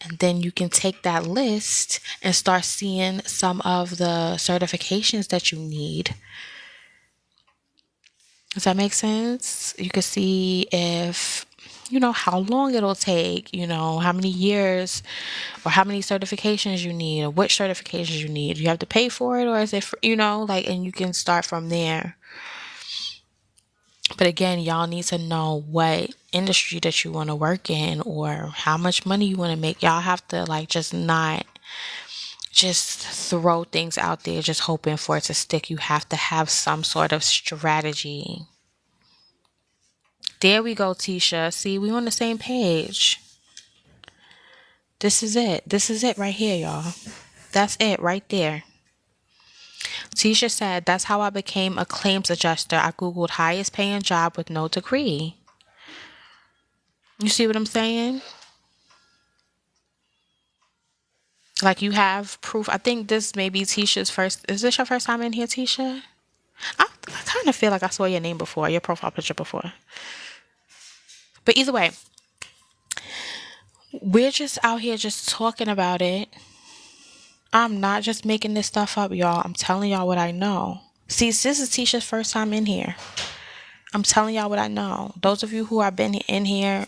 And then you can take that list and start seeing some of the certifications that you need. Does that make sense? You can see if, how long it'll take, how many years or how many certifications you need or which certifications you need. Do you have to pay for it or is it, and you can start from there. But again, y'all need to know what industry that you want to work in or how much money you want to make. Y'all have to just not just throw things out there just hoping for it to stick. You have to have some sort of strategy. There we go, Tisha. See, we on the same page. This is it. This is it right here, y'all. That's it right there. Tisha said, that's how I became a claims adjuster. I Googled highest paying job with no degree. You see what I'm saying? Like you have proof. I think this may be Tisha's first. Is this your first time in here, Tisha? I kind of feel like I saw your name before, your profile picture before. But either way, we're just out here just talking about it. I'm not just making this stuff up, y'all. I'm telling y'all what I know. See, this is Tisha's first time in here. I'm telling y'all what I know. Those of you who have been in here,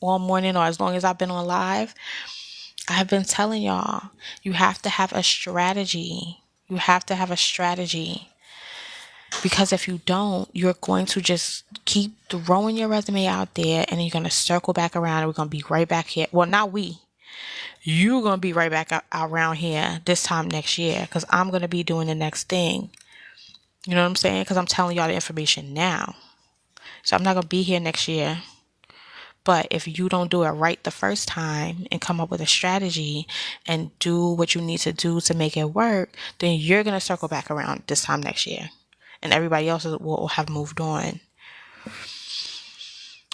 all morning or as long as I've been on live, I have been telling y'all, you have to have a strategy. You have to have a strategy. Because if you don't, you're going to just keep throwing your resume out there and you're going to circle back around and we're going to be right back here. Well, not we. You're going to be right back around here this time next year because I'm going to be doing the next thing. You know what I'm saying? Because I'm telling y'all the information now. So I'm not going to be here next year. But if you don't do it right the first time and come up with a strategy and do what you need to do to make it work, then you're going to circle back around this time next year. And everybody else will have moved on.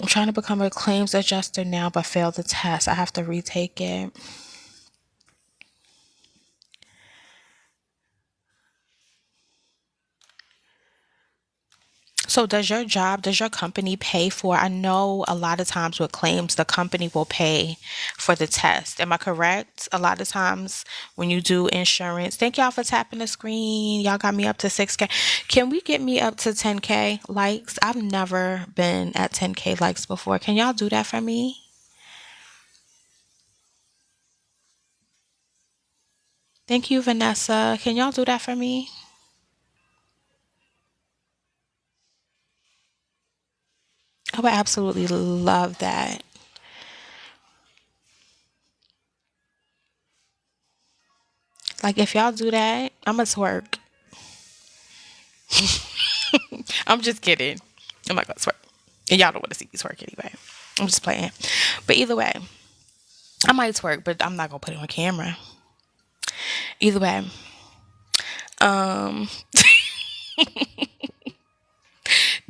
I'm trying to become a claims adjuster now, but failed the test. I have to retake it. So does your company pay for, I know a lot of times with claims, the company will pay for the test. Am I correct? A lot of times when you do insurance, thank y'all for tapping the screen. Y'all got me up to 6K. Can we get me up to 10K likes? I've never been at 10K likes before. Can y'all do that for me? Thank you, Vanessa. Can y'all do that for me? I would absolutely love that. Like if y'all do that, I'm gonna twerk. I'm just kidding. I'm not gonna twerk. And y'all don't want to see me twerk anyway. I'm just playing. But either way, I might twerk, but I'm not gonna put it on camera. Either way. Um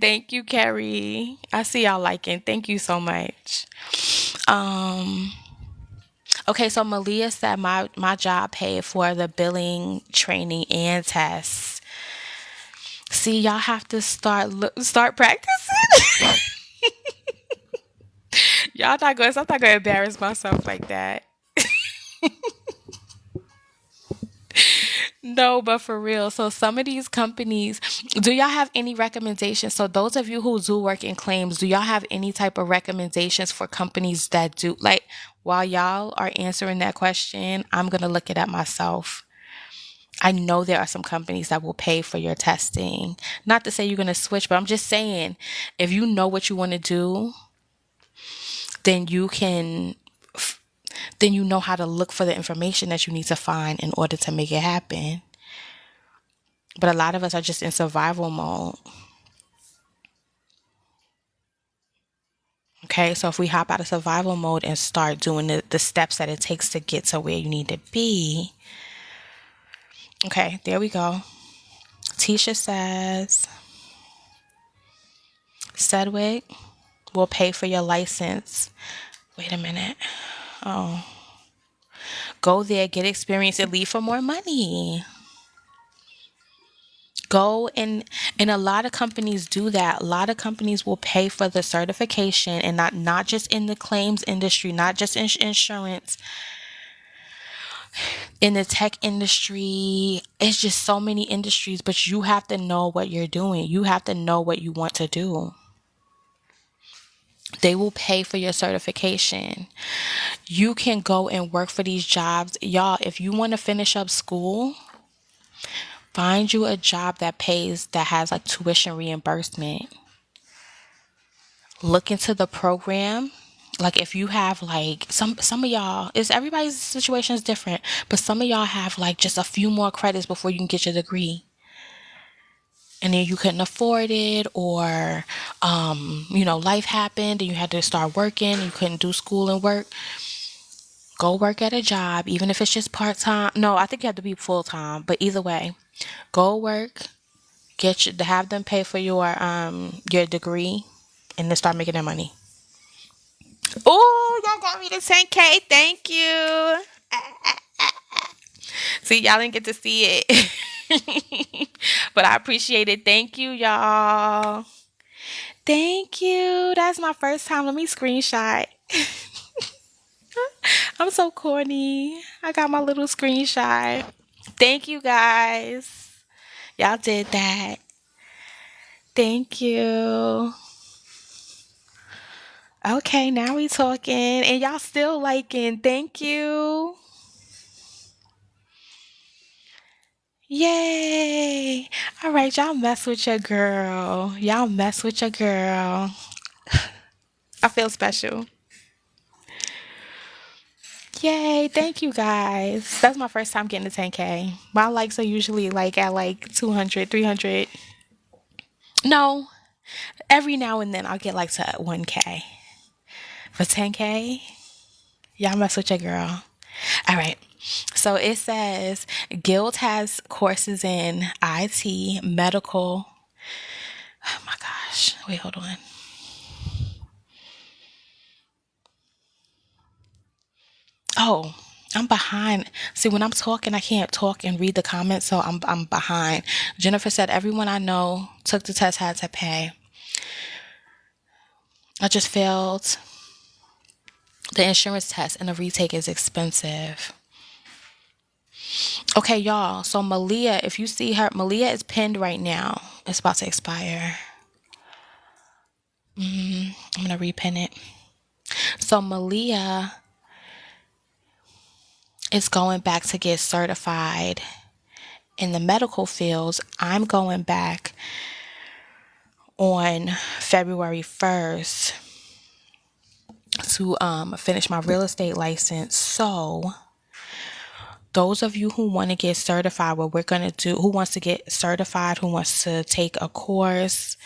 Thank you, Carrie. I see y'all liking. Thank you so much. Um okay, so Malia said my job paid for the billing, training, and tests. See, y'all have to start practicing. I'm not gonna embarrass myself like that. No, but for real. So some of these companies, do y'all have any recommendations? So those of you who do work in claims, do y'all have any type of recommendations for companies that do while y'all are answering that question, I'm gonna look it up myself. I know there are some companies that will pay for your testing. Not to say you're gonna switch, but I'm just saying if you know what you want to do, then you know how to look for the information that you need to find in order to make it happen. But a lot of us are just in survival mode. Okay, so if we hop out of survival mode and start doing the steps that it takes to get to where you need to be. Okay, there we go. Tisha says, Sedgwick will pay for your license. Wait a minute. Oh, go there, get experience, and leave for more money. Go and a lot of companies do that. A lot of companies will pay for the certification, and not just in the claims industry, not just in insurance, in the tech industry. It's just so many industries, but you have to know what you're doing. You have to know what you want to do. They will pay for your certification. You can go and work for these jobs. Y'all, if you want to finish up school, find you a job that pays, that has like tuition reimbursement. Look into the program. Like if you have like some of y'all, is everybody's situation is different, but some of y'all have like just a few more credits before you can get your degree. And then you couldn't afford it, or life happened and you had to start working, you couldn't do school and work. Go work at a job, even if it's just part-time. No, I think you have to be full-time, but either way, go work, have them pay for your degree, and then start making that money. Oh, y'all got me to 10K. Thank you. See, y'all didn't get to see it. But I appreciate it. Thank you, y'all. Thank you. That's my first time. Let me screenshot. I'm so corny. I got my little screenshot. Thank you, guys. Y'all did that. Thank you. Okay, now we talking. And y'all still liking. Thank you. Yay. All right, y'all mess with your girl. Y'all mess with your girl. I feel special. Yay. Thank you, guys. That's my first time getting to 10K. My likes are usually like at like 200, 300. No, every now and then I'll get like to 1K. For 10K, y'all mess with your girl. All right. So it says Guild has courses in IT, medical. Oh my gosh. Wait, hold on. Oh, I'm behind. See, when I'm talking, I can't talk and read the comments, so I'm behind. Jennifer said everyone I know took the test had to pay. I just failed the insurance test, and the retake is expensive. Okay, y'all. So Malia, if you see her, Malia is pinned right now. It's about to expire. I'm gonna repin it. So Malia is going back to get certified in the medical fields. I'm going back on February 1st to finish my real estate license. So those of you who want to get certified, what we're going to do, who wants to get certified, who wants to take a course,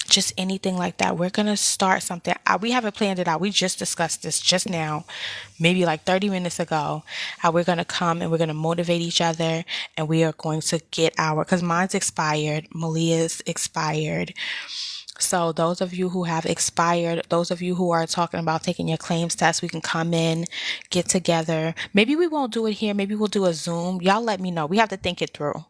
just anything like that, we're going to start something. We haven't planned it out. We just discussed this just now, maybe like 30 minutes ago, how we're going to come and we're going to motivate each other, and we are going to get because mine's expired, Malia's expired. So those of you who have expired, those of you who are talking about taking your claims test, we can come in, get together. Maybe we won't do it here. Maybe we'll do a Zoom. Y'all let me know. We have to think it through.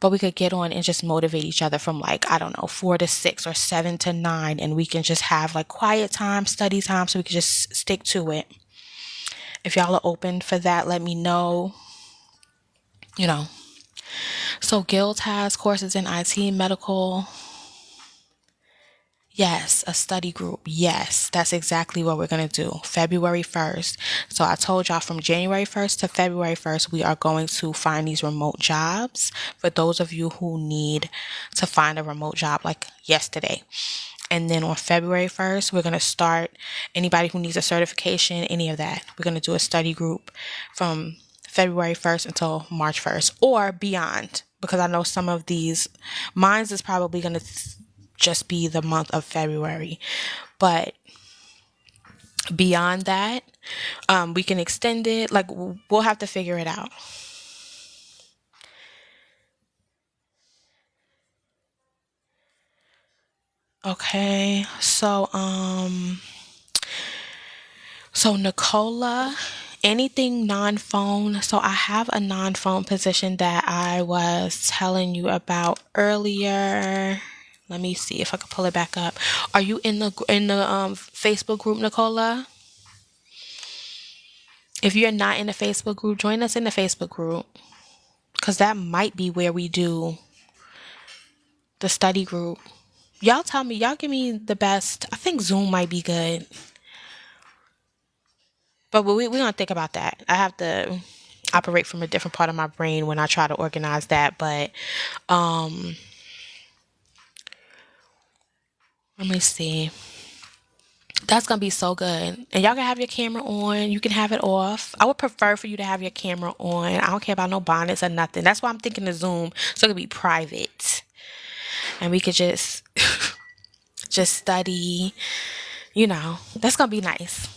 But we could get on and just motivate each other from like, I don't know, 4 to 6 or 7 to 9. And we can just have like quiet time, study time, so we can just stick to it. If y'all are open for that, let me know. So Guild has courses in IT, medical. Yes, a study group. Yes, that's exactly what we're going to do. February 1st. So I told y'all from January 1st to February 1st, we are going to find these remote jobs for those of you who need to find a remote job like yesterday. And then on February 1st, we're going to start anybody who needs a certification, any of that. We're going to do a study group from February 1st until March 1st or beyond, because I know some of these, mine's is probably going to just be the month of February. But beyond that, we can extend it. Like, we'll have to figure it out. Okay, so Nicola, anything non-phone. So I have a non-phone position that I was telling you about earlier. Let me see if I can pull it back up. Are you in the Facebook group, Nicola? If you're not in the Facebook group, join us in the Facebook group, because that might be where we do the study group. Y'all tell me, y'all give me the best. I think Zoom might be good, but we're gonna think about that. I have to operate from a different part of my brain when I try to organize that. But um, let me see. That's gonna be so good. And y'all can have your camera on. You can have it off. I would prefer for you to have your camera on. I don't care about no bonnets or nothing. That's why I'm thinking of Zoom, so it could be private, and we could just study. That's gonna be nice.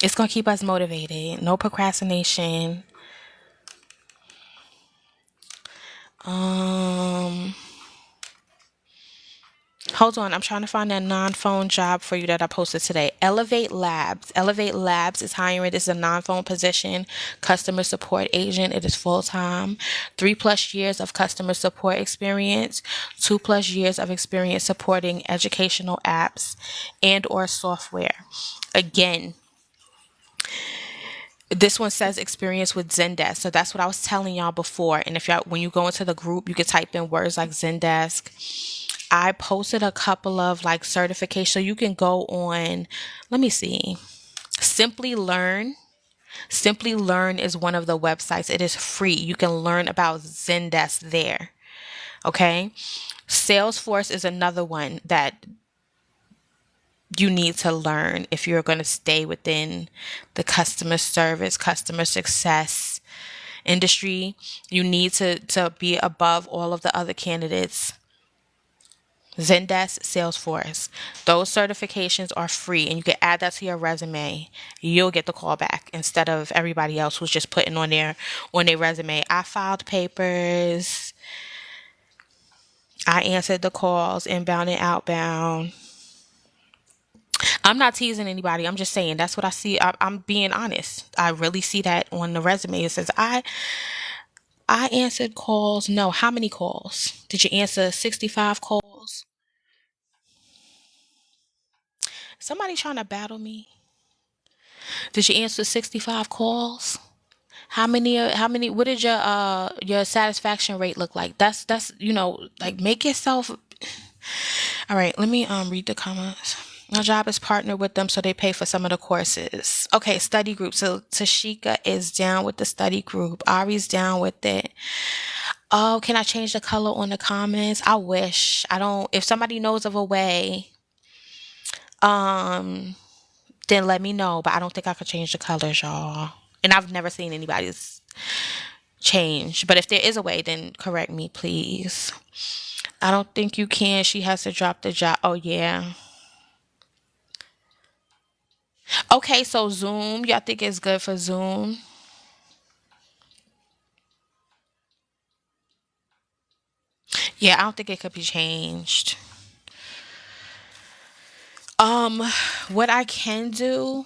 It's gonna keep us motivated. No procrastination. Um, Hold on, I'm trying to find that non-phone job for you that I posted today. Elevate Labs. Elevate Labs is hiring. This is a non-phone position, customer support agent. It is full-time. 3+ years of customer support experience, 2+ years of experience supporting educational apps and or software. Again, this one says experience with Zendesk. So that's what I was telling y'all before. And if y'all, when you go into the group, you could type in words like Zendesk. I posted a couple of like certifications. So you can go on, let me see, Simply Learn. Simply Learn is one of the websites. It is free. You can learn about Zendesk there. Okay. Salesforce is another one that you need to learn if you're going to stay within the customer service, customer success industry. You need to be above all of the other candidates. Zendesk, Salesforce. Those certifications are free, and you can add that to your resume. You'll get the call back instead of everybody else who's just putting on their resume. I filed papers. I answered the calls, inbound and outbound. I'm not teasing anybody. I'm just saying that's what I see. I'm being honest. I really see that on the resume. It says I answered calls. No, how many calls? Did you answer 65 calls? Somebody trying to battle me? Did you answer 65 calls? How many what did your satisfaction rate look like? That's like, make yourself. All right, let me read the comments. My job is partnered with them, so they pay for some of the courses. Okay, study group. So Tashika is down with the study group. Ari's down with it. Oh, can I change the color on the comments? I wish. I don't. If somebody knows of a way, um, then let me know. But I don't think I could change the colors, y'all. And I've never seen anybody's change. But if there is a way, then correct me, please. I don't think you can. She has to drop the job. Oh yeah. Okay, so Zoom. Y'all think it's good for Zoom? Yeah, I don't think it could be changed. Um, what I can do,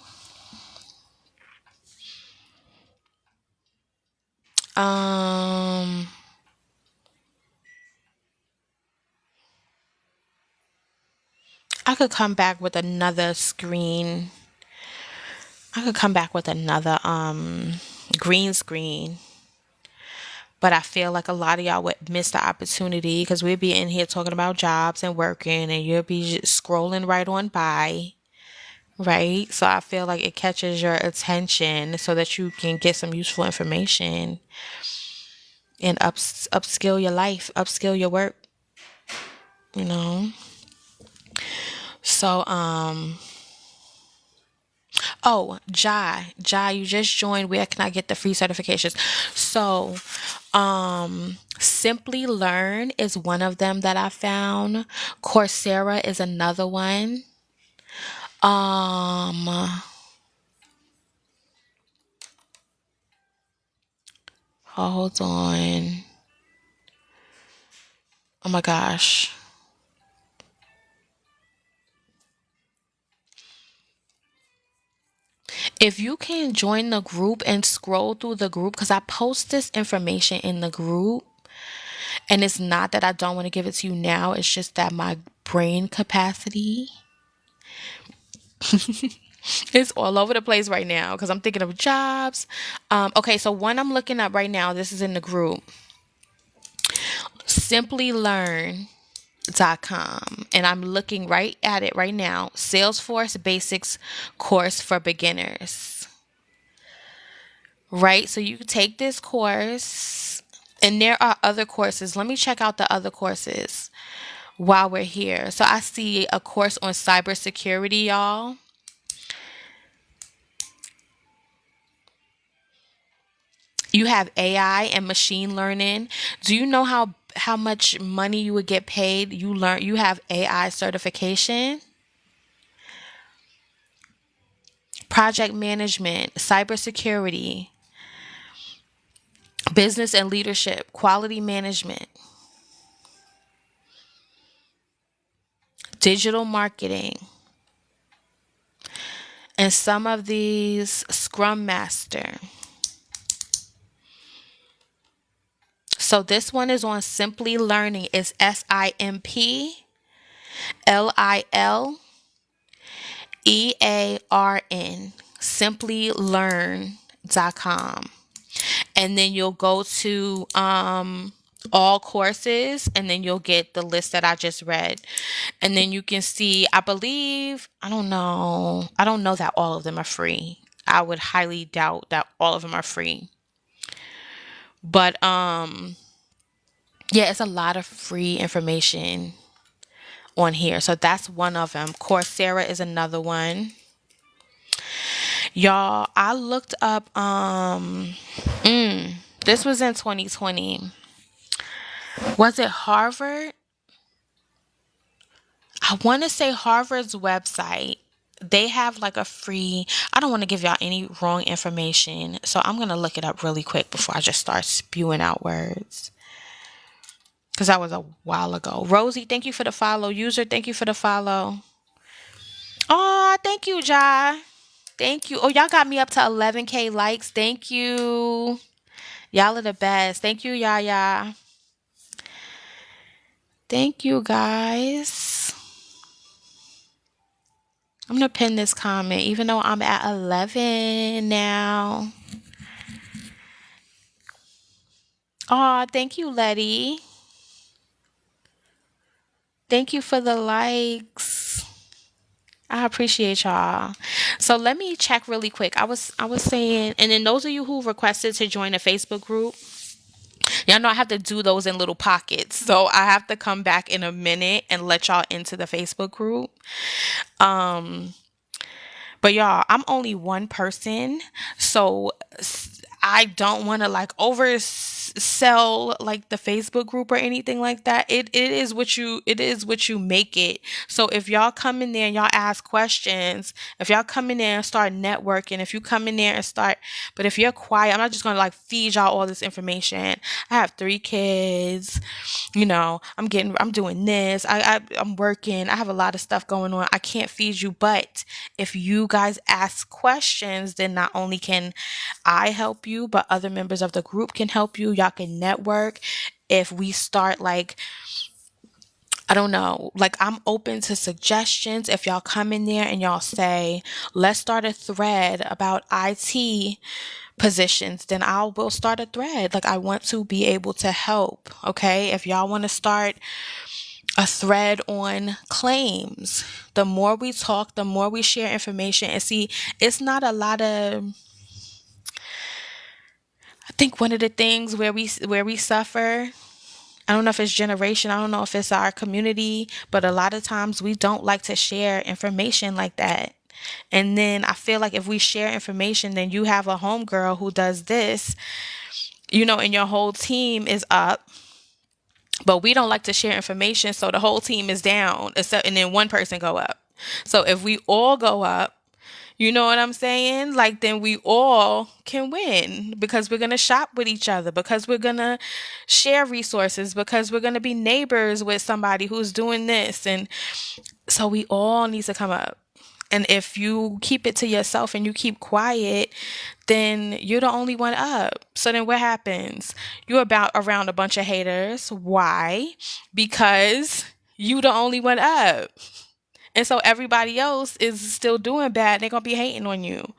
um, I could come back with another screen. I could come back with another green screen. But I feel like a lot of y'all would miss the opportunity because we'd be in here talking about jobs and working, and you'll be just scrolling right on by, right? So I feel like it catches your attention so that you can get some useful information and upskill your life, upskill your work, you know? So, Oh, Jai, you just joined. Where can I get the free certifications? So, Simply Learn is one of them that I found. Coursera is another one. Um, Hold on. Oh my gosh. If you can join the group and scroll through the group, because I post this information in the group, and it's not that I don't want to give it to you now, it's just that my brain capacity is all over the place right now because I'm thinking of jobs. Okay, so one I'm looking up right now, this is in the group, simplylearn.com, and I'm looking right at it right now. Salesforce Basics course for beginners. Right? So you take this course, and there are other courses. Let me check out the other courses while we're here. So I see a course on cybersecurity, y'all. You have AI and machine learning. Do you know how much money you would get paid? You have AI certification, project management, cybersecurity, business and leadership, quality management, digital marketing, and some of these Scrum Master. So this one is on Simply Learning. It's SimplyLearn. Simplylearn.com. And then you'll go to all courses, and then you'll get the list that I just read. And then you can see, I believe, I don't know that all of them are free. I would highly doubt that all of them are free. But yeah, it's a lot of free information on here. So that's one of them. Coursera is another one. Y'all, I looked up this was in 2020. Was it Harvard? I want to say Harvard's website. They have like a free, I don't want to give y'all any wrong information. So I'm going to look it up really quick before I just start spewing out words. Because that was a while ago. Rosie, thank you for the follow. User, thank you for the follow. Oh, thank you, Jai. Thank you. Oh, y'all got me up to 11K likes. Thank you. Y'all are the best. Thank you, Yaya. Thank you, guys. I'm going to pin this comment, even though I'm at 11 now. Oh, thank you, Letty. Thank you for the likes. I appreciate y'all. So let me check really quick. I was saying, and then those of you who requested to join a Facebook group, y'all know I have to do those in little pockets. So I have to come back in a minute and let y'all into the Facebook group. But y'all, I'm only one person, so I don't want to like oversell like the Facebook group or anything like that. It is what you make it. So if y'all come in there and y'all ask questions, if y'all come in there and start networking, if you come in there and start, but if you're quiet, I'm not just gonna like feed y'all all this information. I have 3 kids. I'm doing this. I'm working. I have a lot of stuff going on. I can't feed you, but if you guys ask questions, then not only can I help you, but other members of the group can help you. Y'all can network. If we start like, I don't know, like I'm open to suggestions. If y'all come in there and y'all say, let's start a thread about IT positions, then I will start a thread. Like I want to be able to help. Okay. If y'all want to start a thread on claims, the more we talk, the more we share information. And see, it's not a lot of, I think one of the things where we suffer, I don't know if it's generation, I don't know if it's our community, but a lot of times we don't like to share information like that. And then I feel like if we share information, then you have a homegirl who does this, and your whole team is up. But we don't like to share information, so the whole team is down, except and then one person go up. So if we all go up, you know what I'm saying? Like, then we all can win because we're going to shop with each other, because we're going to share resources, because we're going to be neighbors with somebody who's doing this. And so we all need to come up. And if you keep it to yourself and you keep quiet, then you're the only one up. So then what happens? You're about around a bunch of haters. Why? Because you the only one up. And so everybody else is still doing bad. They're going to be hating on you.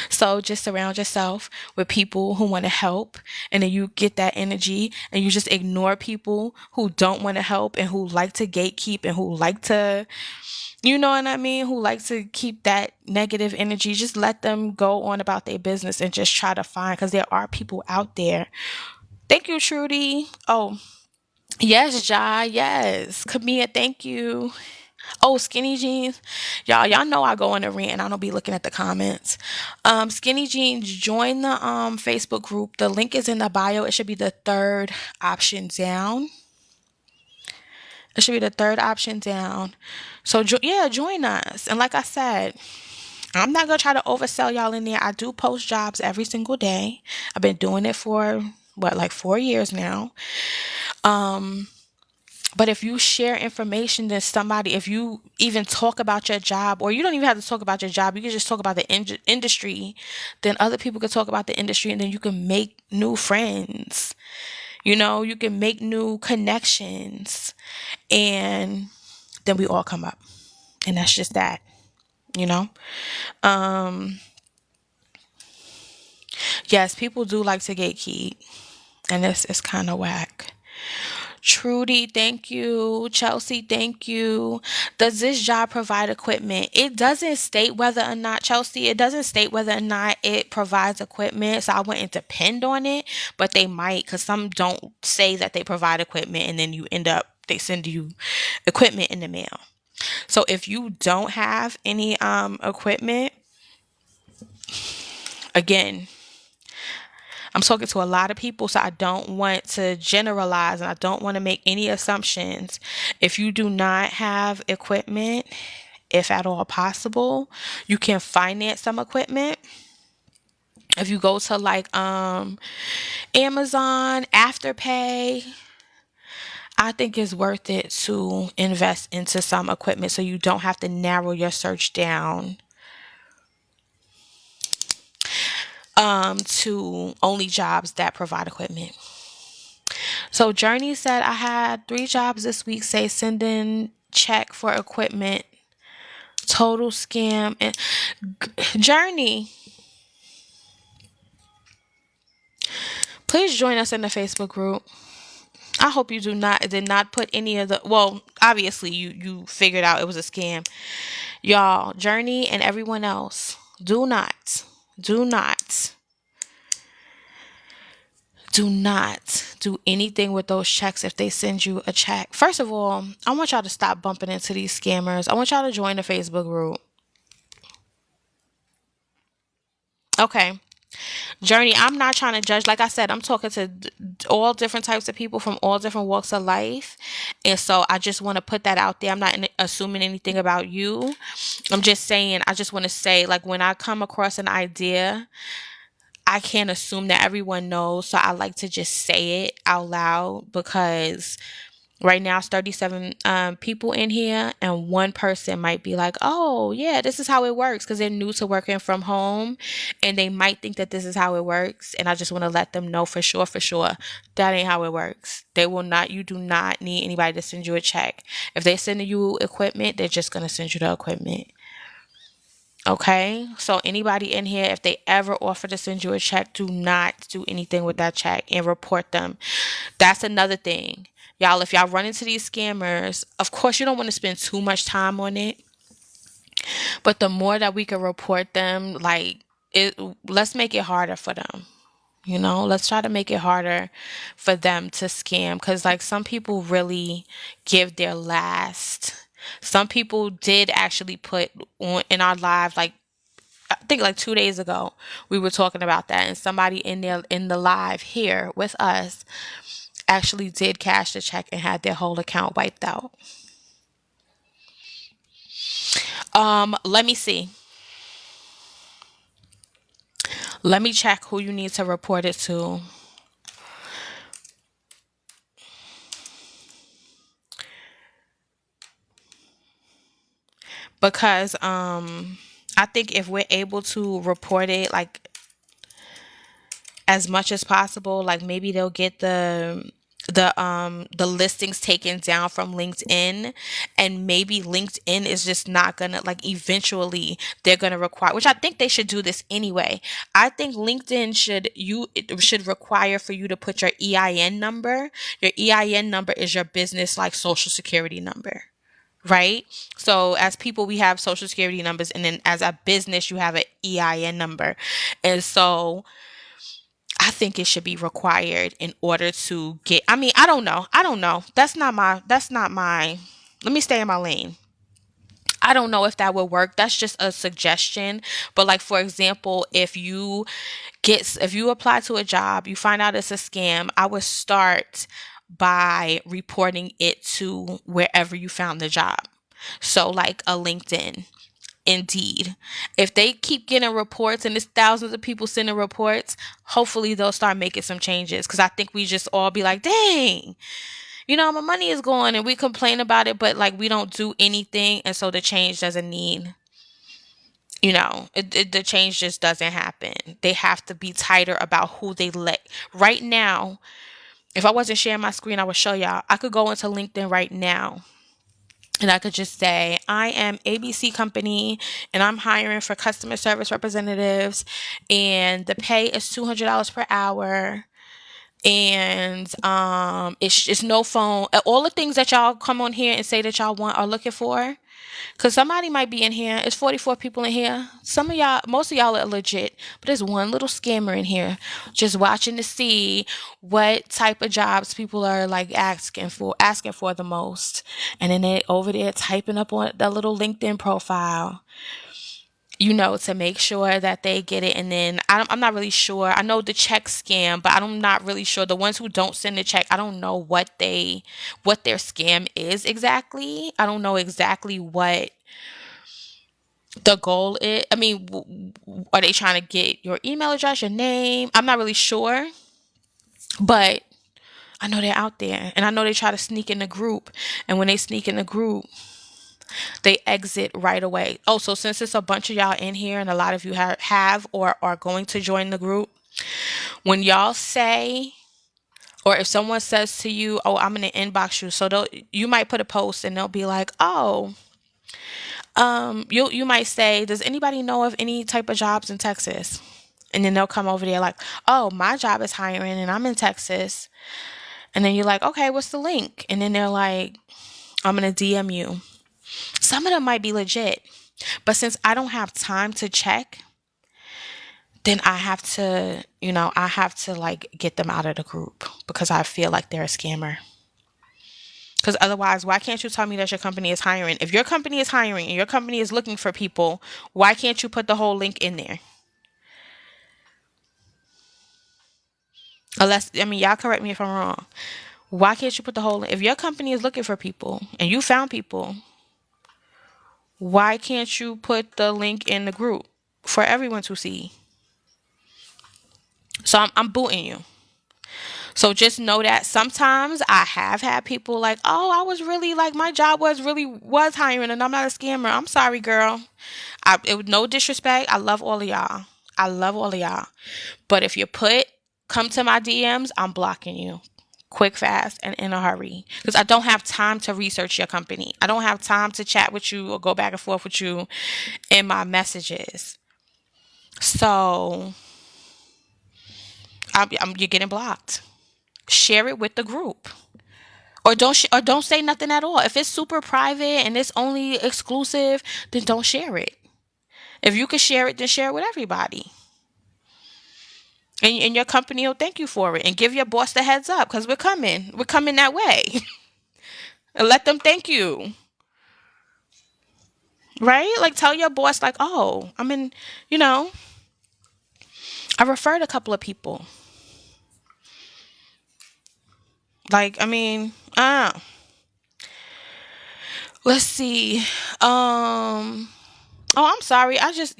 So just surround yourself with people who want to help. And then you get that energy and you just ignore people who don't want to help and who like to gatekeep and who like to, you know what I mean? Who like to keep that negative energy. Just let them go on about their business and just try to find, because there are people out there. Thank you, Trudy. Oh, yes, Ja. Yes. Camilla, thank you. Oh, skinny jeans. Y'all know I go on a rant and I don't be looking at the comments. Skinny jeans, join the Facebook group. The link is in the bio. It should be the third option down. It should be the third option down. So yeah, join us. And like I said, I'm not gonna try to oversell y'all in there. I do post jobs every single day. I've been doing it for like 4 years now. But if you share information, then somebody, if you even talk about your job, or you don't even have to talk about your job, you can just talk about the industry, then other people can talk about the industry, and then you can make new friends. You can make new connections, and then we all come up. And that's just that, you know? Yes, people do like to gatekeep, and it's kind of whack. Trudy, thank you. Chelsea, thank you. Does this job provide equipment? It doesn't state whether or not, Chelsea, it doesn't state whether or not it provides equipment. So I wouldn't depend on it, but they might, because some don't say that they provide equipment and then they send you equipment in the mail. So if you don't have any equipment, again, I'm talking to a lot of people, so I don't want to generalize and I don't want to make any assumptions. If you do not have equipment, if at all possible, you can finance some equipment. If you go to like Amazon, Afterpay, I think it's worth it to invest into some equipment so you don't have to narrow your search down to only jobs that provide equipment. So Journey said, I had 3 jobs this week, say send in check for equipment. Total scam. And Journey, please join us in the Facebook group. I hope you did not put any of the, well, obviously you figured out it was a scam. Y'all, Journey and everyone else, do not do anything with those checks if they send you a check. First of all, I want y'all to stop bumping into these scammers. I want y'all to join the Facebook group. Okay. Journey, I'm not trying to judge. Like I said, I'm talking to all different types of people from all different walks of life. And so I just want to put that out there. I'm not assuming anything about you. I'm just saying, I just want to say, like, when I come across an idea, I can't assume that everyone knows. So I like to just say it out loud, because right now it's 37 people in here, and one person might be like, oh yeah, this is how it works, because they're new to working from home and they might think that this is how it works. And I just want to let them know for sure that ain't how it works. You do not need anybody to send you a check. If they're sending you equipment, they're just going to send you the equipment. Okay, so anybody in here, if they ever offer to send you a check, do not do anything with that check and report them. That's another thing. Y'all, if y'all run into these scammers, of course you don't want to spend too much time on it. But the more that we can report them, let's make it harder for them. Let's try to make it harder for them to scam, because like some people really give their last. Some people did actually put on in our live, like I think like 2 days ago, we were talking about that, and somebody in there in the live here with us actually did cash the check and had their whole account wiped out. Let me see. Let me check who you need to report it to. Because I think if we're able to report it like as much as possible, like maybe they'll get the listings taken down from LinkedIn, and maybe LinkedIn is just not gonna, like, eventually they're gonna require, which I think they should do this anyway. I think LinkedIn should require for you to put your EIN number. Your EIN number is your business, like, social security number. Right? So as people, we have social security numbers, and then as a business, you have an EIN number. And so I think it should be required in order to get, I mean, I don't know. I don't know. That's not my let me stay in my lane. I don't know if that would work. That's just a suggestion. But like, for example, if you apply to a job, you find out it's a scam, I would start by reporting it to wherever you found the job. So like a LinkedIn, Indeed. If they keep getting reports and there's thousands of people sending reports, hopefully they'll start making some changes. Because I think we just all be like, dang, my money is going, and we complain about it, but like we don't do anything. And so the change doesn't need, the change just doesn't happen. They have to be tighter about who they let. Right now, if I wasn't sharing my screen, I would show y'all. I could go into LinkedIn right now, and I could just say, I am ABC Company and I'm hiring for customer service representatives, and the pay is $200 per hour. And it's no phone. All the things that y'all come on here and say that y'all want are looking for. Cause somebody might be in here. It's 44 people in here. Some of y'all, most of y'all are legit, but there's one little scammer in here, just watching to see what type of jobs people are like asking for the most, and then they over there typing up on the little LinkedIn profile, to make sure that they get it. And then I'm not really sure. I know the check scam, but I'm not really sure. The ones who don't send the check, I don't know what their scam is exactly. I don't know exactly what the goal is. I mean, are they trying to get your email address, your name? I'm not really sure, but I know they're out there, and I know they try to sneak in the group. And when they sneak in the group, they exit right away. Oh, so since it's a bunch of y'all in here, and a lot of you have or are going to join the group, when y'all say, or if someone says to you, "Oh, I'm gonna inbox you," so you might put a post, and they'll be like, "Oh, you might say, does anybody know of any type of jobs in Texas?" And then they'll come over there like, "Oh, my job is hiring, and I'm in Texas." And then you're like, "Okay, what's the link?" And then they're like, "I'm gonna DM you." Some of them might be legit, but since I don't have time to check, then I have to like get them out of the group because I feel like they're a scammer. Because otherwise, why can't you tell me that your company is hiring? If your company is hiring and your company is looking for people, why can't you put the whole link in there? Unless, I mean, y'all correct me if I'm wrong. Why can't you put the whole, if your company is looking for people and you found people, why can't you put the link in the group for everyone to see? So I'm booting you. So just know that sometimes I have had people like, "Oh, I was really like my job was hiring, and I'm not a scammer." I'm sorry, girl. It was no disrespect. I love all of y'all. I love all of y'all. But if you come to my DMs, I'm blocking you. Quick, fast, and in a hurry. Because I don't have time to research your company. I don't have time to chat with you or go back and forth with you in my messages. So you're getting blocked. Share it with the group. Or don't say nothing at all. If it's super private and it's only exclusive, then don't share it. If you can share it, then share it with everybody. And your company will thank you for it, and give your boss the heads up, because we're coming. We're coming that way. And let them thank you. right? Like tell your boss like, "Oh, I'm in, you know, I referred a couple of people." Like, I mean, let's see. Oh, I'm sorry. I just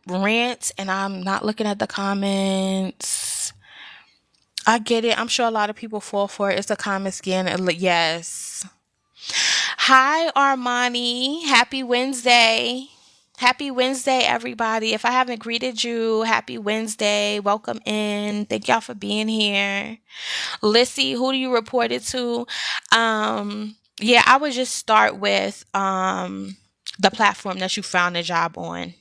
rant and I'm not looking at the comments. I get it. I'm sure a lot of people fall for it. It's a common skin. Yes. Hi, Armani. Happy Wednesday. Happy Wednesday, everybody. If I haven't greeted you, happy Wednesday. Welcome in. Thank y'all for being here. Lissy, who do you report it to? Yeah, I would just start with the platform that you found a job on.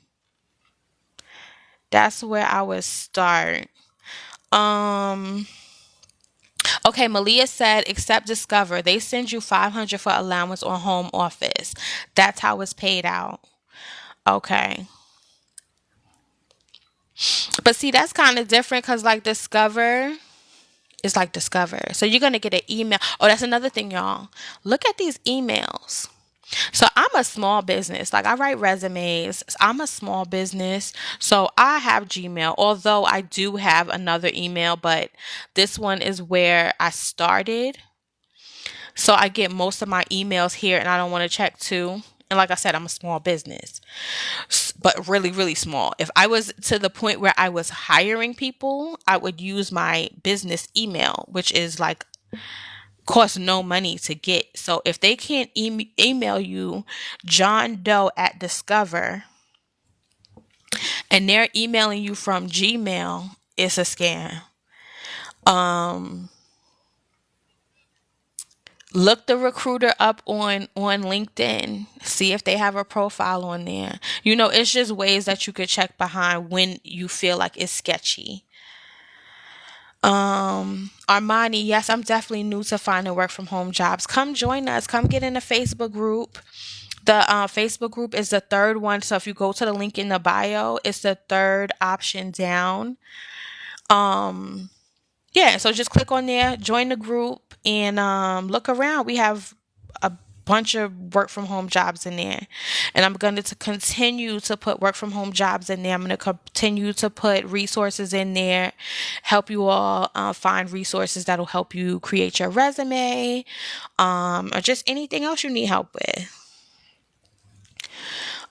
That's where I would start. Um, okay, Malia said, except Discover. They send you 500 for allowance on home office. That's how it's paid out. Okay. But see, that's kind of different because, like, Discover is like Discover. So you're going to get an email. Oh, that's another thing, y'all. Look at these emails. So I'm a small business. Like I write resumes. I'm a small business. So I have Gmail, although I do have another email, but this one is where I started. So I get most of my emails here and I don't want to check too. And like I said, I'm a small business, but really, really small. If I was to the point where I was hiring people, I would use my business email, which is like costs no money to get. So if they can't email you John Doe at Discover and they're emailing you from Gmail, it's a scam. Um, Look the recruiter up on LinkedIn. See if they have a profile on there. You know, it's just ways that you could check behind when you feel like it's sketchy. Armani, yes, I'm definitely new to finding work from home jobs. Come join us. Come get in the Facebook group. The Facebook group is the third one. So if you go to the link in the bio, it's the third option down. Um, yeah, so just click on there, join the group, and look around. We have a bunch of work from home jobs in there. And I'm going to continue to put work from home jobs in there. I'm going to continue to put resources in there, help you all find resources that'll help you create your resume, or just anything else you need help with.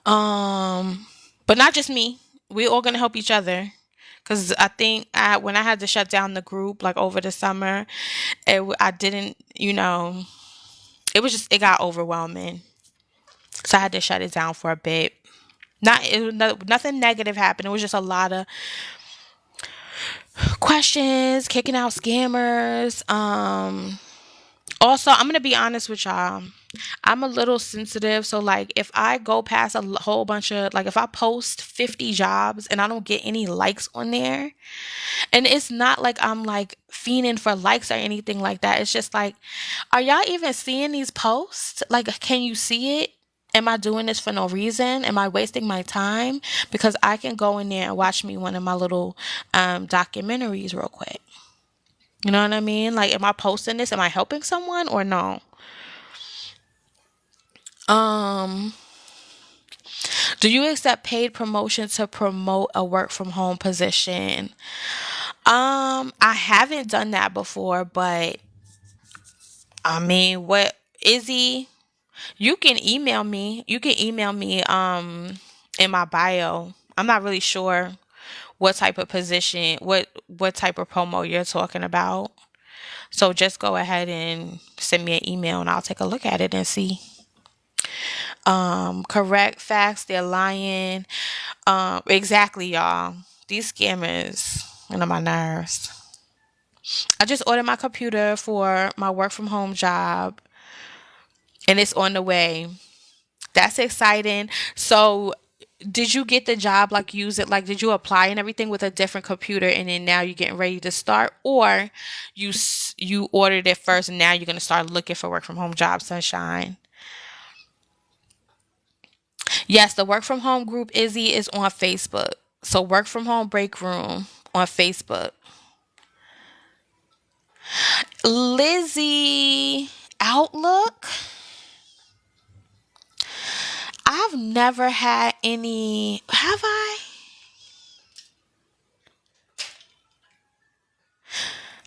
Um, but not just me. We all gonna help each other. Cause I think when I had to shut down the group like over the summer, I didn't, it was just it got overwhelming, so I had to shut it down for a bit. Nothing negative happened. It was just a lot of questions, kicking out scammers. Also, I'm gonna be honest with y'all. I'm a little sensitive, so like if I go past a whole bunch of like if I post 50 jobs and I don't get any likes on there, and it's not like I'm like fiending for likes or anything like that. It's just like, are y'all even seeing these posts? Like, can you see it? Am I doing this for no reason? Am I wasting my time? Because I can go in there and watch me one of my little documentaries real quick. You know what I mean? Like, am I posting this? Am I helping someone or no? Um, do you accept paid promotion to promote a work from home position? I haven't done that before, but I mean, what Izzy, you can email me. You can email me in my bio. I'm not really sure what type of position, what type of promo you're talking about. So just go ahead and send me an email and I'll take a look at it and see. Correct facts, they're lying. Exactly, y'all. These scammers and on my nerves. I just ordered my computer for my work from home job and it's on the way. That's exciting. So, did you get the job like use it like did you apply and everything with a different computer and then now you're getting ready to start, or you ordered it first and now you're going to start looking for work from home jobs, sunshine? Yes, the work from home group Izzy is on Facebook. So work from home break room on Facebook. Lizzie, Outlook. I've never had any. Have I?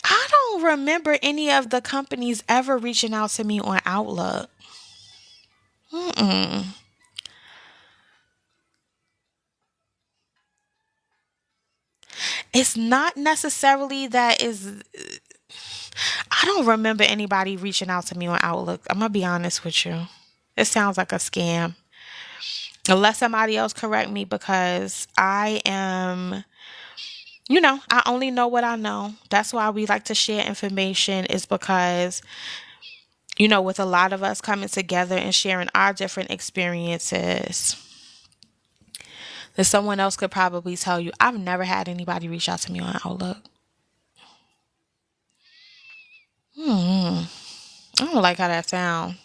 I don't remember any of the companies ever reaching out to me on Outlook. Mm-mm. It's not necessarily that is. I don't remember anybody reaching out to me on Outlook. I'm gonna be honest with you. It sounds like a scam. Unless somebody else correct me, because I am, I only know what I know. That's why we like to share information, is because, with a lot of us coming together and sharing our different experiences, that someone else could probably tell you. I've never had anybody reach out to me on Outlook. Hmm. I don't like how that sounds.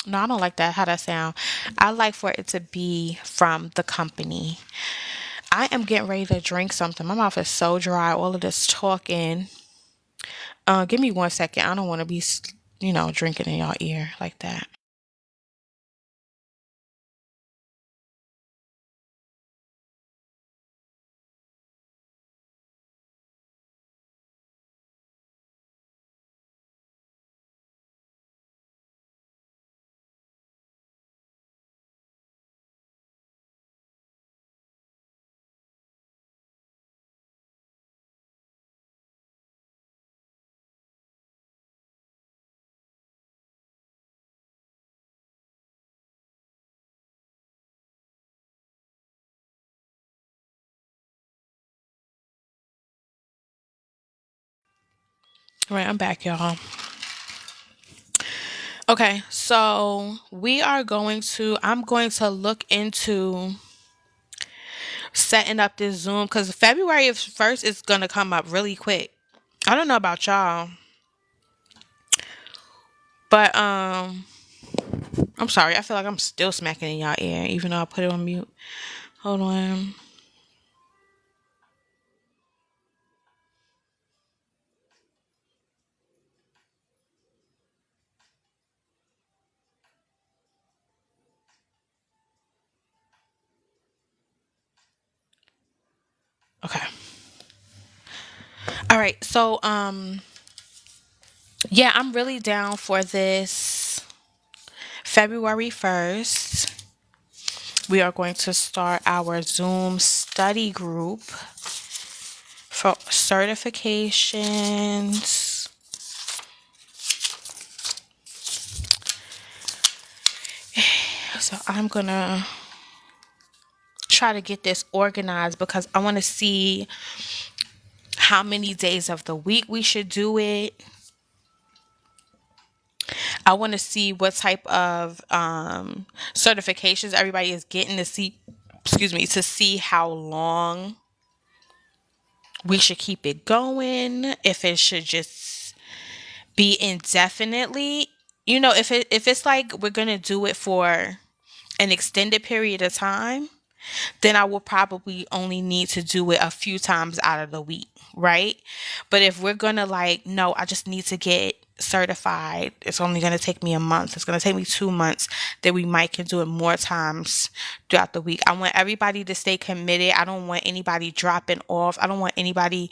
No, I don't like that. How that sound. I like for it to be from the company. I am getting ready to drink something. My mouth is so dry. All of this talking. Give me 1 second. I don't want to be, drinking in y'all ear like that. All right, I'm back, y'all. Okay, so I'm going to look into setting up this Zoom, because February 1st is going to come up really quick. I don't know about y'all, but I'm sorry. I feel like I'm still smacking in y'all ear, even though I put it on mute. Hold on. Okay. All right. So, yeah, I'm really down for this February 1st. We are going to start our Zoom study group for certifications. So I'm going to try to get this organized, because I want to see how many days of the week we should do it. I want to see what type of certifications everybody is getting, to see, excuse me, to see how long we should keep it going. If it should just be indefinitely, if it's like we're gonna do it for an extended period of time, then I will probably only need to do it a few times out of the week, right? But if we're gonna, like, no, I just need to get certified, it's only gonna take me a month, it's gonna take me 2 months, then we might can do it more times throughout the week. I want everybody to stay committed. I don't want anybody dropping off. I don't want anybody.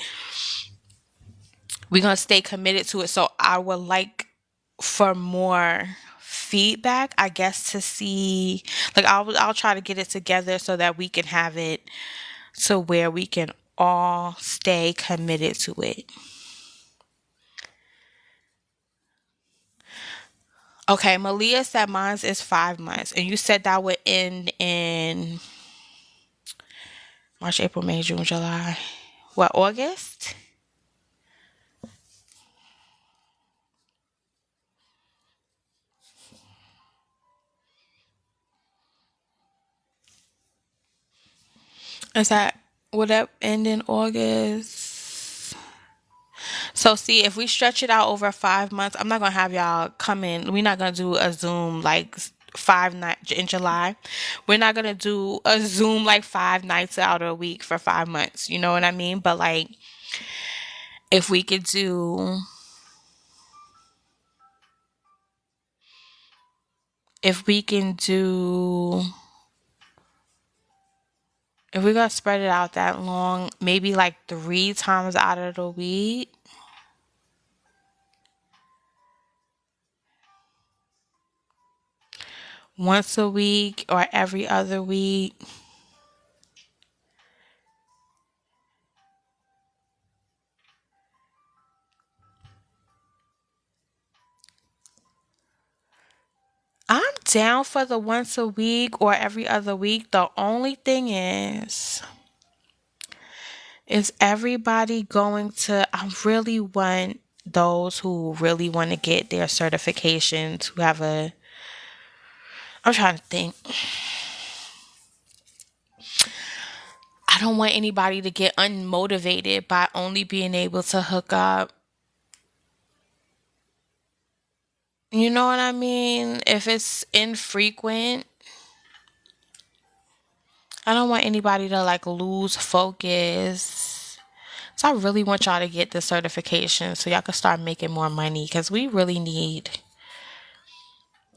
We're gonna stay committed to it. So I would like for more feedback, I guess, to see, like, I'll try to get it together so that we can have it to where we can all stay committed to it. Okay, Malia said mine is 5 months, and you said that would end in March, April, May, June, July. What, August? Is that, would that end in August? So see, if we stretch it out over 5 months, I'm not gonna have y'all come in. We're not gonna do a Zoom like 5 nights in July. We're not gonna do a Zoom like 5 nights out of a week for 5 months. You know what I mean? But like, if we could do if we can do, if we're gonna spread it out that long, maybe like 3 times out of the week. Once a week or every other week. I'm down for the once a week or every other week. The only thing is everybody going to, I really want those who really want to get their certifications, who have a, I'm trying to think. I don't want anybody to get unmotivated by only being able to hook up. You know what I mean? If it's infrequent, I don't want anybody to like lose focus. So I really want y'all to get the certification so y'all can start making more money because we really need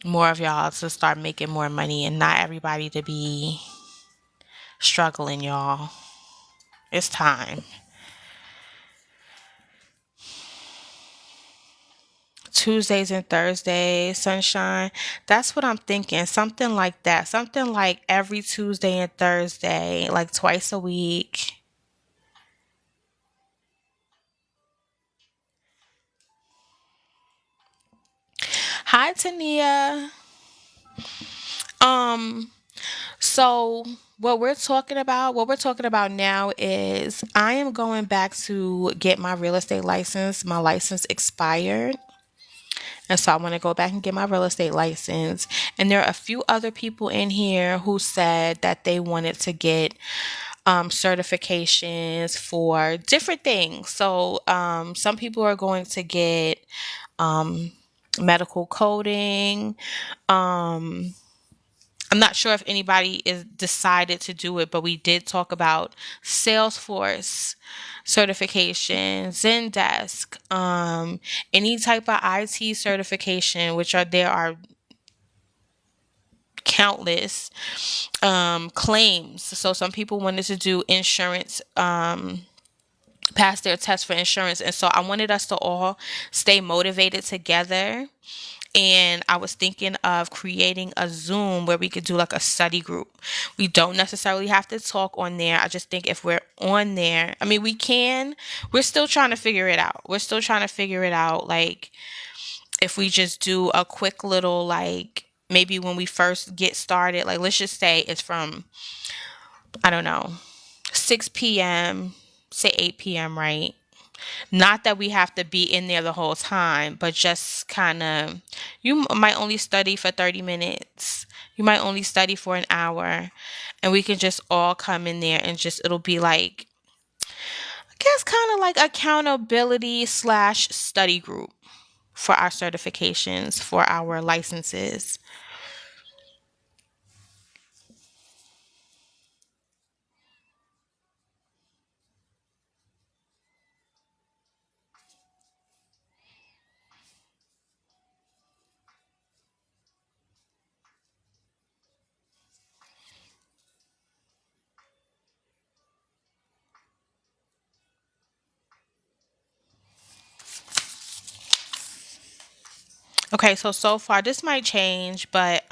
more of y'all to start making more money and not everybody to be struggling, y'all. It's time. Tuesdays and Thursdays, sunshine. That's what I'm thinking. Something like that. Something like every Tuesday and Thursday, like twice a week. Hi, Tania. Um, so what we're talking about now is I am going back to get my real estate license. My license expired. And so I want to go back and get my real estate license. And there are a few other people in here who said that they wanted to get certifications for different things. So some people are going to get um, medical coding. Um, I'm not sure if anybody is decided to do it, but we did talk about Salesforce certification, Zendesk, any type of IT certification, which are there are countless claims. So some people wanted to do insurance, pass their test for insurance, and so I wanted us to all stay motivated together. And I was thinking of creating a Zoom where we could do like a study group. We don't necessarily have to talk on there. I just think if we're on there, I mean, we can. We're still trying to figure it out. We're still trying to figure it out. Like, if we just do a quick little, like, maybe when we first get started, like, let's just say it's from, I don't know, 6 p.m., say 8 p.m., right? Not that we have to be in there the whole time, but just kind of, you might only study for 30 minutes. You might only study for an hour. And we can just all come in there and just, it'll be like, I guess, kind of like accountability slash study group for our certifications, for our licenses. Okay, so far this might change, but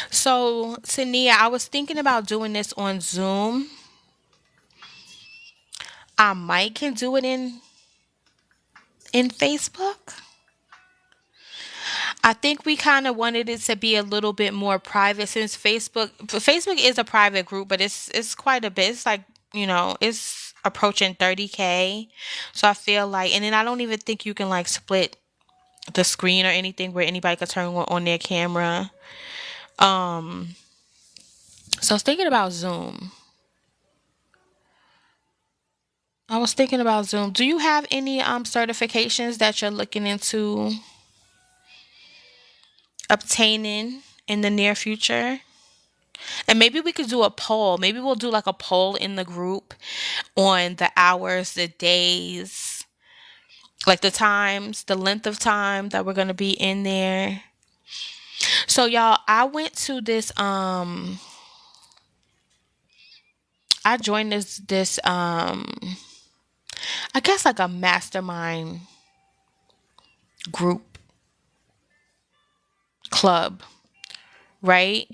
so Tania, I was thinking about doing this on Zoom. I might can do it in Facebook. I think we kind of wanted it to be a little bit more private since Facebook is a private group, but it's quite a bit. It's like, it's approaching 30K. So I feel like, and then I don't even think you can like split the screen or anything where anybody could turn on their camera. Um so I was thinking about Zoom. I was thinking about Zoom. Do you have any certifications that you're looking into obtaining in the near future? And maybe we could do a poll. Maybe we'll do like a poll in the group on the hours, the days, Like the times, the length of time that we're going to be in there. So y'all, I went to this I joined this I guess like a mastermind group club, right?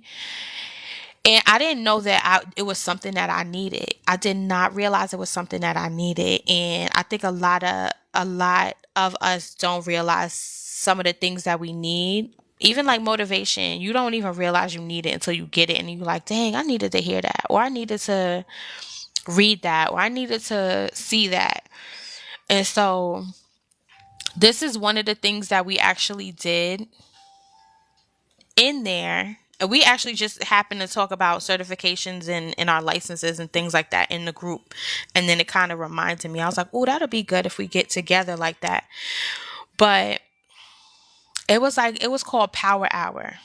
And I didn't know that it was something that I needed. I did not realize it was something that I needed. And I think a lot of us don't realize some of the things that we need. Even like motivation, you don't even realize you need it until you get it and you're like, dang, I needed to hear that, or I needed to read that, or I needed to see that. And so this is one of the things that we actually did in there. We actually just happened to talk about certifications and our licenses and things like that in the group. And then it kind of reminded me, I was like, oh, that'll be good if we get together like that. But it was called Power Hour.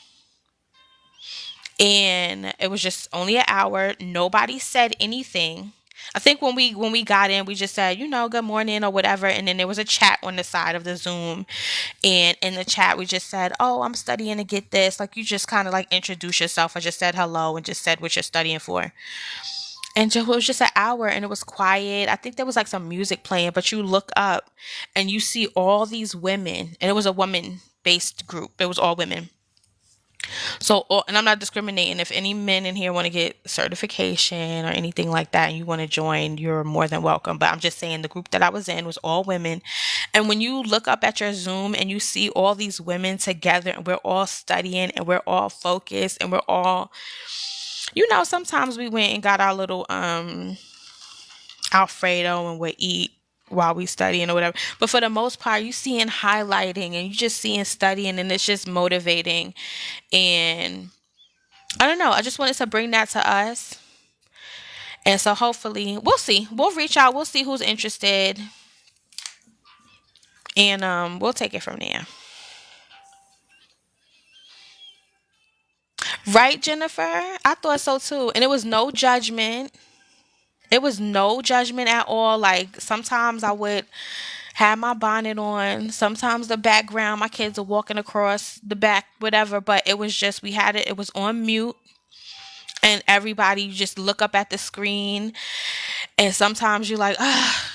And it was just only an hour. Nobody said anything. I think when we got in, we just said, good morning or whatever, and then there was a chat on the side of the Zoom, and in the chat we just said, "Oh, I'm studying to get this." Like you just kind of like introduce yourself. I just said hello and just said what you're studying for, and it was just an hour, and it was quiet. I think there was like some music playing, but you look up and you see all these women, and it was a woman based group. It was all women. So, and I'm not discriminating. If any men in here want to get certification or anything like that and you want to join, you're more than welcome. But I'm just saying the group that I was in was all women. And when you look up at your Zoom and you see all these women together and we're all studying and we're all focused and we're all, sometimes we went and got our little Alfredo and we eat while we studying or whatever. But for the most part, you seeing highlighting and you just seeing studying and it's just motivating. And I don't know. I just wanted to bring that to us. And so hopefully we'll see. We'll reach out. We'll see who's interested. And we'll take it from there. Right, Jennifer? I thought so too. And it was no judgment. It was no judgment at all. Like sometimes I would have my bonnet on. Sometimes the background, my kids are walking across the back, whatever. But it was just, we had it, it was on mute. And everybody just look up at the screen. And sometimes you're like, ah,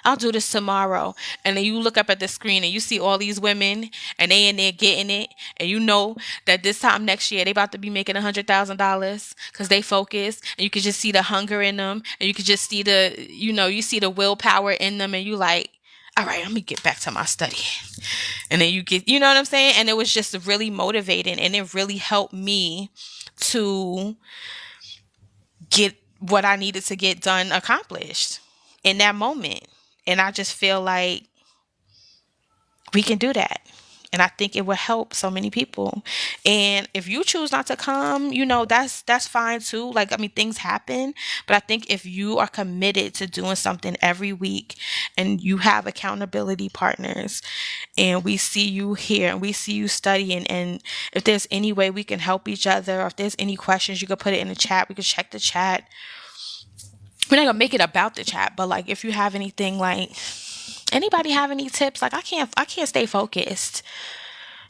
I'll do this tomorrow. And then you look up at the screen and you see all these women and they in there getting it. And you know that this time next year they about to be making $100,000 because they focus. And you can just see the hunger in them. And you can just see you see the willpower in them. And you like, all right, let me get back to my studying. And then you know what I'm saying? And it was just really motivating. And it really helped me to get what I needed to get done accomplished in that moment. And I just feel like we can do that. And I think it will help so many people. And if you choose not to come, that's fine too. Like, I mean, things happen. But I think if you are committed to doing something every week and you have accountability partners and we see you here and we see you studying, and if there's any way we can help each other, or if there's any questions, you could put it in the chat. We could check the chat. We're not gonna make it about the chat, but like if you have anything, like anybody have any tips, like I can't stay focused.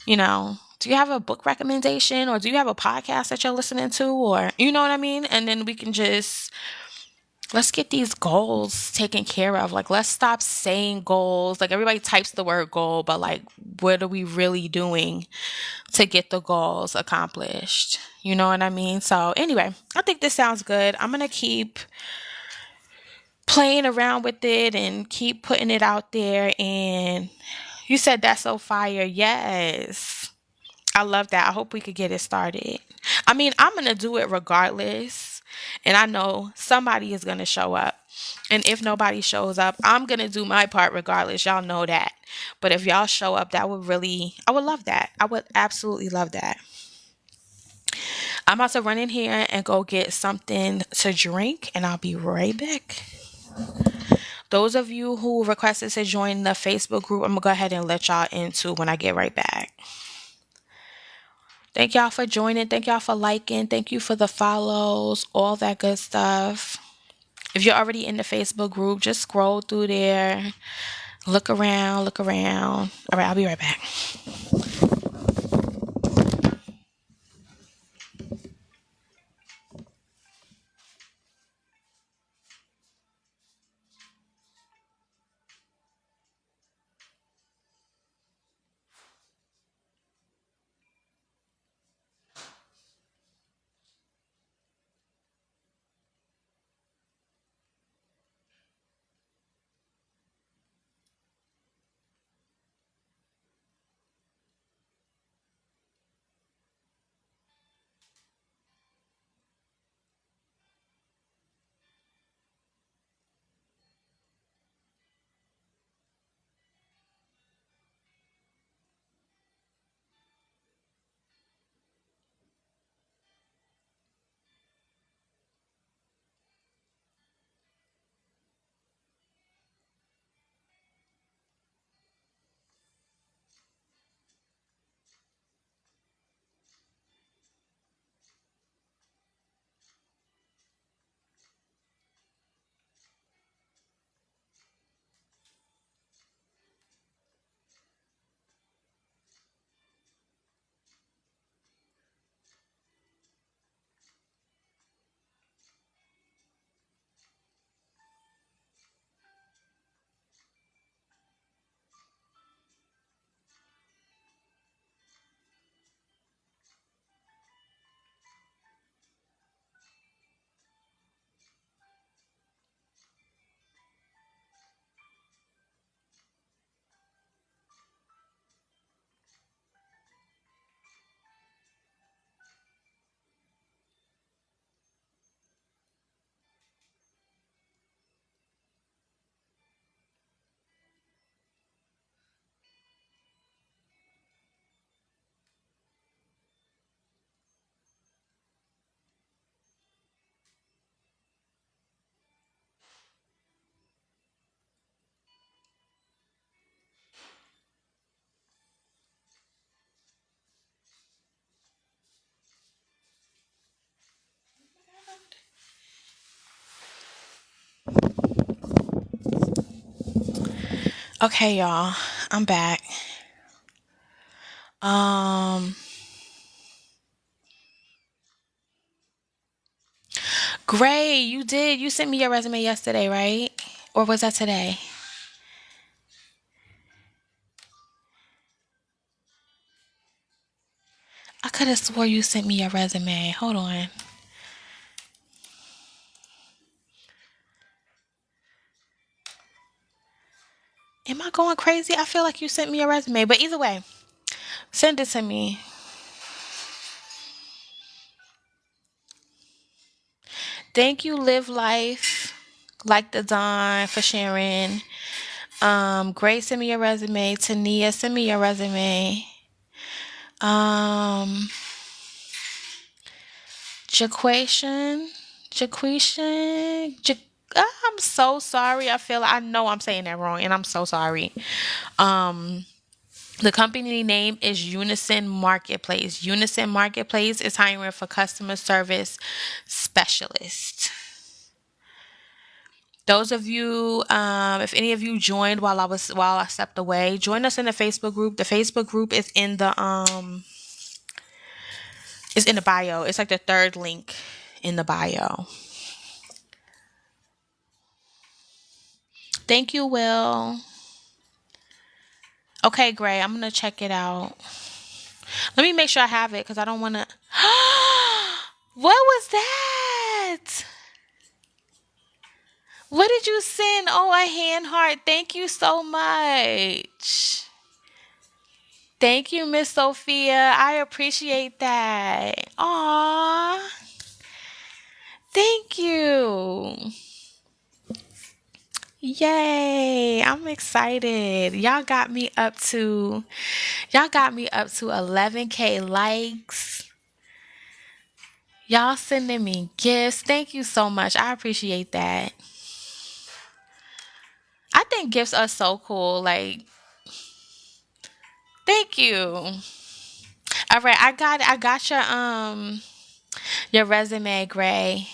Do you have a book recommendation, or do you have a podcast that you're listening to, or you know what I mean? And then we can just, let's get these goals taken care of. Like, let's stop saying goals. Like, everybody types the word goal, but like, what are we really doing to get the goals accomplished? You know what I mean? So anyway, I think this sounds good. I'm gonna keep playing around with it and keep putting it out there. And you said that's so fire. Yes. I love that. I hope we could get it started. I mean, I'm going to do it regardless. And I know somebody is going to show up. And if nobody shows up, I'm going to do my part regardless. Y'all know that. But if y'all show up, I would love that. I would absolutely love that. I'm about to run in here and go get something to drink, and I'll be right back. Those of you who requested to join the Facebook group, I'm going to go ahead and let y'all into when I get right back. Thank y'all for joining. Thank y'all for liking. Thank you for the follows, all that good stuff. If you're already in the Facebook group, just scroll through there. Look around, look around. All right, I'll be right back. Okay, y'all. I'm back. Um, Gray, you sent me your resume yesterday, right? Or was that today? I could have swore you sent me your resume. Hold on. Am I going crazy? I feel like you sent me your resume, but either way, send it to me. Thank you, Live Life, like the Dawn, for sharing. Grace, send me your resume. Tania, send me your resume. Um, Jaquation, Jaquation, I'm so sorry. I know I'm saying that wrong, and I'm so sorry. Um, the company name is Unison Marketplace. Unison Marketplace is hiring for customer service specialist. Those of you, if any of you joined while I stepped away, join us in the Facebook group. The Facebook group is in the bio. It's like the third link in the bio. Thank you, Will. Okay, Gray, I'm gonna check it out. Let me make sure I have it because I don't want to. What was that? What did you send? Oh, a hand heart. Thank you so much. Thank you, Miss Sophia. I appreciate that. Aw, thank you. Yay. I'm excited. Y'all got me up to 11K likes. Y'all sending me gifts. Thank you so much. I appreciate that. I think gifts are so cool. Like, thank you. All right, I got your resume, Gray.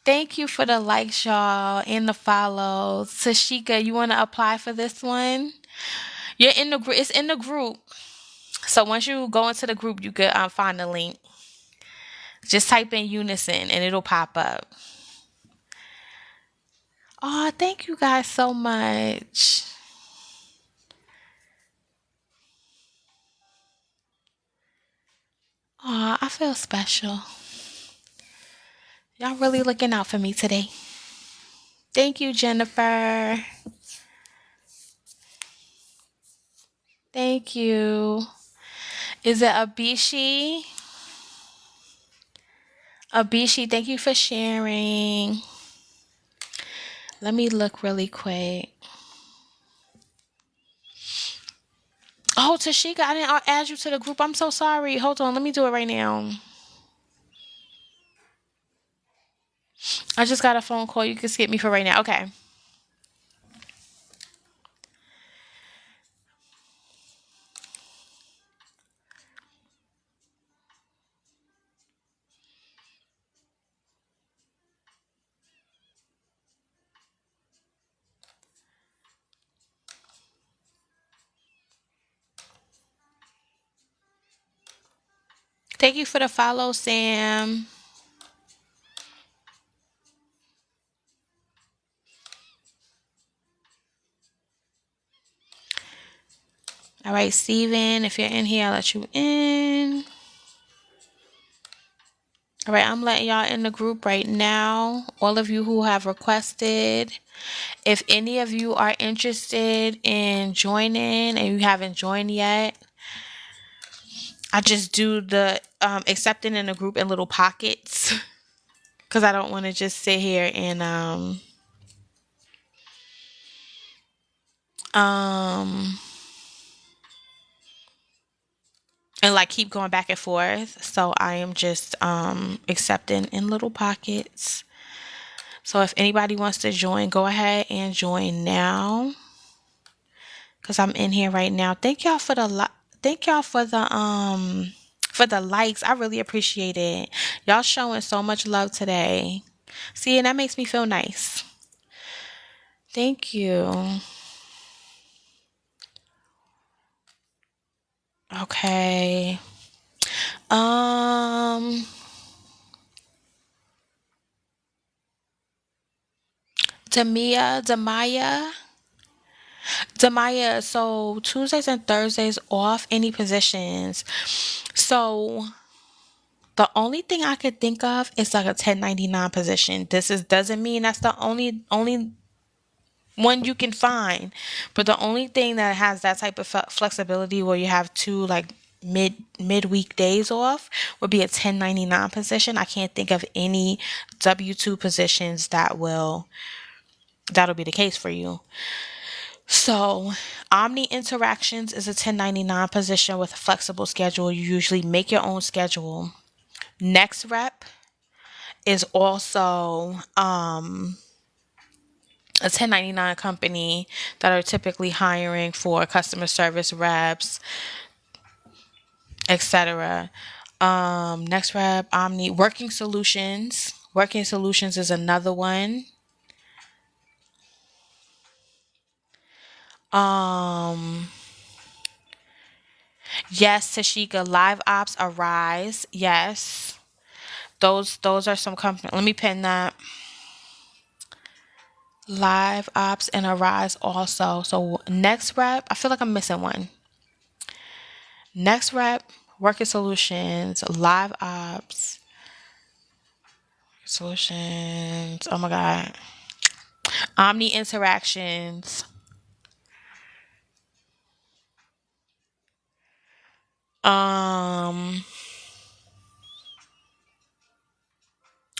Thank you for the likes, y'all, and the follows. Tashika, you want to apply for this one? You're in the group. It's in the group. So once you go into the group, you could find the link. Just type in Unison and it'll pop up. Oh, thank you guys so much. Oh, I feel special. Y'all really looking out for me today. Thank you, Jennifer. Thank you. Is it Abishi? Abishi, thank you for sharing. Let me look really quick. Oh, Tashika, I didn't add you to the group. I'm so sorry. Hold on, let me do it right now. I just got a phone call. You can skip me for right now. Okay. Thank you for the follow, Sam. All right, Steven, if you're in here, I'll let you in. All right, I'm letting y'all in the group right now. All of you who have requested. If any of you are interested in joining and you haven't joined yet, I just do the accepting in the group in little pockets because I don't want to just sit here um and like keep going back and forth. So I am just accepting in little pockets. So if anybody wants to join, go ahead and join now because I'm in here right now. Thank y'all for the likes. I really appreciate it. Y'all showing so much love today. See, and that makes me feel nice. Thank you. Okay. Um Demaya, so Tuesdays and Thursdays off any positions. So the only thing I could think of is like a 1099 position. Doesn't mean that's the only one you can find, but the only thing that has that type of flexibility where you have two like midweek days off would be a 1099 position. I can't think of any W2 positions that'll be the case for you. So, Omni Interactions is a 1099 position with a flexible schedule. You usually make your own schedule. Next Rep is also a 1099 company that are typically hiring for customer service reps, etc. Next Rep, Omni, Working Solutions. Working Solutions is another one. Um, yes, Tashika, Live Ops, Arise. Yes. Those are some company. Let me pin that. Live Ops and Arise also. So Next Rep, I feel like I'm missing one. Next Rep, Working Solutions, Live Ops, Solutions. Oh my God. Omni Interactions. Um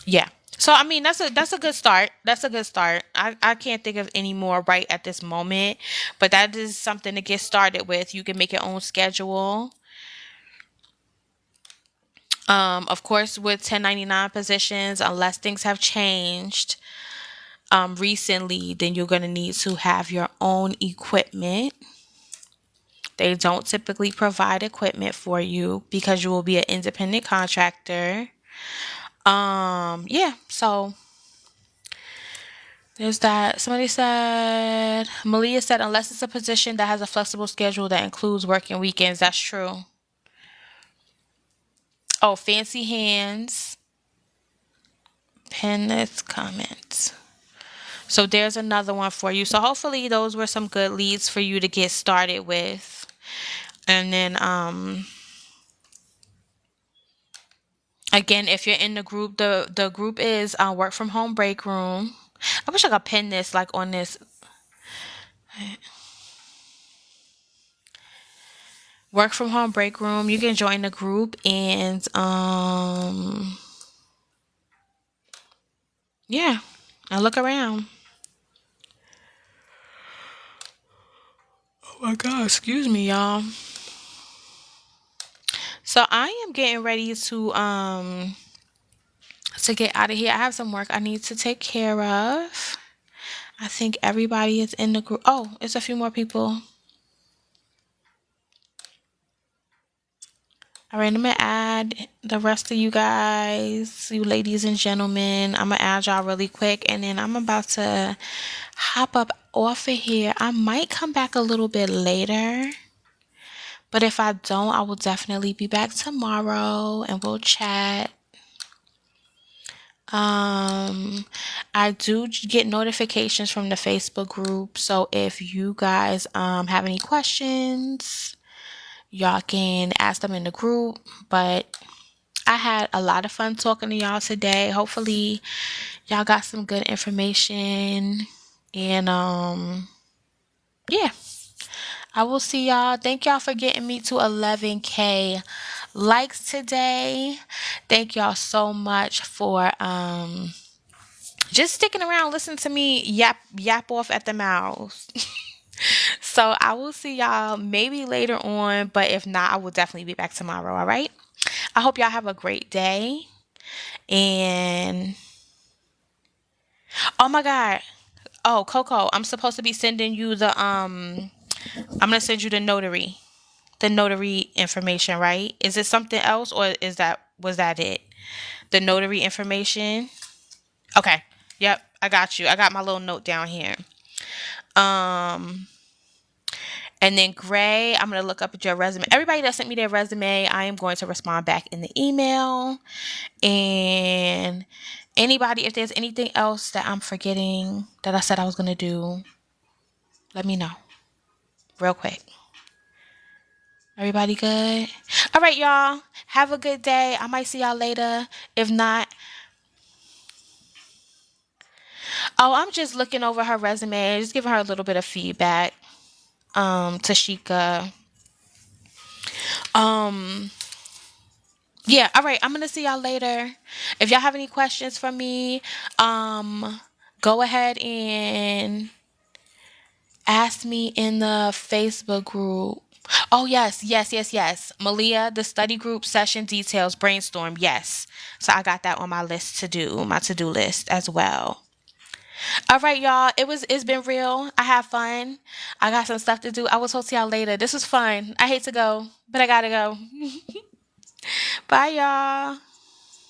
yeah. So I mean that's a good start. That's a good start. I can't think of any more right at this moment, but that is something to get started with. You can make your own schedule. Of course, with 1099 positions, unless things have changed recently, then you're going to need to have your own equipment. They don't typically provide equipment for you because you will be an independent contractor. Yeah, so There's that. Somebody said, Malia said, unless it's a position that has a flexible schedule that includes working weekends. That's true. Oh, fancy hands. Pin this comment. So there's another one for you. So hopefully those were some good leads for you to get started with. And then again, if you're in the group, the group is work from home break room. I wish I could pin this like on this work from home break room. You can join the group and yeah, and look around. Oh my god, excuse me, y'all. So I am getting ready to get out of here. I have some work I need to take care of. I think everybody is in the group. Oh, it's a few more people. All right, I'm gonna add the rest of you guys, you ladies and gentlemen. I'm gonna add y'all really quick, and then I'm about to hop up off of here. I might come back a little bit later, but if I don't, I will definitely be back tomorrow and we'll chat. I do get notifications from the Facebook group, so if you guys have any questions, y'all can ask them in the group. But I had a lot of fun talking to y'all today. Hopefully, y'all got some good information. And yeah, I will see y'all. Thank y'all for getting me to 11K likes today. Thank y'all so much for just sticking around, listen to me yap off at the mouth. So I will see y'all maybe later on, but if not, I will definitely be back tomorrow. All right. I hope y'all have a great day. And oh my god. Oh, Coco, I'm supposed to be sending you the I'm gonna send you the notary information, right? Is it something else, or was that it? The notary information. Okay. Yep, I got you. I got my little note down here. Um, and then Gray, I'm gonna look up at your resume. Everybody that sent me their resume, I am going to respond back in the email. And anybody, if there's anything else that I'm forgetting that I said I was gonna do, let me know real quick. Everybody good? All right, y'all. Have a good day. I might see y'all later. If not, oh, I'm just looking over her resume, just giving her a little bit of feedback. Tashika. Um, yeah, all right. I'm gonna see y'all later. If y'all have any questions for me, go ahead and ask me in the Facebook group. Oh yes, yes, yes, yes. Malia, the study group session details brainstorm. Yes. So I got that on my list to do, my to-do list as well. All right, y'all. It's been real. I have fun. I got some stuff to do. I will talk to y'all later. This was fun. I hate to go, but I gotta go. Bye, y'all.